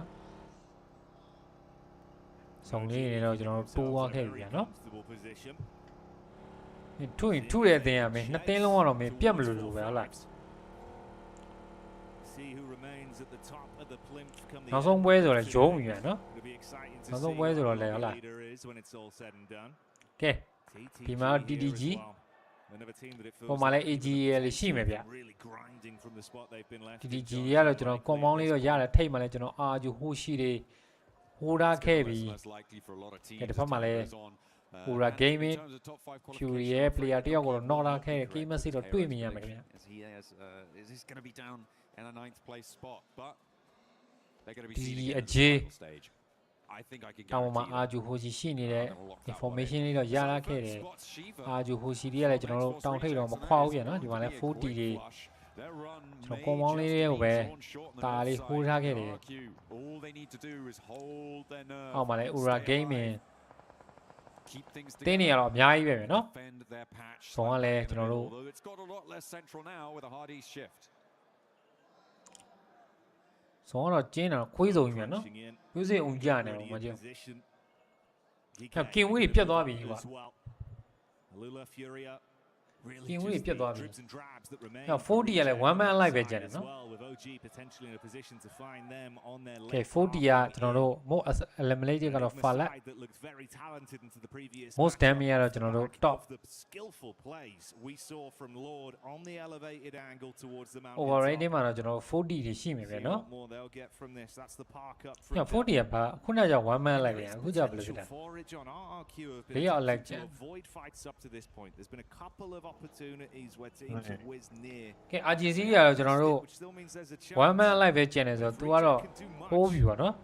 စုံလေးနေတော့ကျွန်တော်တို့တိုးသွားခဲ့ပြီဗျာနော်ထုရင်ထုတဲ့အတင်းရမယ်နှစ်တင်းလုံးကတော့မင်းပြတ်မလို့ပဲဟုတ်လားနောက်ဆုံးပွဲဆိုတော့ရုံးပြီနော်နောက်ဆုံးပွဲဆိုတော့လည်းဟုတ်လားကဲဒီမှာ TTG ဟိုမှာလည်း AGL ရှိမယ်ဗျ TTG တွေကတော့ကျွန်တော်ကွန်ပေါင်းလေးတော့ရတယ်ထိတ်မှလည်းကျွန်တော်အာဂျူဟိုရှိတွေဟိုဒါခဲ့ပြီကဲတစ်ဖက်မှာလည်းဟိုဒါ gaming Fury ရဲ့ player တယောက်ကတော့ knock လာခဲ့တယ် game စစ်တော့တွေ့မြင်ရမယ်ခင်ဗျ is going to be down in a 9th place spot but they're going to be seeding in the stage တောင်မှာအာဂျူဟိုစီရှိနေတဲ့ information လေးတော့ရလာခဲ့တယ်အာဂျူဟိုစီတွေကလည်းကျွန်တော်တို့တောင်ထိပ်တော့မခွာဘူးပြန်နော်ဒီမှာလည်း 4D တွေကျွန်တော်ကွန်မောင်းလေးတွေကိုပဲဒါလေးဟိုးထားခဲ့တယ်အောက်မှာလည်း Ura Gaming တင်းနေရတော့အများကြီးပဲပဲနော်ဇုံကလည်းကျွန်တော်တို့ဇုံကတော့ကျင်းတာခွေးစုံကြီးပဲနော်ခွေးစိတ်အောင်ကြနေတော့မကြည့်ကင်ဝေးပြတ်သွားပြီကွာကင်ဝေးပြတ်သွားပြီနောက် 4D ကလည်း one man လိုက်ပဲကျန်တယ်နော်ကဲ 4D ကကျွန်တော်တို့ most eliminated ကတော့ Fallet most damage ကတော့ကျွန်တော်တို့ top overrated မှာတော့ကျွန်တော်တို့ 4D တွေရှိမယ်ပဲနော်ည 4D ကဘာခုနကကြောင့် one man လိုက်ပြန်အခုကြောင့်ဘယ်လိုဖြစ်တာဘေးရောက်လိုက်ကျန်ကဲ RGC ကတော့ကျွန်တော်တို့ one man လိုက်ပဲကျန်တယ်ဆိုတော့ तू ကတော့ပိုးပြီပေါ့နော်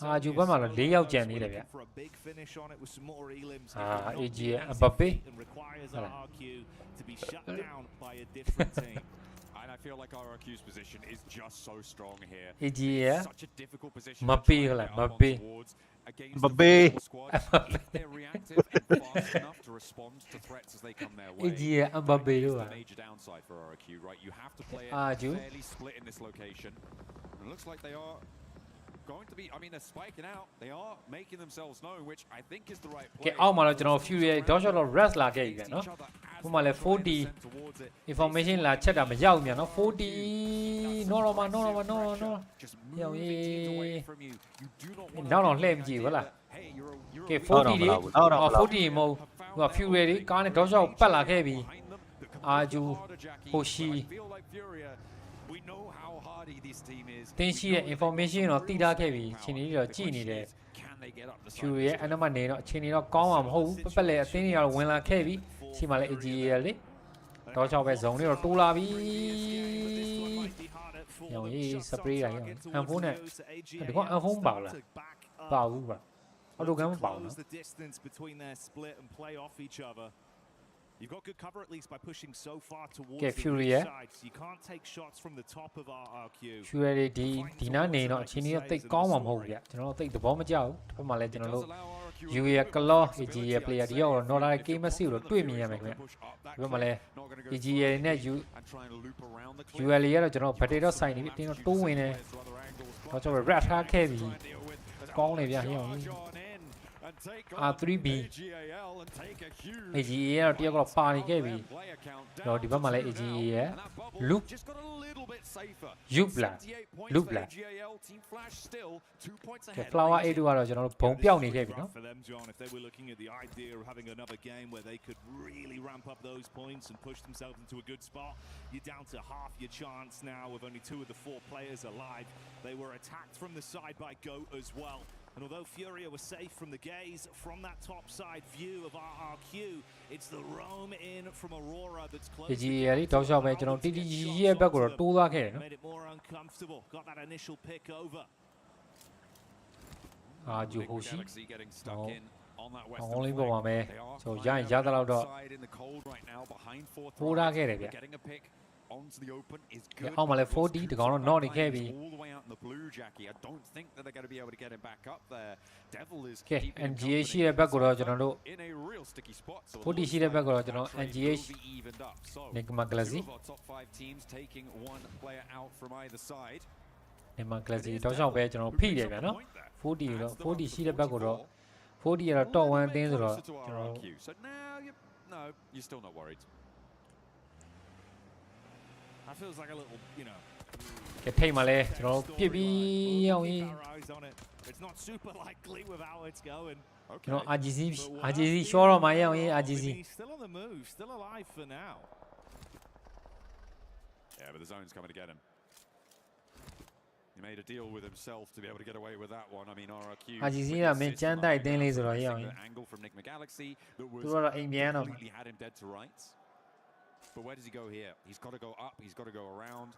အာဂျူဘက်မှာတော့4ယောက်ကျန်သေးတယ်ဗျအာ AG ရဲ့ Mbappe ဟုတ်လားAnd I feel like RRQ's position is just so strong here. AG Such a difficult position. Mbappe ဟုတ်လား Mbappe Mbappe they're reactive and fast enough to respond to threats as they come their way. AG ရဲ့ Mbappe တို့က major downside for RRQ, right? You have to play it fairly split in this location. And it looks like they are going to be, I mean, they're spiking out. They are making themselves known, which I think is the right play. ကဲအောက်မှာတော့ကျွန်တော် Fury တော့ shot တော့ rest လာခဲ့ပြီနော်ခုမှလည်း 4D information လာချက်တာမရောက်မြန်နော် 4D no ရောင်ရေးနောက်တော့လှည့်မကြည့်ဘူးလားကဲ 4D တွေ4D မဟုတ်ဟို Fury တွေကားနဲ့တော့ shot ပတ်လာခဲ့ပြီအာဂျူဟိုရှိတင်းရှိတဲ့ information တော့တိထားခဲ့ပြီအချိန်ကြီးတော့ကြည့်နေတယ် Fury ရဲ့အဲ့နမှာနေတော့အချိန်ကြီးတော့ကောင်းမှာမဟုတ်ဘူးပက်လေအသင်းတွေကတော့ဝင်လာခဲ့ပြီရှိမှလည်း AG ရလေတော့ချောက်ပဲဇုံလေးတော့တိုးလာပြီရောင်ရေးစပရေးတိုင်းအန်ဖုန်းနဲ့ဒီကအန်ဖုန်းပါလားပါဘူးပါအော်လိုကမ်းမပါဘူးနော်You've got good cover at least by pushing so far towards the Fury side. So you can't take shots from the top of RRQ. Fury ဒီနားနေတော့အချင်းကြီးတိတ်ကောင်းမှာမဟုတ်ဘူးဗျကျွန်တော်တို့တိတ်သဘောမကျဘူးတစ်ဖက်မှာလည်းကျွန်တော်တို့ U ရဲ့ Claw AG ရဲ့ player ဒီကတော့ နော်လာတဲ့ game မရှိဘူးလို့တွေ့မြင်ရမယ်ခင်ဗျဒီဘက်မှာလည်း AG ရဲ့နဲ့ UL ကတော့ကျွန်တော် battery တော့ဆိုင်နေပြီတင်းတော့တိုးဝင်နေတော့ကျွန်တော် rat ထားခဲ့ပြီကောင်းနေဗျဟင်းအောင်R3B AG ရဲ့တယောက်ကတော့ပါနေခဲ့ပြီတော့ဒီဘက်မှာလည်း AG ရဲ့ loop လာ flower 8ကတော့ကျွန်တော်တို့ဘုံပြောက်နေခဲ့ပြီနော် for them John if they were looking at the idea of having another game where they could really ramp up those points and push themselves into a good spot you're down to half your chance now with only 2 of the 4 players alive they were attacked from the side by Goat as well and although Furia was safe from the gaze from that top side view of RRQ it's the roam in from Aurora that's close AG ရဲ့တောက်လျှောက်ပဲကျွန်တော်တီတီကြီးရဲ့ဘက်ကိုတော့တိုးသွားခဲ့တယ်နော် made it more uncomfortable got that initial pick overအာဂျူဟိုရှိအောင်လေးပေါ်မှာပဲဆိုရရင်ရသလောက်တော့ပိုးထားခဲ့တယ်ဗျonto the open is good အောက်မှာလည်း 4D တကောင်တော့ not နေခဲ့ပြီ all the way out in the blue Jackie I don't think that they're going to be able to get him back up there Devil is NGA ရှိတဲ့ဘက်ကိုတော့ကျွန်တော်တို့ in a real sticky spot 4D ရှိတဲ့ဘက်ကိုတော့ကျွန်တော် NGA Nigma Glassy top 5 teams taking one player out from either side Nigma Glassy တောက်လျှောက်ပဲကျွန်တော်ဖိတယ်ဗျာနော် 4D တော့ 4D ရှိတဲ့ဘက်ကိုတော့ 4D ကတော့ top 1အသင်းဆိုတော့ကျွန်တော် so now no you're still not worried That feels like a little, you know. ကဲထိတ်မှလဲကျွန်တော်ပြစ်ပြီးအောင်ကြီး It's not super likely with how it's going. ကျွန်တော် RGC ရှော့တော့မှရအောင်ကြီး RGC still on the move, still alive for now. Yeah, but the zone's coming to get him. He made a deal with himself to be able to get away with that one. I mean, RRQ. RGC ကမင်းကျန်းတိုက်တင်းလေးဆိုတော့ရအောင်ကြီး angle from Nigma Galaxy that was သူကတော့အိမ်ပြန်တော့ completely had him dead to rights. But where does he go here? He's got to go up. He's got to go around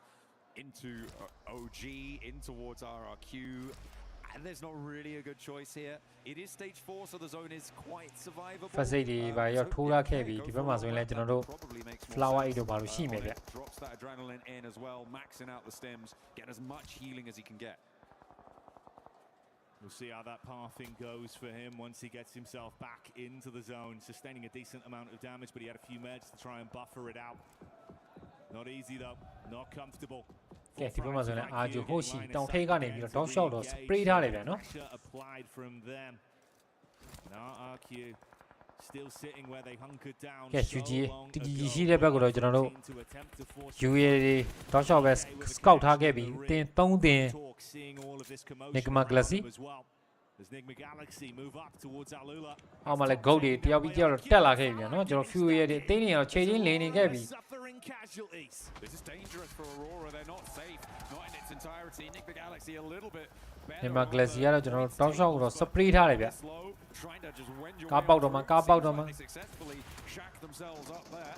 into OG, in towards RRQ. there's not really a good choice here. It is stage 4, so the zone is quite survivable. First aid ဒီပါရောထိုးရခဲ့ပြီဒီဘက်မှာဆိုရင်လည်းကျွန်တော်တို့ flower aid တို့ဘာလို့ရှိမယ်ဗျ Drops that adrenaline in as well, maxing out the stims, get as much healing as he can get. We'll see how that pathing goes for him once he gets himself back into the zone, sustaining a decent amount of damage, but he had a few meds to try and buffer it out. Not easy though, not comfortable. ကဲဒီဘက်မှာဆိုရင်အာဂျူဟိုရှိတောင်ထိပ်ကနေပြီးတော့တောက်လျှောက်တော့ spray ထားတယ်ဗျာနော် applied from them. Now RQ still sitting where they hunkered down. ကဲ UG တကြီးရှိတဲ့ဘက်ကတော့ကျွန်တော်တို့ UA တွေတောက်လျှောက်ပဲ scout ထားခဲ့ပြီးအတင်း3တင် Nigma Glassy As Nigma Galaxy move up towards Alula. အောက်မှာလည်း goat တွေတယောက်ပြီးတယောက်တော့တက်လာခဲ့ပြီဗျာနော်ကျွန်တော် Fury တွေအတင်းတွေတော့ချိန်ချင်းလင်းနေခဲ့ပြီ This is dangerous for Aurora. They're not safe, not in its entirety. Nigma Galaxy a little bit better. Nigma Glassy ကတော့ကျွန်တော်တို့တောက်လျှောက်တော့ spray ထားတယ်ဗျာကားပေါက်တော့မှကားပေါက်တော့မှ successfully shack themselves up there.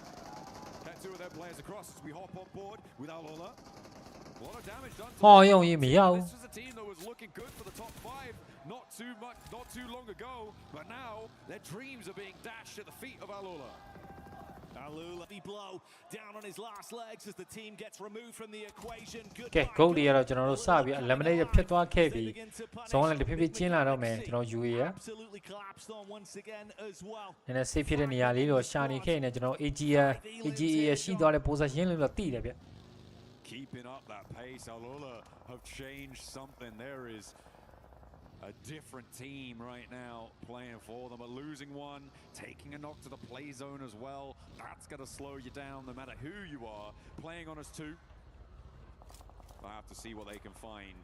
Get two of their players across as we hop on board with Alula. A lot of damage done. ဟောရုံကြီးမရဘူး This was a team that was looking good for the top 5 not too long ago, but now their dreams are being dashed at the feet of Alula. Alula blow down on his last legs as the team gets removed from the equation. Good. ကဲ goat တွေကတော့ကျွန်တော်တို့စပြီး eliminate ဖြစ်သွားခဲ့ပြီဇုံးလည်းတစ်ဖြည်းဖြည်းကျင်းလာတော့မယ်ကျွန်တော် UA ရ Absolutely collapsed on once again as well. နည်းနည်း safe ဖြစ်တဲ့နေရာလေးတော့ရှာနေခဲ့နေကျွန်တော် AGA ရှိသွားတဲ့ possession လို့တော့သိတယ်ဗျ Keeping up that pace, Alula have changed something. There is a different team right now playing for them, but losing one, taking a knock to the play zone as well. That's going to slow you down no matter who you are. Playing on us too. I have to see what they can find.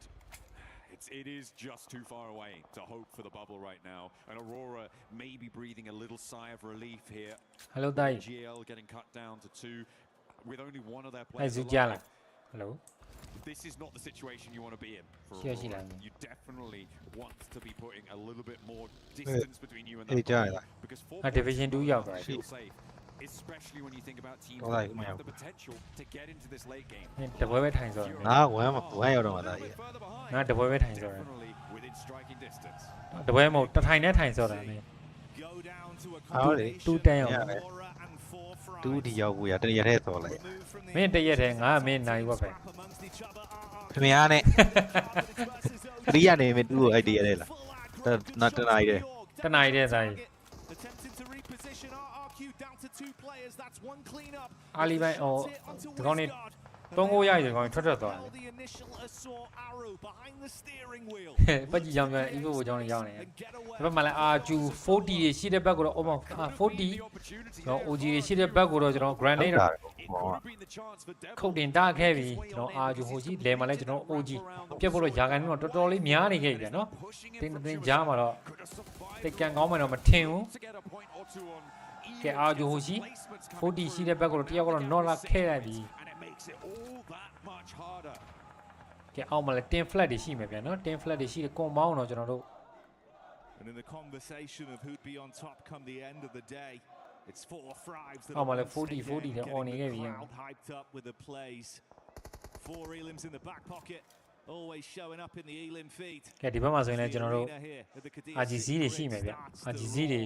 It is just too far away to hope for the bubble right now. And Aurora may be breathing a little sigh of relief here. Hello, Dai. GL getting cut down to 2 with only one of their players alive. Hello. This is not the situation you want to be in for Aurora. You definitely want to be putting a little bit more distance between you and the player, because 4 Division 2 ရောက်သွားပြီ feel safe, especially when you think about teams that have the potential to get into this late game. တပွဲပဲထိုင်စောတယ် ငါဝမ်းရောက်တော့မှာဒါကြီး ငါတပွဲပဲထိုင်စောတယ် Definitely within striking distance. တပွဲမဟုတ်တထိုင်နဲ့ထိုင်စောတာမင်း ဟုတ်လေ တူတန်းရောက် တူဒီရောက်ကိုရတရထဲစော်လိုက် မင်းတရက်ထဲငါမင်းနိုင်ဝက်ပဲ ခင်ဗျားနဲ့ခရီးရနေမတူကိုအဲ့တရထဲလားတနားရီထဲ တနားရီထဲဆိုင် အာလီပိုင်းအော်ဒီကောင်နေတုံးကိုရရဒီကောင်ထွက်ထွက်သွားတယ်ပတ်ကြီးကြောင်ပြန် Evo ကိုကြောင်နေရောက်နေတယ်ဒီဘက်မှာလည်း RQ 40တွေရှိတဲ့ဘက်ကိုတော့ 40ကျွန်တော် OG တွေရှိတဲ့ဘက်ကိုတော့ကျွန်တော် grenade ခုတ်တင်တာခဲ့ပြီကျွန်တော် RQ ဟိုရှိလဲမှာလည်းကျွန်တော် OG ပြတ်ဖို့တော့ယာကန်တော့တော်တော်လေးများနေခဲ့ပြီဗျာနော်တင်းကြားမှာတော့တိတ်ကန်ကောင်းမှတော့မထင်ဘူးကဲ RQ ဟိုရှိ40ရှိတဲ့ဘက်ကိုတော့တယောက်ကတော့ not လာခဲ့လိုက်ပြီကဲအောက်မှာလည်း10 flat တွေရှိမယ်ဗျာနော်10 flat တွေရှိတယ် compound တော့ကျွန်တော်တို့ And in the conversation of who'd be on top come the end of the day, it's 4 thrives that are 40 တွေ on နေခဲ့ပြီ hyped up with the plays. 4 elims in the back pocket, always showing up in the elim feed. ကဲဒီဘက်မှာဆိုရင်လည်းကျွန်တော်တို့ RGC တွေရှိမယ်ဗျ RGC တွေ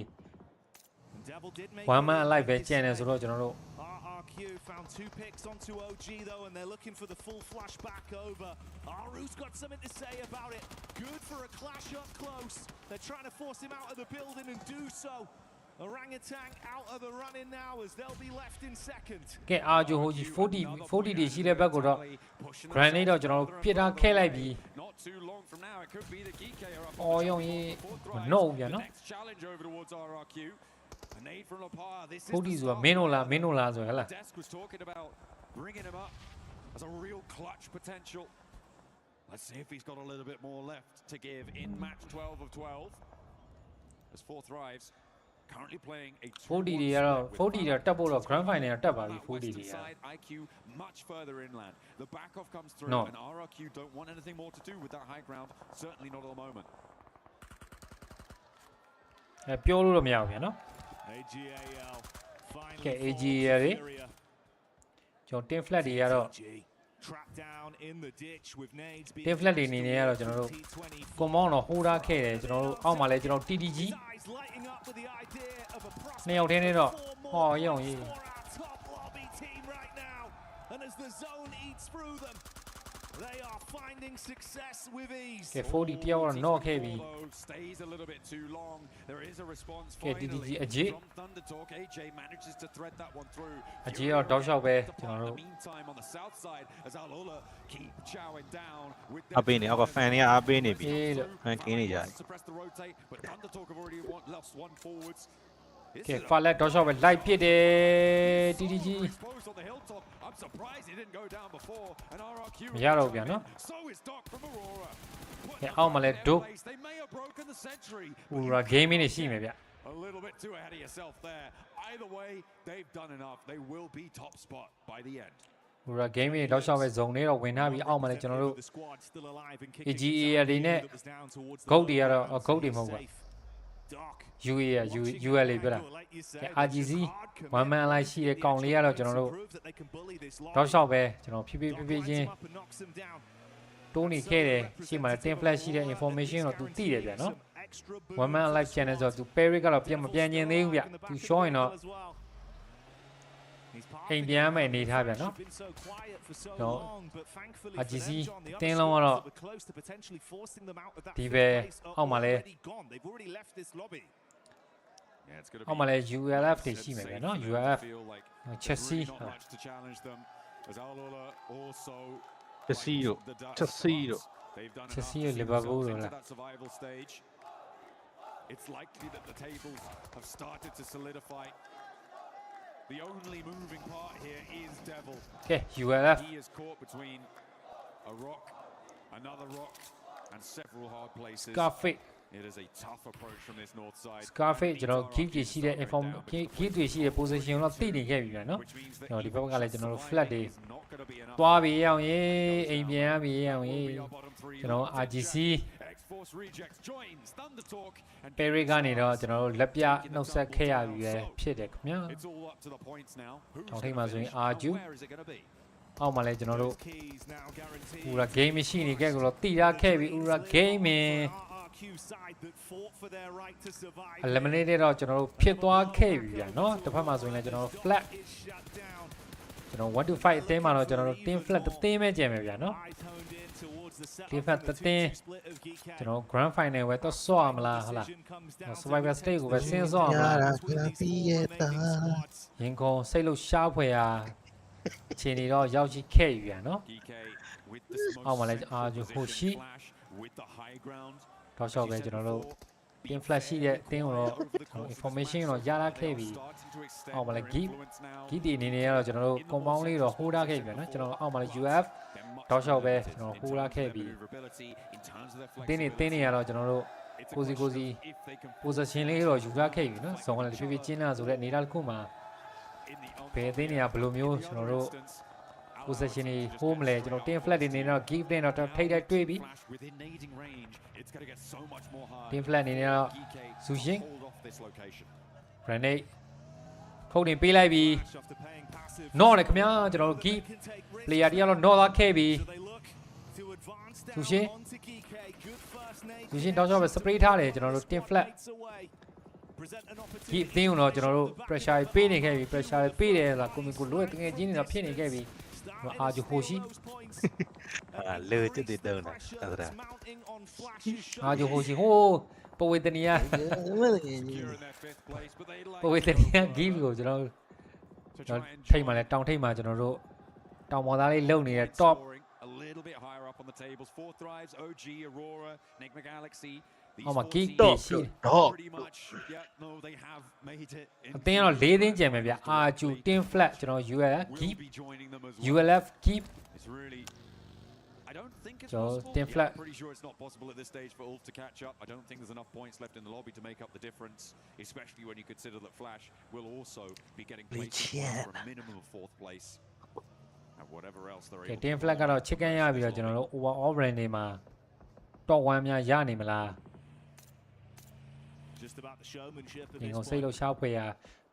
one man alive ပဲကျန်တယ်ဆိုတော့ကျွန်တော်တို့ RQ found 2 picks onto OG though, and they're looking for the full flash back over. Aru's got something to say about it. Good for a clash up close. They're trying to force him out of the building and do so. Orangutan out of the running now as they'll be left in second. ကဲ RQ ဟိုကြီး40တွေရှိတဲ့ဘက်ကိုတော့ grenade တော့ကျွန်တော်တို့ပြစ်ထားခဲလိုက်ပြီ Not too long from now it could be the Geeky are up. အော်ရုံကြီးမနှုတ်ဗျာနော် Next challenge over towards RQ. An aid from Lapar. This is 40ဆိုတာမင်းတို့လားဆိုရဟလား Desk was talking about bringing him up as a real clutch potential. Let's see if he's got a little bit more left to give in match 12 of 12. As 4 thrives, currently playing a 40တွေကတော့40တွေတက်ဖို့တော့ grand final တက်ပါပြီ40တွေက IQ much further inland. The back off comes through, and RRQ don't want anything more to do with that high ground. Certainly not at the moment. ပြောလို့တော့မရဘူးဗျာနော် ကဲ AGL တွေကျွန်တော်10 flat တွေကတော့ team flat တွေအနေနဲ့ကတော့ကျွန်တော်တို့ command တော့ hold ထားခဲ့တယ်ကျွန်တော်တို့အောက်မှာလဲကျွန်တော် TTG နှစ်ယောက်ထဲနဲ့တော့ဟောရုံကြီး They are finding success with ease. ကဲ40တယောက်တော့ knock ခဲ့ပြီ stays a little bit too long. There is a response ကဲ TTG အကြီး from Thundertalk. AJ manages to thread that one through. အကြီးတော့တောက်လျှောက်ပဲကျွန်တော်တို့ meantime on the south side as Alola keep chowing down with အပေးနေအောက်က fan တွေကအားပေးနေပြီ fan ကင်းနေကြတယ် suppress the rotate but Thundertalk have already lost one forwards. ကဲ far left တောက်လျှောက်ပဲ light ဖြစ်တယ် TTG I'm surprised he didn't go down before and RRQ မရတော့ဗျာနော် so is Doc from Aurora ကဲအောက်မှာလဲ ဒု they may have broken the century Aurora gaming နေရှိမယ်ဗျ a little bit too ahead of yourself there either way they've done enough they will be top spot by the end Aurora gaming တောက်လျှောက်ပဲဇုံလေးတော့ဝင်ထားပြီးအောက်မှာလဲကျွန်တော်တို့ AGA တွေနဲ့ goat တွေကတော့ goat တွေမဟုတ်ပါ UA ရ UL လေးပြောတာ RGC 1 man လိုက်ရှိတဲ့ကောင်လေးကတော့ကျွန်တော်တို့တောက်လျှောက်ပဲကျွန်တော်ဖြည်းဖြည်းချင်းတိုးနေခဲ့တယ်ရှေ့မှာ 10 flash ရှိတဲ့ information တော့သူသိတယ်ဗျာနော် 1 man live channel ဆိုတော့သူ Perry ကတော့မပြန်ကျင်သေးဘူးဗျသူ show ရင်တော့အိမ်ပြန်မယ်အနေထားဗျာနော်တော့ RGC တင်းလုံးကတော့ဒီပဲအောက်မှာလဲ အောက်မှာလဲ ULF တွေရှိမယ်ဗျာနော် ULF Chelsea Chelsea တို့ Chelsea ရ Liverpool တို့လား It's likely that the tables have started to solidify. The only moving part here is Devil. Okay, ULF. He is caught between a rock, another rock, and several hard places. Scarface. It is a tough approach from this north side. Scarface ကျွန်တော် keep တွေရှိတဲ့ keep တွေရှိတဲ့ position တော့သိနေခဲ့ပြီဗျာနော်ကျွန်တော်ဒီဘက်ကလည်းကျွန်တော်တို့ flat တွေသွားပြီးအောင်ရေးအိမ်ပြန်ပြီးအောင်ရေးကျွန်တော် RGC Perry ကနေတော့ကျွန်တော်တို့လက်ပြနှုတ်ဆက်ခဲ့ရပြီပဲဖြစ်တယ်ခင်ဗျာတောင်ထိပ်မှာဆိုရင် RGU အောက်မှာလည်းကျွန်တော်တို့ Ura game ရှိနေခဲ့ကိုတော့တိရခဲ့ပြီ Ura gaming eliminated တော့ကျွန်တော်တို့ဖြစ်သွားခဲ့ပြီဗျာနော်တစ်ဖက်မှာဆိုရင်လည်းကျွန်တော်တို့ flat ကျွန်တော်1 to 5အသင်းမှာတော့ကျွန်တော်တို့ team flat တစ်သင်းပဲကျန်မယ်ဗျာနော် team flat တစ်သင်းကျွန်တော် grand final ပဲတော့ဆော့ရမလားဟုတ်လား survivor stage ကိုပဲဆင်းဆော့ရမလားရင်ကုန်စိတ်လို့ရှားဖွယ်ရာအခြေအနေတော့ရောက်ရှိခဲ့ပြီဗျာနော်အောက်မှာလည်းအာဂျူဟိုရှိတော့ရှော့ပဲကျွန်တော်တို့ team flash ရှိတဲ့အတင်းကိုတော့ information တော့ရလာခဲ့ပြီအောက်မှာလည်း geek တွေအနေနဲ့ကတော့ကျွန်တော်တို့ compound လေးတော့ hold ထားခဲ့ပြီနော်ကျွန်တော်အောက်မှာလည်း UF တော့ရှော့ပဲကျွန်တော် hold ထားခဲ့ပြီတင်းနေရတော့ကျွန်တော်တို့ကိုစီ position လေးတော့ယူထားခဲ့ပြီနော်ဇုံကလည်းဖြည်းဖြည်းကျင်းလာဆိုတဲ့အနေအထားတစ်ခုမှာဘယ်တင်းနေရဘယ်လိုမျိုးကျွန်တော်တို့ possession တွေ home လဲကျွန်တော် team flat တွေနေတော့ geek တွေတော့ထိတ်တိုက်တွေ့ပြီ team flat အနေနဲ့တော့ Sushin grenade ခုတ်တင်ပေးလိုက်ပြီ နော်လေခင်ဗျာကျွန်တော်တို့ geek player တယောက်တော့နော်သွားခဲ့ပြီ Sushin တောက်လျှောက်ပဲ spray ထားတယ်ကျွန်တော်တို့ team flat geek တင်းကိုတော့ကျွန်တော်တို့ pressure ပေးနေခဲ့ပြီ pressure ပေးတယ်ဆိုတာကိုလိုရဲ့တကယ်ချင်းနေတော့ဖြစ်နေခဲ့ပြီအာဂျူဟိုရှိလေတက်တဲ့တော့နော်အဲ့ဒါအာဂျူဟိုရှိဟိုပဝေတနီယာပဝေတနီယာ give ကိုကျွန်တော်ထိတ်မှလည်းတောင်ထိတ်မှကျွန်တော်တို့တောင်ပေါ်သားလေးလုံနေတဲ့ top a little bit higher up on the tables four thrives OG Aurora Enigma Galaxy အော်မှာ geek တွေရှိတော့အတင်းကတော့၄သင်းကျန်မယ်ဗျအာဂျူ team flat ကျွန်တော် ULF keep I don't think it's so possible. team flat Pretty sure it's not possible at this stage for Ulf to catch up. I don't think there's enough points left in the lobby to make up the difference, especially when you consider that Flash will also be getting placed for a minimum of 4th place. And whatever else they're able to team flat ကတော့ chicken ရပြီးတော့ကျွန်တော်တို့ overall brand တွေမှာ top 1 များရနေမလားဒီကိုစိတ်လို့ရှားဖွယ်ရ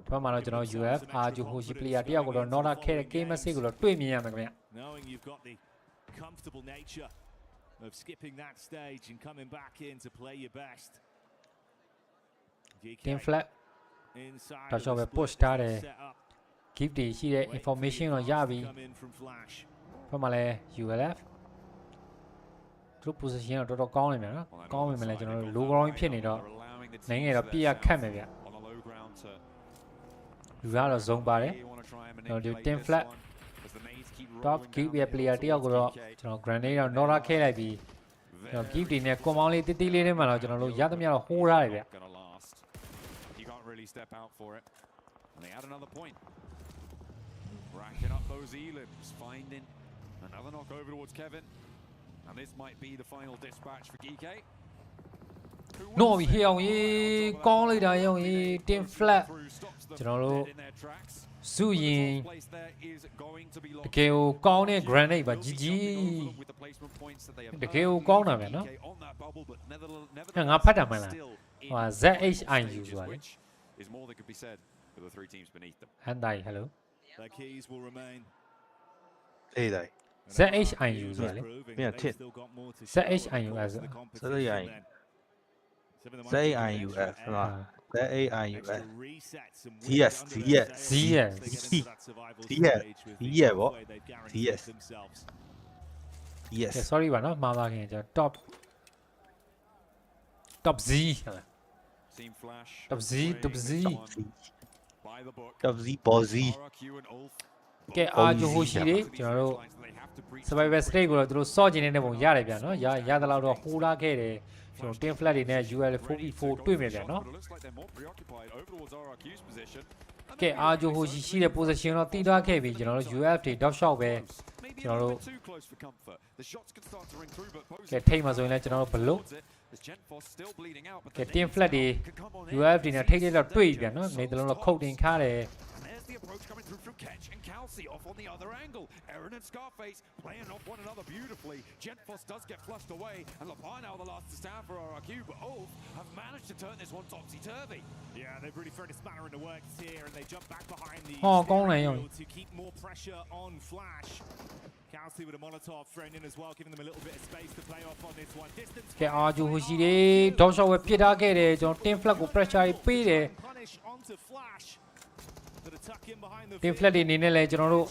ဘက်မှာတော့ကျွန်တော် UF အာဂျူဟိုရှိ player တယောက်ကိုတော့ not ခဲ့တဲ့ game message ကိုတော့တွေ့မြင်ရမှာခင်ဗျ knowing you've got the comfortable nature of skipping that stage and coming back in to play your best. Team flag တော့ကျွန်တော်ပဲ push ထားတယ် gift တွေရှိတဲ့ information တော့ရပြီဘက်မှာလဲ ULF သူတို့ position တော့တော်တော်ကောင်းနေပြီနော်ကောင်းပြီမလဲကျွန်တော်တို့ low ground ဖြစ်နေတော့နိုင်ငယ်တော့ပြည့်ရခတ်မယ်ဗျလူရတော့ zone ပါတယ်ကျွန်တော်ဒီ team flag top gift ရဲ့ player တယောက်ကိုတော့ကျွန်တော် grenade တော့ Nora ခဲလိုက်ပြီးကျွန်တော် gift တွေနဲ့ compound လေးတိတိလေးထဲမှာတော့ကျွန်တော်တို့ရသမျှတော့ဟိုးထားတယ်ဗျ really step out for it, and they add another point. Racking up those elims, finding another knock over towards Kevin, and this might be the final dispatch for Geeke. No, we here on ye, call it on ye, team flat. ကျွန်တော်တို့စုရင်တကယ်ကိုကောင်းတဲ့ grenade ပါ GG တကယ်ကိုကောင်းတာပဲเนาะငါဖတ်တာမှန်လားဟို ZHIU ဆိုတာလေ is more that could be said for the three teams beneath them. And I, hello. Their keys will remain. Hey, they. ZHIU, really? Yeah, TIT. ZHIU as a. ZAIUF. ZAIUF. Yes, yes. Yes. Yes, what? Yes. Yes. Sorry, but no, Mama can top. Top Z. Top Z, top Z. Top Z, Paul Z. ကဲအာဂျိုဟိုရှိတယ်ကျွန်တော်တို့ survivor state ကိုတော့သူတို့စော့ကျင်နေတဲ့ပုံရတယ်ဗျာနော်ရသလောက်တော့ဟိုးလာခဲ့တယ်ကျွန်တော် team flat တွေနဲ့ UL 4v4 တွေ့မယ်ဗျာနော်ကဲအာဂျိုဟိုရှိတဲ့ position တော့တည်သွားခဲ့ပြီကျွန်တော်တို့ UF တွေ dot shot ပဲကျွန်တော်တို့ကဲထိတ်မှာဆိုရင်လည်းကျွန်တော်တို့ဘလို့ ကဲ team flat တွေ UF တွေနဲ့ထိတ်ထိတ်တော့တွေ့ပြန်နော်နေတလုံးတော့ခုတ်တင်ခါတယ် the approach coming through from Ketch and Kelsey off on the other angle. Aaron and Scarface playing off one another beautifully. Gentfoss does get flushed away, and Lapar now the last to stand for RRQ, but Ulf have managed to turn this one topsy-turvy. Yeah, they've really thrown a spanner in the works here, and they jump back behind the to keep more pressure on Flash. Kelsey with a Molotov thrown in as well, giving them a little bit of space to play off on this one. Distance. ကဲအာဂျိုဟိုရှိတယ် dot shot ပဲပြစ်ထားခဲ့တယ်ကျွန်တော် team flat ကို pressure ပေးတယ် punish onto Flash. team flat တွေအနေနဲ့လဲကျွန်တော်တို့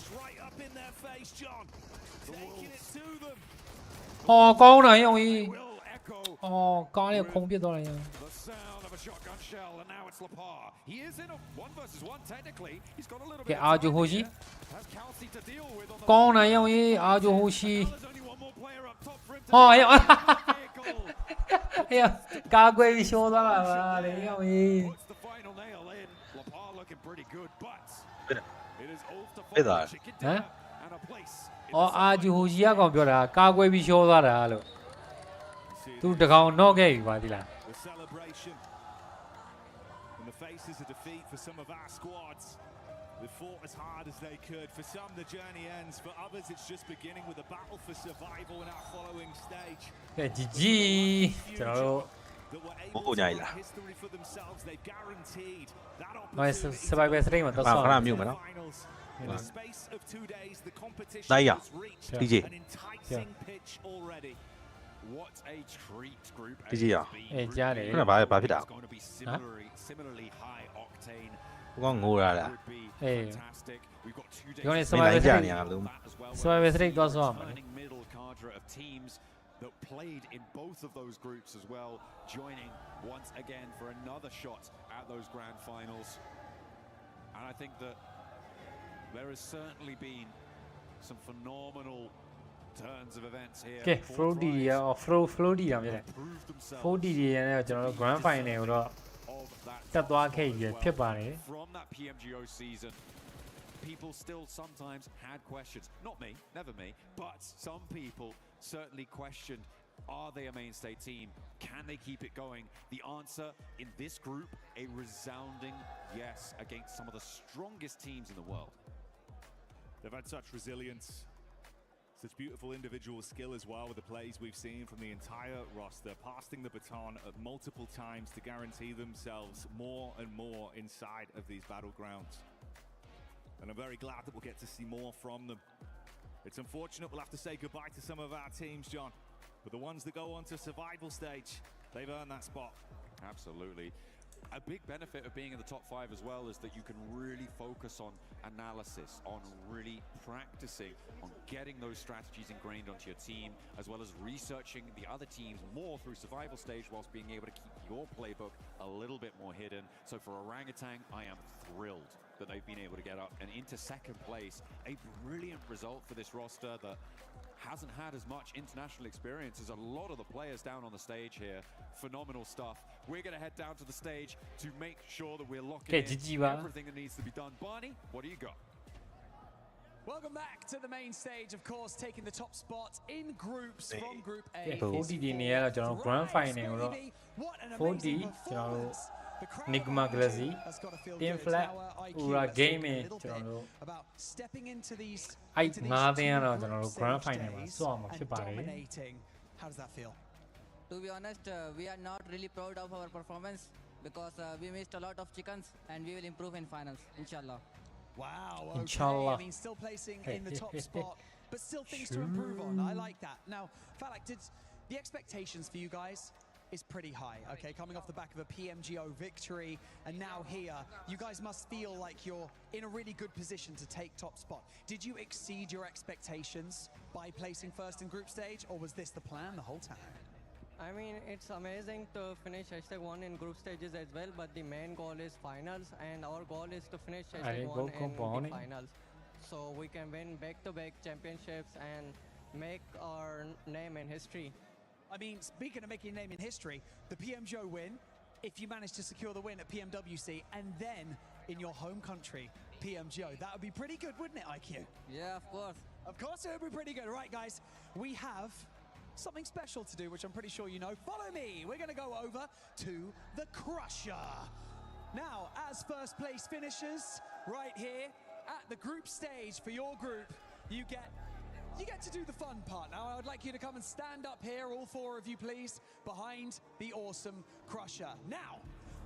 ဟောကောင်းတာရောင်ကြီးအော်ကားလေးခုံပြစ်သွားတယ်ရောင် ကဲအာဂျိုဟိုရှိကောင်းတာရောင်ကြီးအာဂျိုဟိုရှိဟောရောင်ကာကွယ်ပြီးရှောသွားတာပါလေရောင်ကြီး Hey there. ဟမ်အော်အာဂျူဟိုကြီးကကောင်ပြောတာကာကွယ်ပြီးရှောသွားတာလို့သူတကောင်တော့ခဲ့ပြီပါဒီလား In the faces of defeat for some of our squads. They fought as hard as they could. For some, the journey ends. For others, it's just beginning with a battle for survival in our following stage. ကဲ GG ကျွန်တော်တို့ Bố nhảy là. Nói survivor state mà tao sao? sợ. Khá nhiều mà đó. Đây à? Đi gì? Đi gì à? Ê cha để. Cái là bà biết đạo. Hả? Con ngu ra là. Ê. Cái này survivor state. Survivor state tao sợ mà. That played in both of those groups as well, joining once again for another shot at those grand finals. And I think that there has certainly been some phenomenal turns of events here. Okay, Frody or Frody ရမယ် Frody ရတဲ့ကျွန်တော်တို့ grand final ကိုတော့တက်သွားခဲ့ရဖြစ်ပါတယ် From that PMGO season, people still sometimes had questions. Not me, never me, but some people certainly questioned, are they a mainstay team? Can they keep it going? The answer in this group, a resounding yes against some of the strongest teams in the world. They've had such resilience, such beautiful individual skill as well with the plays we've seen from the entire roster, passing the baton at multiple times to guarantee themselves more and more inside of these battlegrounds. And I'm very glad that we'll get to see more from them. It's unfortunate we'll have to say goodbye to some of our teams, John, but the ones that go on to survival stage, they've earned that spot. Absolutely. A big benefit of being in the top 5 as well is that you can really focus on analysis, on really practicing, on getting those strategies ingrained onto your team, as well as researching the other teams more through survival stage whilst being able to keep your playbook a little bit more hidden. So for Orangutan, I am thrilled that they've been able to get up and into second place. A brilliant result for this roster that hasn't had as much international experience as a lot of the players down on the stage here. Phenomenal stuff. We're going to head down to the stage to make sure that we're locking in everything that needs to be done. Barney, what do you got? Welcome back to the main stage, of course, taking the top spot in groups from Group A. 40 ဒီနေရာတော့ကျွန်တော် Grand Final ကိုတော့40ကျွန်တော်တို့ Nigma Glassy Team Flat Ura Gaming ကျွန်တော်တို့အဲ့5သင်းကတော့ကျွန်တော်တို့ Grand Final မှာစွန့်အောင်ဖြစ်ပါတယ် How does that feel? To be honest, we are not really proud of our performance because we missed a lot of chickens and we will improve in finals, inshallah. Wow, okay. Inshallah. I mean, still placing in the top spot, but still things to improve on. I like that. Now, Falak, the expectations for you guys is pretty high, okay? Coming off the back of a PMGO victory, and now here, you guys must feel like you're in a really good position to take top spot. Did you exceed your expectations by placing first in group stage, or was this the plan the whole time? I mean, it's amazing to finish #1 in group stages as well, but the main goal is finals, and our goal is to finish #1 in the finals. So we can win back-to-back championships and make our name in history. I mean, speaking of making a name in history, the PMGO win, if you manage to secure the win at PMWC, and then in your home country, PMGO, that would be pretty good, wouldn't it, IQ? Yeah, of course. Of course it would be pretty good. All right, guys, we have something special to do, which I'm pretty sure you know. Follow me. We're going to go over to the Crusher. Now, as first place finishers, right here at the group stage for your group, you get to do the fun part. Now, I would like you to come and stand up here, all 4 of you, please, behind the awesome Crusher. Now,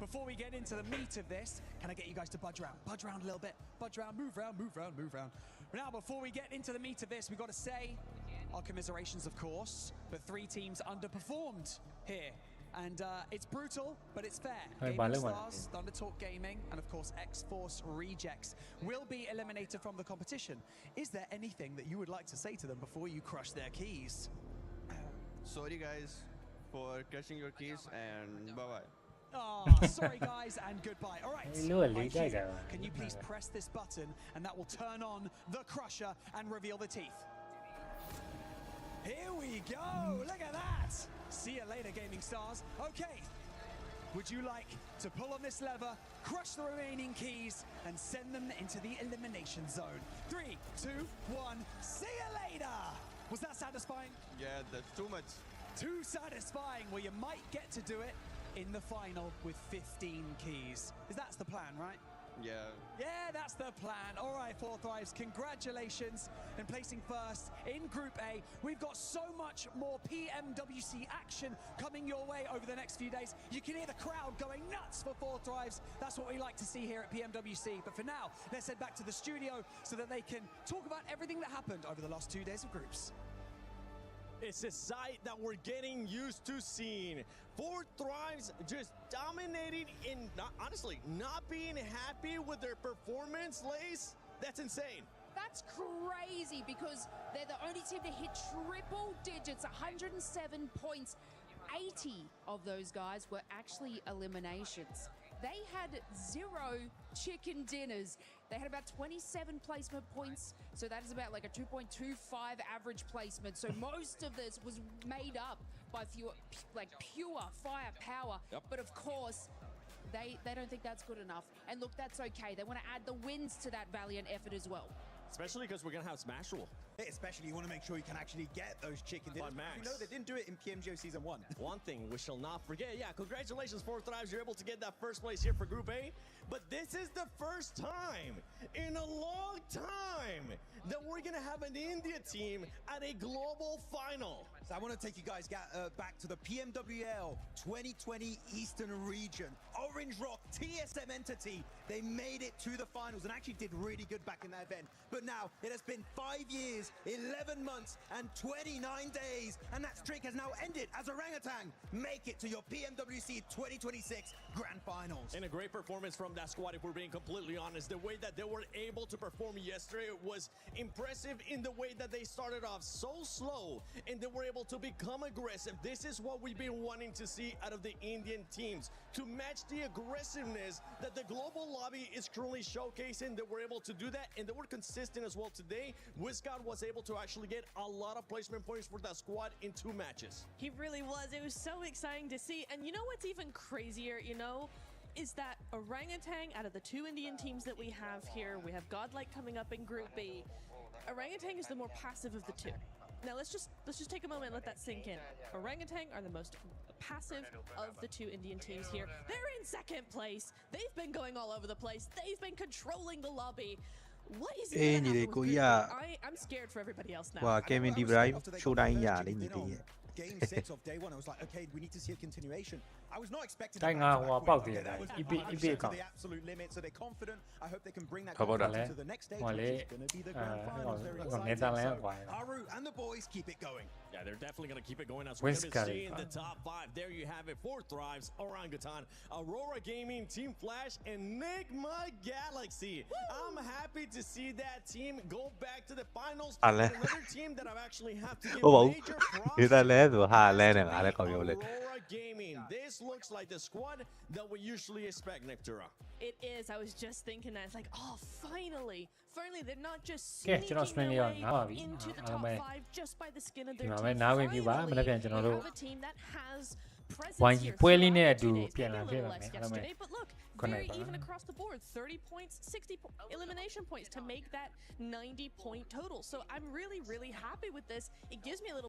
before we get into the meat of this, can I get you guys to budge around? Budge around a little bit. Budge around, move around, move around, move around. Now, before we get into the meat of this, we've got to say our commiserations, of course, but 3 teams underperformed here. And it's brutal, but it's fair. Gaming Stars, Thunder Talk Gaming, and of course X-Force Rejects will be eliminated from the competition. Is there anything that you would like to say to them before you crush their keys? Sorry guys for crushing your keys, and bye-bye. Oh, sorry guys, and goodbye. All right, can you please press this button, and that will turn on the Crusher and reveal the teeth. Here we go, look at that. See you later, Gaming Stars. Okay, would you like to pull on this lever, crush the remaining keys, and send them into the elimination zone? 3, 2, 1, see you later. Was that satisfying? Yeah, that's too much. Too satisfying. Well, you might get to do it in the final with 15 keys. That's the plan, right? Yeah. Yeah, that's the plan. All right, 4 Thrives, congratulations in placing first in Group A. We've got so much more PMWC action coming your way over the next few days. You can hear the crowd going nuts for 4 Thrives. That's what we like to see here at PMWC. But for now, let's head back to the studio so that they can talk about everything that happened over the last 2 days of groups. It's a sight that we're getting used to seeing. 4 Thrives just dominating in, honestly, not being happy with their performance, Lace. That's insane. That's crazy because they're the only team to hit triple digits, 107 points. 80 of those guys were actually eliminations. They had 0 chicken dinners. They had about 27 placement points, so that is about like a 2.25 average placement. So most of this was made up by pure firepower. Yep. But of course, they don't think that's good enough. And look, that's okay. They want to add the wins to that valiant effort as well. Especially because we're going to have Smash Rule. Especially you want to make sure you can actually get those chicken dinners. Max. You know they didn't do it in PMGO Season 1. One thing we shall not forget. Yeah, congratulations 4 Thrives. You're able to get that first place here for Group A. But this is the first time in a long time that we're going to have an India team at a global final. So I want to take you guys back to the PMWL 2020 Eastern Region. Orange Rock TSM entity, they made it to the finals and actually did really good back in that event. But now it has been 5 years is 11 months and 29 days, and that streak has now ended as Orangutan make it to your PMWC 2026 Grand Finals. And a great performance from that squad, if we're being completely honest. The way that they were able to perform yesterday was impressive in the way that they started off so slow and they were able to become aggressive. This is what we've been wanting to see out of the Indian teams, to match the aggressiveness that the global lobby is currently showcasing. They were able to do that, and they were consistent as well today. WizGod was able to actually get a lot of placement points for that squad in 2 matches. He really was. It was so exciting to see. And you know what's even crazier, is that Orangutan, out of the 2 Indian teams that we have here, we have Godlike coming up in Group B. Orangutan is the more passive of the 2. Now let's just take a moment and let that sink in. Orangutan are the most passive of the 2 Indian teams here. They're in 2nd place. They've been going all over the place. They've been controlling the lobby. What is it gonna happen with I'm scared for everybody else now. Wow, Kevin De Bruyne, showdown ya le ni de. Game 6 of day 1, I was like, okay, we need to see a continuation. I was not expecting to the absolute limit, so they're confident. I hope they can bring that confidence to the next stage, which is going to be the grand finals. Very exciting. So, Haru and the boys keep it going. Yeah, they're definitely going to keep it going as we're going to see in the top 5. There you have it. 4 Thrives, Orangutan, Aurora Gaming, Team Flash, and Enigma Galaxy. I'm happy to see that team go back to the finals. Another team that I've actually have to give major props Aurora Gaming. This looks like the squad that we usually expect, Nectura. It is. I was just thinking that. It's like, oh, finally, they're not just sneaking their way into the top 5 just by the skin of their teeth. Finally, they have a team that has presence here. Maybe a little less yesterday, but look, very even across the board. 30 points, 60 elimination points to make that 90-point total. So I'm really, really happy with this. It gives me a little